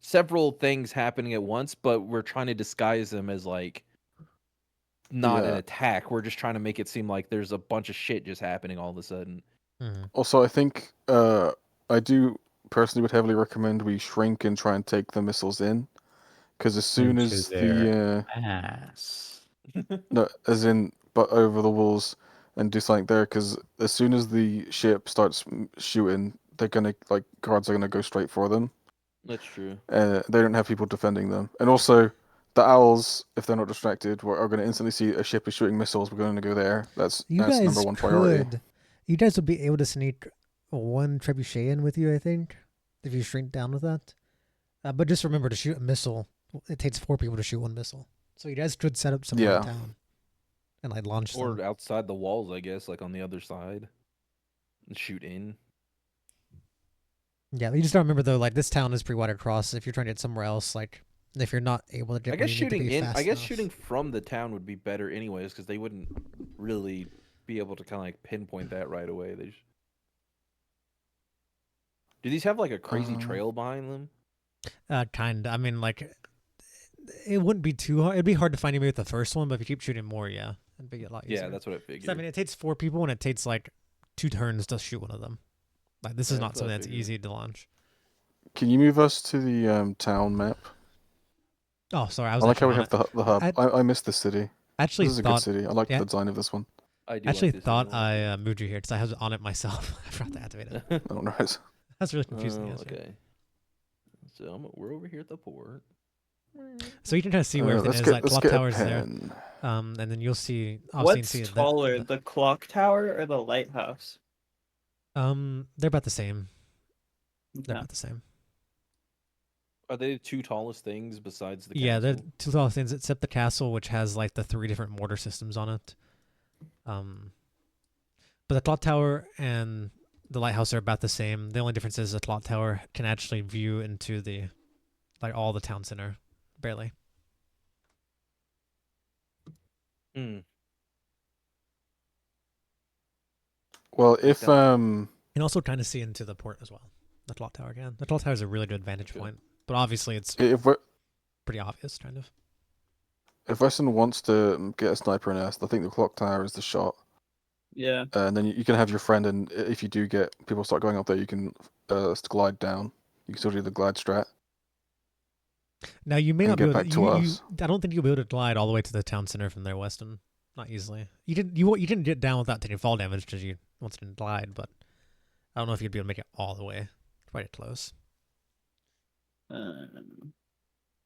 S4: several things happening at once, but we're trying to disguise them as like not an
S2: Yeah.
S4: attack. We're just trying to make it seem like there's a bunch of shit just happening all of a sudden.
S2: Also, I think I do personally would heavily recommend we shrink and try and take the missiles in, because as soon
S9: Into
S2: as
S9: their
S2: the
S9: ass.
S2: no, as in but over the walls and do something there, because as soon as the ship starts shooting, they're gonna like guards are gonna go straight for them.
S4: That's true.
S2: They don't have people defending them, and also the owls, if they're not distracted, are going to instantly see a ship is shooting missiles. We're going to go there. That's
S1: You
S2: number
S1: guys
S2: one priority.
S1: could. You guys would be able to sneak one trebuchet in with you, I think, if you shrink down with that. But just remember to shoot a missile. It takes 4 people to shoot one missile, so you guys could set up somewhere in
S2: Yeah.
S1: town and like launch
S4: Or
S1: them.
S4: outside the walls, I guess, like on the other side, and shoot in.
S1: Yeah, you just gotta remember though, like this town is pretty wide across. If you're trying to get somewhere else, like if you're not able to get,
S4: I guess
S1: where you need to
S4: shooting
S1: be
S4: in.
S1: fast
S4: I guess
S1: enough.
S4: shooting from the town would be better, anyways, because they wouldn't really be able to kind of like pinpoint that right away. They just... Do these have like a crazy trail behind them?
S1: Kind. I mean, like it wouldn't be too hard. It'd be hard to find you with the first one, but if you keep shooting more, yeah, it'd be a lot easier.
S4: Yeah, that's what I
S1: 'Cause,
S4: figured.
S1: I mean, it takes 4 people and it takes like 2 turns to shoot one of them. Like this is
S4: Yeah,
S1: not
S4: that's what I
S1: something that's
S4: figured.
S1: easy to launch.
S2: Can you move us to the town map?
S1: Oh, sorry, I
S2: I
S1: was
S2: like how
S1: actually
S2: we
S1: on
S2: have
S1: it.
S2: the hub. I miss this city.
S1: Actually
S2: This is a
S1: thought,
S2: good city. I like
S1: yeah,
S2: the design of this one.
S4: I do
S1: actually
S4: like this
S1: thought
S4: one.
S1: I moved you here because I was on it myself. I forgot to activate it.
S2: Oh, nice.
S1: That's really confusing. Yes, yeah.
S4: Okay. So we're over here at the port.
S1: So you can kind of see where everything
S2: Let's
S1: is.
S2: get
S1: Like
S2: let's
S1: clock
S2: get a
S1: towers there.
S2: pen.
S1: And then you'll see.
S10: What's
S1: see
S10: taller, the clock tower or the lighthouse?
S1: they're about the same. They're
S10: Okay.
S1: about the same.
S4: Are they the 2 tallest things besides the
S1: Yeah, they're
S4: castle?
S1: 2 tall things except the castle, which has like the 3 different mortar systems on it. But the clock tower and the lighthouse are about the same. The only difference is the clock tower can actually view into the, like all the town center, barely.
S4: Hmm.
S2: Well, if
S1: And also kind of see into the port as well. The clock tower can. The clock tower is a really good vantage point, but obviously it's pretty obvious, kind of.
S2: if Weston wants to get a sniper nest, I think the clock tower is the shot.
S10: Yeah.
S2: And then you can have your friend, and if you do get people start going up there, you can glide down. You can still do the glide strat.
S1: Now you may
S2: And
S1: not be
S2: get
S1: able
S2: back
S1: to.
S2: to us.
S1: I don't think you'll be able to glide all the way to the town center from there, Weston. Not easily. You didn't get down without taking fall damage because you once didn't glide, but I don't know if you'd be able to make it all the way. Quite close.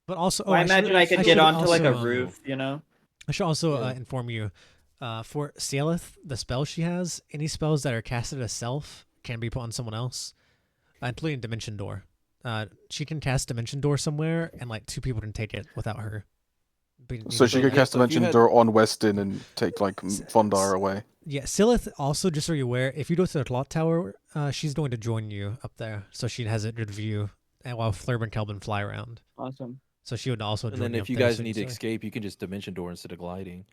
S1: But also,
S10: I imagine I could get onto like a roof, you know.
S1: I should also inform you, for Cielith, the spell she has, any spells that are casted as self can be put on someone else, including Dimension Door. She can cast Dimension Door somewhere, and like 2 people can take it without her.
S2: So she could cast Dimension Door on Weston and take like Vondar away.
S1: Yeah, Silith also, just so you're aware, if you go to the clock tower, she's going to join you up there, so she has a good view, and while Flurb and Kelvin fly around.
S10: Awesome.
S1: So she would also
S4: And
S1: join
S4: then
S1: you
S4: if
S1: up
S4: you
S1: there,
S4: guys
S1: so
S4: need to
S1: can
S4: escape, you can just Dimension Door instead of gliding.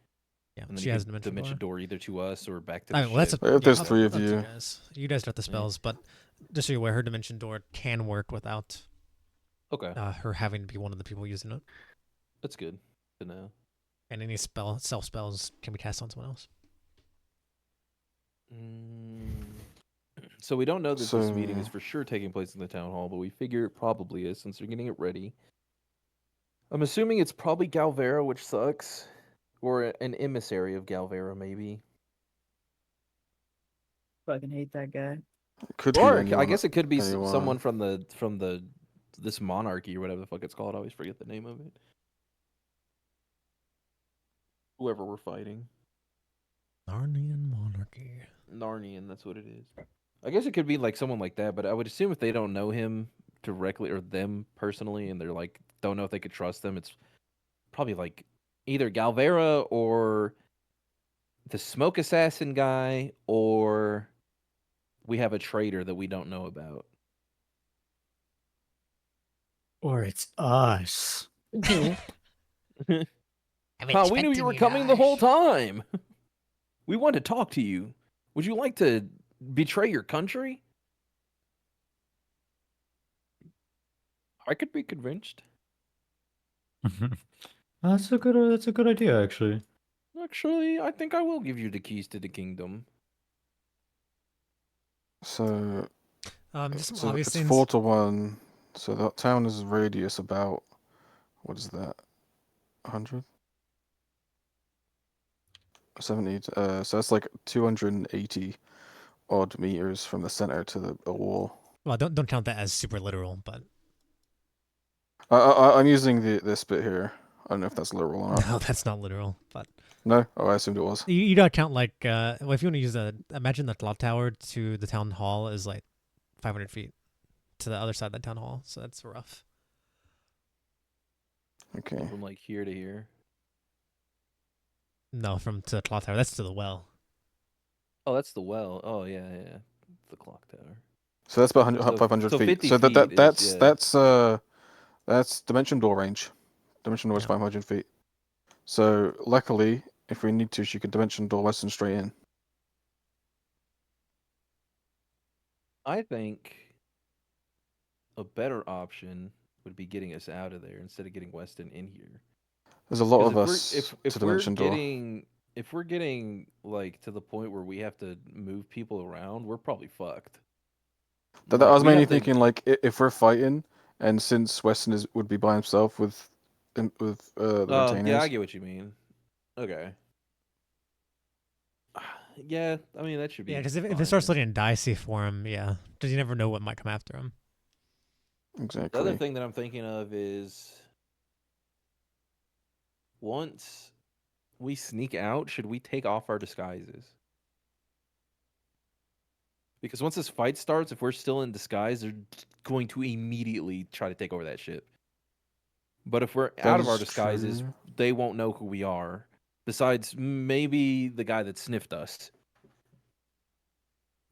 S1: Yeah,
S4: and then
S1: she
S4: you
S1: has
S4: can
S1: Dimension
S4: Door either to us or back to
S1: I
S4: the
S1: mean, well, that's
S4: ship.
S2: If there's
S1: yeah,
S2: 3 of
S1: that's
S2: you.
S1: You guys got the spells, but just so you're aware, her Dimension Door can work without her having to be one of the people using it.
S4: That's good to know.
S1: And any self spells can be cast on someone else.
S4: So we don't know that this meeting is for sure taking place in the town hall, but we figure it probably is since they're getting it ready. I'm assuming it's probably Galvera, which sucks, or an emissary of Galvera, maybe.
S10: Fucking hate that guy.
S2: Could
S4: or
S2: be anyone,
S4: I guess it could be
S2: anyone.
S4: someone from the this monarchy or whatever the fuck it's called. I always forget the name of it. Whoever we're fighting.
S1: Narnian monarchy.
S4: Narnian, that's what it is. I guess it could be like someone like that, but I would assume if they don't know him directly or them personally, and they're like don't know if they could trust them, it's probably like either Galvera or the smoke assassin guy, or we have a traitor that we don't know about.
S9: Or it's us.
S1: I'm
S4: Huh, we knew you were coming the whole time. We want to talk to you. Would you like to betray your country? I could be convinced.
S9: That's a good idea, actually.
S4: Actually, I think I will give you the keys to the kingdom.
S2: So,
S1: Just some
S2: so
S1: obvious
S2: it's
S1: things.
S2: 4-1. So the town is radius about, what is that? 100? 70. So that's like 280 odd meters from the center to the wall.
S1: Well, don't count that as super literal, but
S2: I'm using this bit here. I don't know if that's literal or not.
S1: no, that's not literal. But
S2: No? Oh, I assumed it was.
S1: you gotta count like well, if you want to use imagine the clock tower to the town hall is like 500 feet to the other side of the town hall, so that's rough.
S2: Okay.
S4: From like here to here.
S1: No, from to the clock tower, that's to the well.
S4: Oh, that's the well. Oh yeah, yeah. The clock tower.
S2: So that's about 100,
S4: So-
S2: 500
S4: so
S2: feet.
S4: 50
S2: So
S4: feet is-
S2: that's dimension door range. Dimension door is
S1: Yeah.
S2: 500 feet. So luckily, if we need to, she can dimension door western straight in.
S4: I think a better option would be getting us out of there instead of getting Weston in here.
S2: There's a lot
S4: 'Cause
S2: of us
S4: if
S2: to
S4: we're
S2: dimension door.
S4: if we're getting like to the point where we have to move people around, we're probably fucked.
S2: I
S4: Like,
S2: was
S4: we
S2: mainly
S4: have to-
S2: thinking like if we're fighting, and since Weston would be by himself with the
S4: Oh,
S2: retainers.
S4: yeah, I get what you mean. Okay. Yeah, I mean that should be.
S1: Yeah, because if it
S4: fine.
S1: starts looking dicey for him, yeah, because you never know what might come after him.
S2: Exactly.
S4: The other thing that I'm thinking of is once we sneak out, should we take off our disguises? Because once this fight starts, if we're still in disguise, they're going to immediately try to take over that ship. But if we're out of our
S2: is
S4: disguises,
S2: true.
S4: they won't know who we are. Besides, maybe the guy that sniffed us.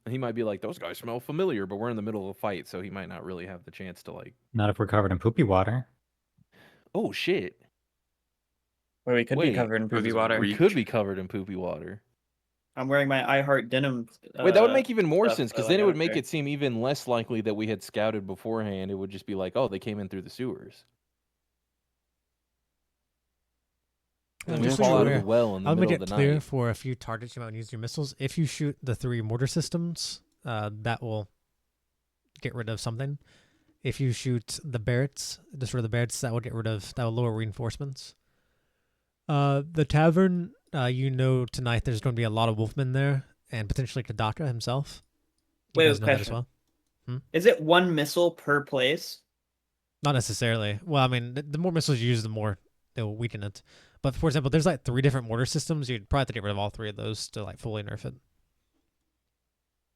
S4: He might be like, those guys smell familiar, but we're in the middle of a fight, so he might not really have the chance to like,
S9: Not if we're covered in poopy water.
S4: oh shit.
S10: Where we could
S4: Wait,
S10: be covered in
S7: does
S10: poopy
S7: it
S10: water.
S4: We could be covered in poopy water.
S10: I'm wearing my I Heart Denim.
S4: Wait, that would make even more
S10: stuff,
S4: sense,
S10: so,
S4: because
S10: like,
S4: then
S10: I
S4: it would
S10: don't
S4: make
S10: care.
S4: it seem even less likely that we had scouted beforehand. It would just be like, oh, they came in through the sewers. And
S1: Just
S4: we
S1: so
S4: fall
S1: you're
S4: out of the
S1: aware,
S4: well in the
S1: I'll make
S4: middle
S1: it
S4: of the
S1: clear
S4: night.
S1: for a few targets you might use your missiles. If you shoot the 3 mortar systems, that will get rid of something. If you shoot the Barretts, destroy the Barretts, that will lower reinforcements. The tavern, tonight there's going to be a lot of wolfmen there, and potentially Kadaka himself. You
S10: Wait,
S1: guys know that as
S10: question.
S1: well?
S10: Is it one missile per place?
S1: Not necessarily. Well, I mean, the more missiles you use, the more they'll weaken it. But for example, there's like 3 different mortar systems. You'd probably have to get rid of all 3 of those to like fully nerf it.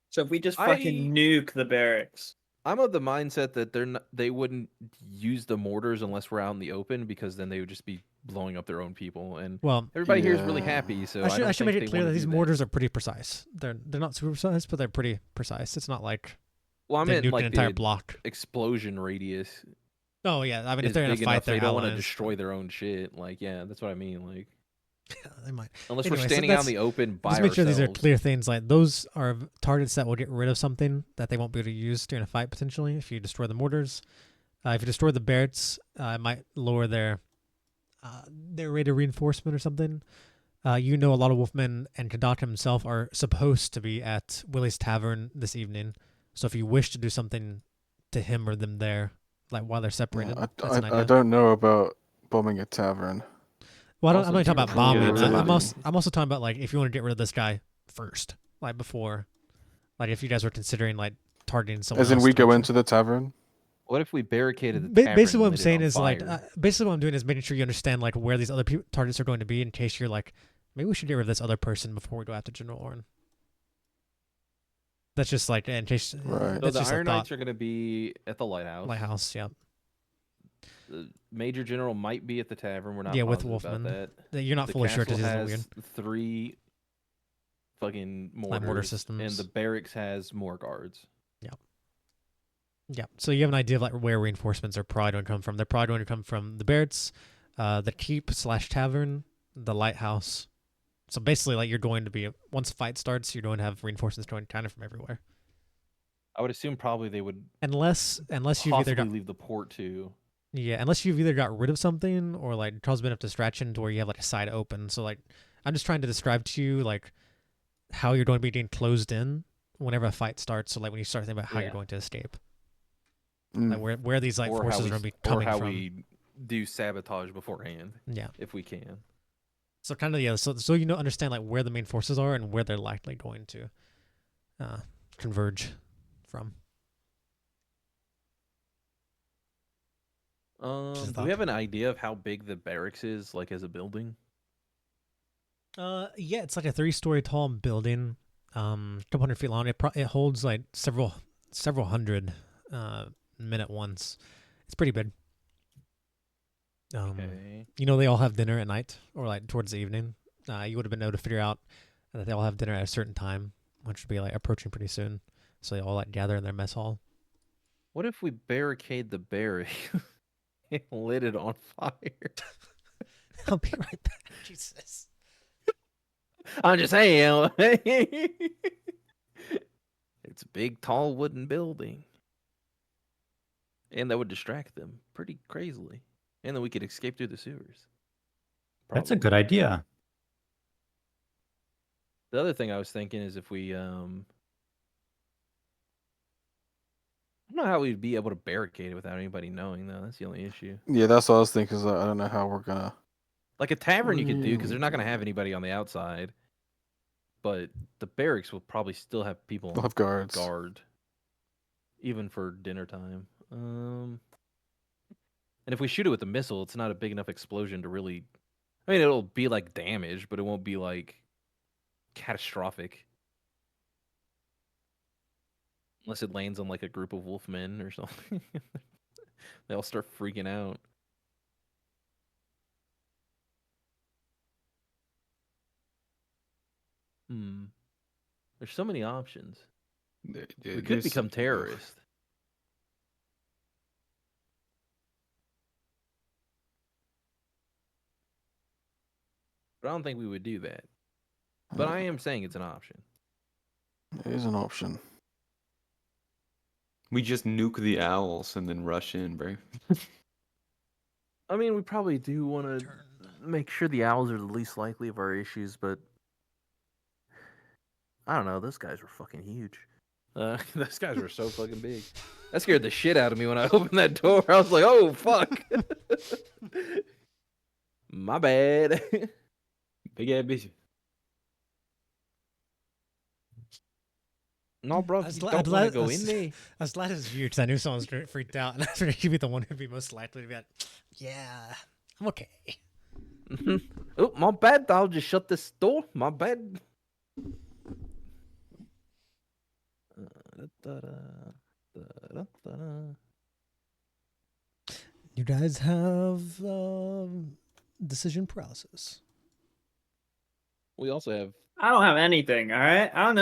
S10: So if we just fucking nuke the barracks.
S4: I'm of the mindset that they wouldn't use the mortars unless we're out in the open, because then they would just be blowing up their own people. And
S1: Well,
S4: everybody here is really
S2: Yeah.
S4: happy, so
S1: I should make it clear that these
S4: more.
S1: mortars are pretty precise. They're not super precise, but they're pretty precise. It's not like
S4: Well, I
S1: they
S4: meant
S1: nuke
S4: like
S1: an entire
S4: the
S1: block.
S4: explosion radius
S1: Oh yeah, I mean, if
S4: is
S1: they're in a
S4: big
S1: fight,
S4: enough.
S1: they're
S4: They don't want to
S1: allies.
S4: destroy their own shit. Like, yeah, that's what I mean. Like,
S1: They might.
S4: unless
S1: Anyway,
S4: we're
S1: so
S4: standing out in
S1: that's-
S4: the open by
S1: Just make sure
S4: ourselves.
S1: these are clear things. Like those are targets that will get rid of something that they won't be able to use during a fight potentially. If you destroy the mortars, if you destroy the Barretts, it might lower their rate of reinforcement or something. A lot of wolfmen and Kadaka himself are supposed to be at Willie's Tavern this evening. So if you wish to do something to him or them there, like while they're separated, that's an
S2: I
S1: idea.
S2: don't know about bombing a tavern.
S1: Well,
S4: Also,
S1: I'm not talking about
S4: zero
S1: bombing.
S2: probability.
S1: I'm also talking about like if you want to get rid of this guy first, like before, like if you guys were considering like targeting someone.
S2: As in,
S1: else
S2: we
S1: to
S2: go
S1: make
S2: into the tavern.
S4: What if we barricaded the tavern?
S1: Basically, what
S4: and
S1: I'm
S4: lit it
S1: saying
S4: on
S1: is like,
S4: fire?
S1: basically what I'm doing is making sure you understand like where these other targets are going to be in case you're like, maybe we should get rid of this other person before we go after General Orn. That's just like in case.
S2: Right.
S4: So
S1: That's
S4: the
S1: just
S4: Iron
S1: a thought.
S4: Knights are going to be at the lighthouse.
S1: Lighthouse, yeah.
S4: The Major General might be at the tavern. We're not
S1: Yeah, with
S4: positive about
S1: Wolfman.
S4: that.
S1: You're not
S4: The
S1: fully sure
S4: castle
S1: because he's a
S4: has
S1: weird.
S4: 3 fucking mortars,
S1: Like mortar
S4: and
S1: systems.
S4: the barracks has more guards.
S1: Yeah, so you have an idea of like where reinforcements are probably going to come from. They're probably going to come from the barracks, the keep/tavern, the lighthouse. So basically, like you're going to be once the fight starts, you're going to have reinforcements going kind of from everywhere.
S4: I would assume probably they would
S1: Unless you've either
S4: possibly
S1: got
S4: leave the port too.
S1: unless you've either got rid of something or like Charles been enough distraction to where you have like a side open. So like I'm just trying to describe to you like how you're going to be getting closed in whenever a fight starts. So like when you start thinking about how you're
S4: Yeah.
S1: going to escape.
S2: Mm.
S1: Like where these like
S4: Or
S1: forces
S4: how
S1: are
S4: we,
S1: going to be
S4: or
S1: coming
S4: how
S1: from.
S4: we do sabotage beforehand,
S1: Yeah.
S4: if we can.
S1: So kind of yeah. So you know understand like where the main forces are and where they're likely going to converge from.
S4: Do
S1: thought.
S4: we have an idea of how big the barracks is, like as a building?
S1: Yeah, it's like a 3-story tall building, a couple hundred feet long. It holds like several hundred men at once. It's pretty big.
S4: Okay.
S1: You know, they all have dinner at night or like towards the evening. You would have been able to figure out that they all have dinner at a certain time, which would be like approaching pretty soon. So they all like gather in their mess hall.
S4: What if we barricade the barrack and lit it on fire?
S1: I'll be right back. Jesus.
S4: I'm just saying. It's a big, tall wooden building. And that would distract them pretty crazily. And then we could escape through the sewers.
S9: That's a
S4: Probably.
S9: good idea.
S4: The other thing I was thinking is if we, I don't know how we'd be able to barricade it without anybody knowing, though. That's the only issue.
S2: Yeah, that's what I was thinking. 'Cause I don't know how we're gonna.
S4: Like a tavern you could do, because they're not going to have anybody on the outside. But the barracks will probably still have people
S2: We'll have guards.
S4: guard, even for dinner time. And if we shoot it with a missile, it's not a big enough explosion to really. I mean, it'll be like damage, but it won't be like catastrophic. Unless it lands on like a group of wolfmen or something. They all start freaking out. There's so many options. We could become terrorists. But I don't think we would do that. But I am saying it's an option.
S2: It is an option.
S8: We just nuke the owls and then rush in, bro.
S4: I mean, we probably do want to make sure the owls are the least likely of our issues, but I don't know. Those guys were fucking huge. Those guys were so fucking big. That scared the shit out of me when I opened that door. I was like, oh, fuck. My bad.
S7: Big ass bitch.
S4: No, bro, you don't want to go in there.
S1: I was glad it was you because I knew someone was freaked out, and I figured you'd be the one who'd be most likely to be like, "Yeah, I'm okay."
S4: Oh, my bad. I'll just shut this door. My bad.
S1: You guys have decision paralysis.
S4: We also have
S10: I don't have anything. All right. I don't know who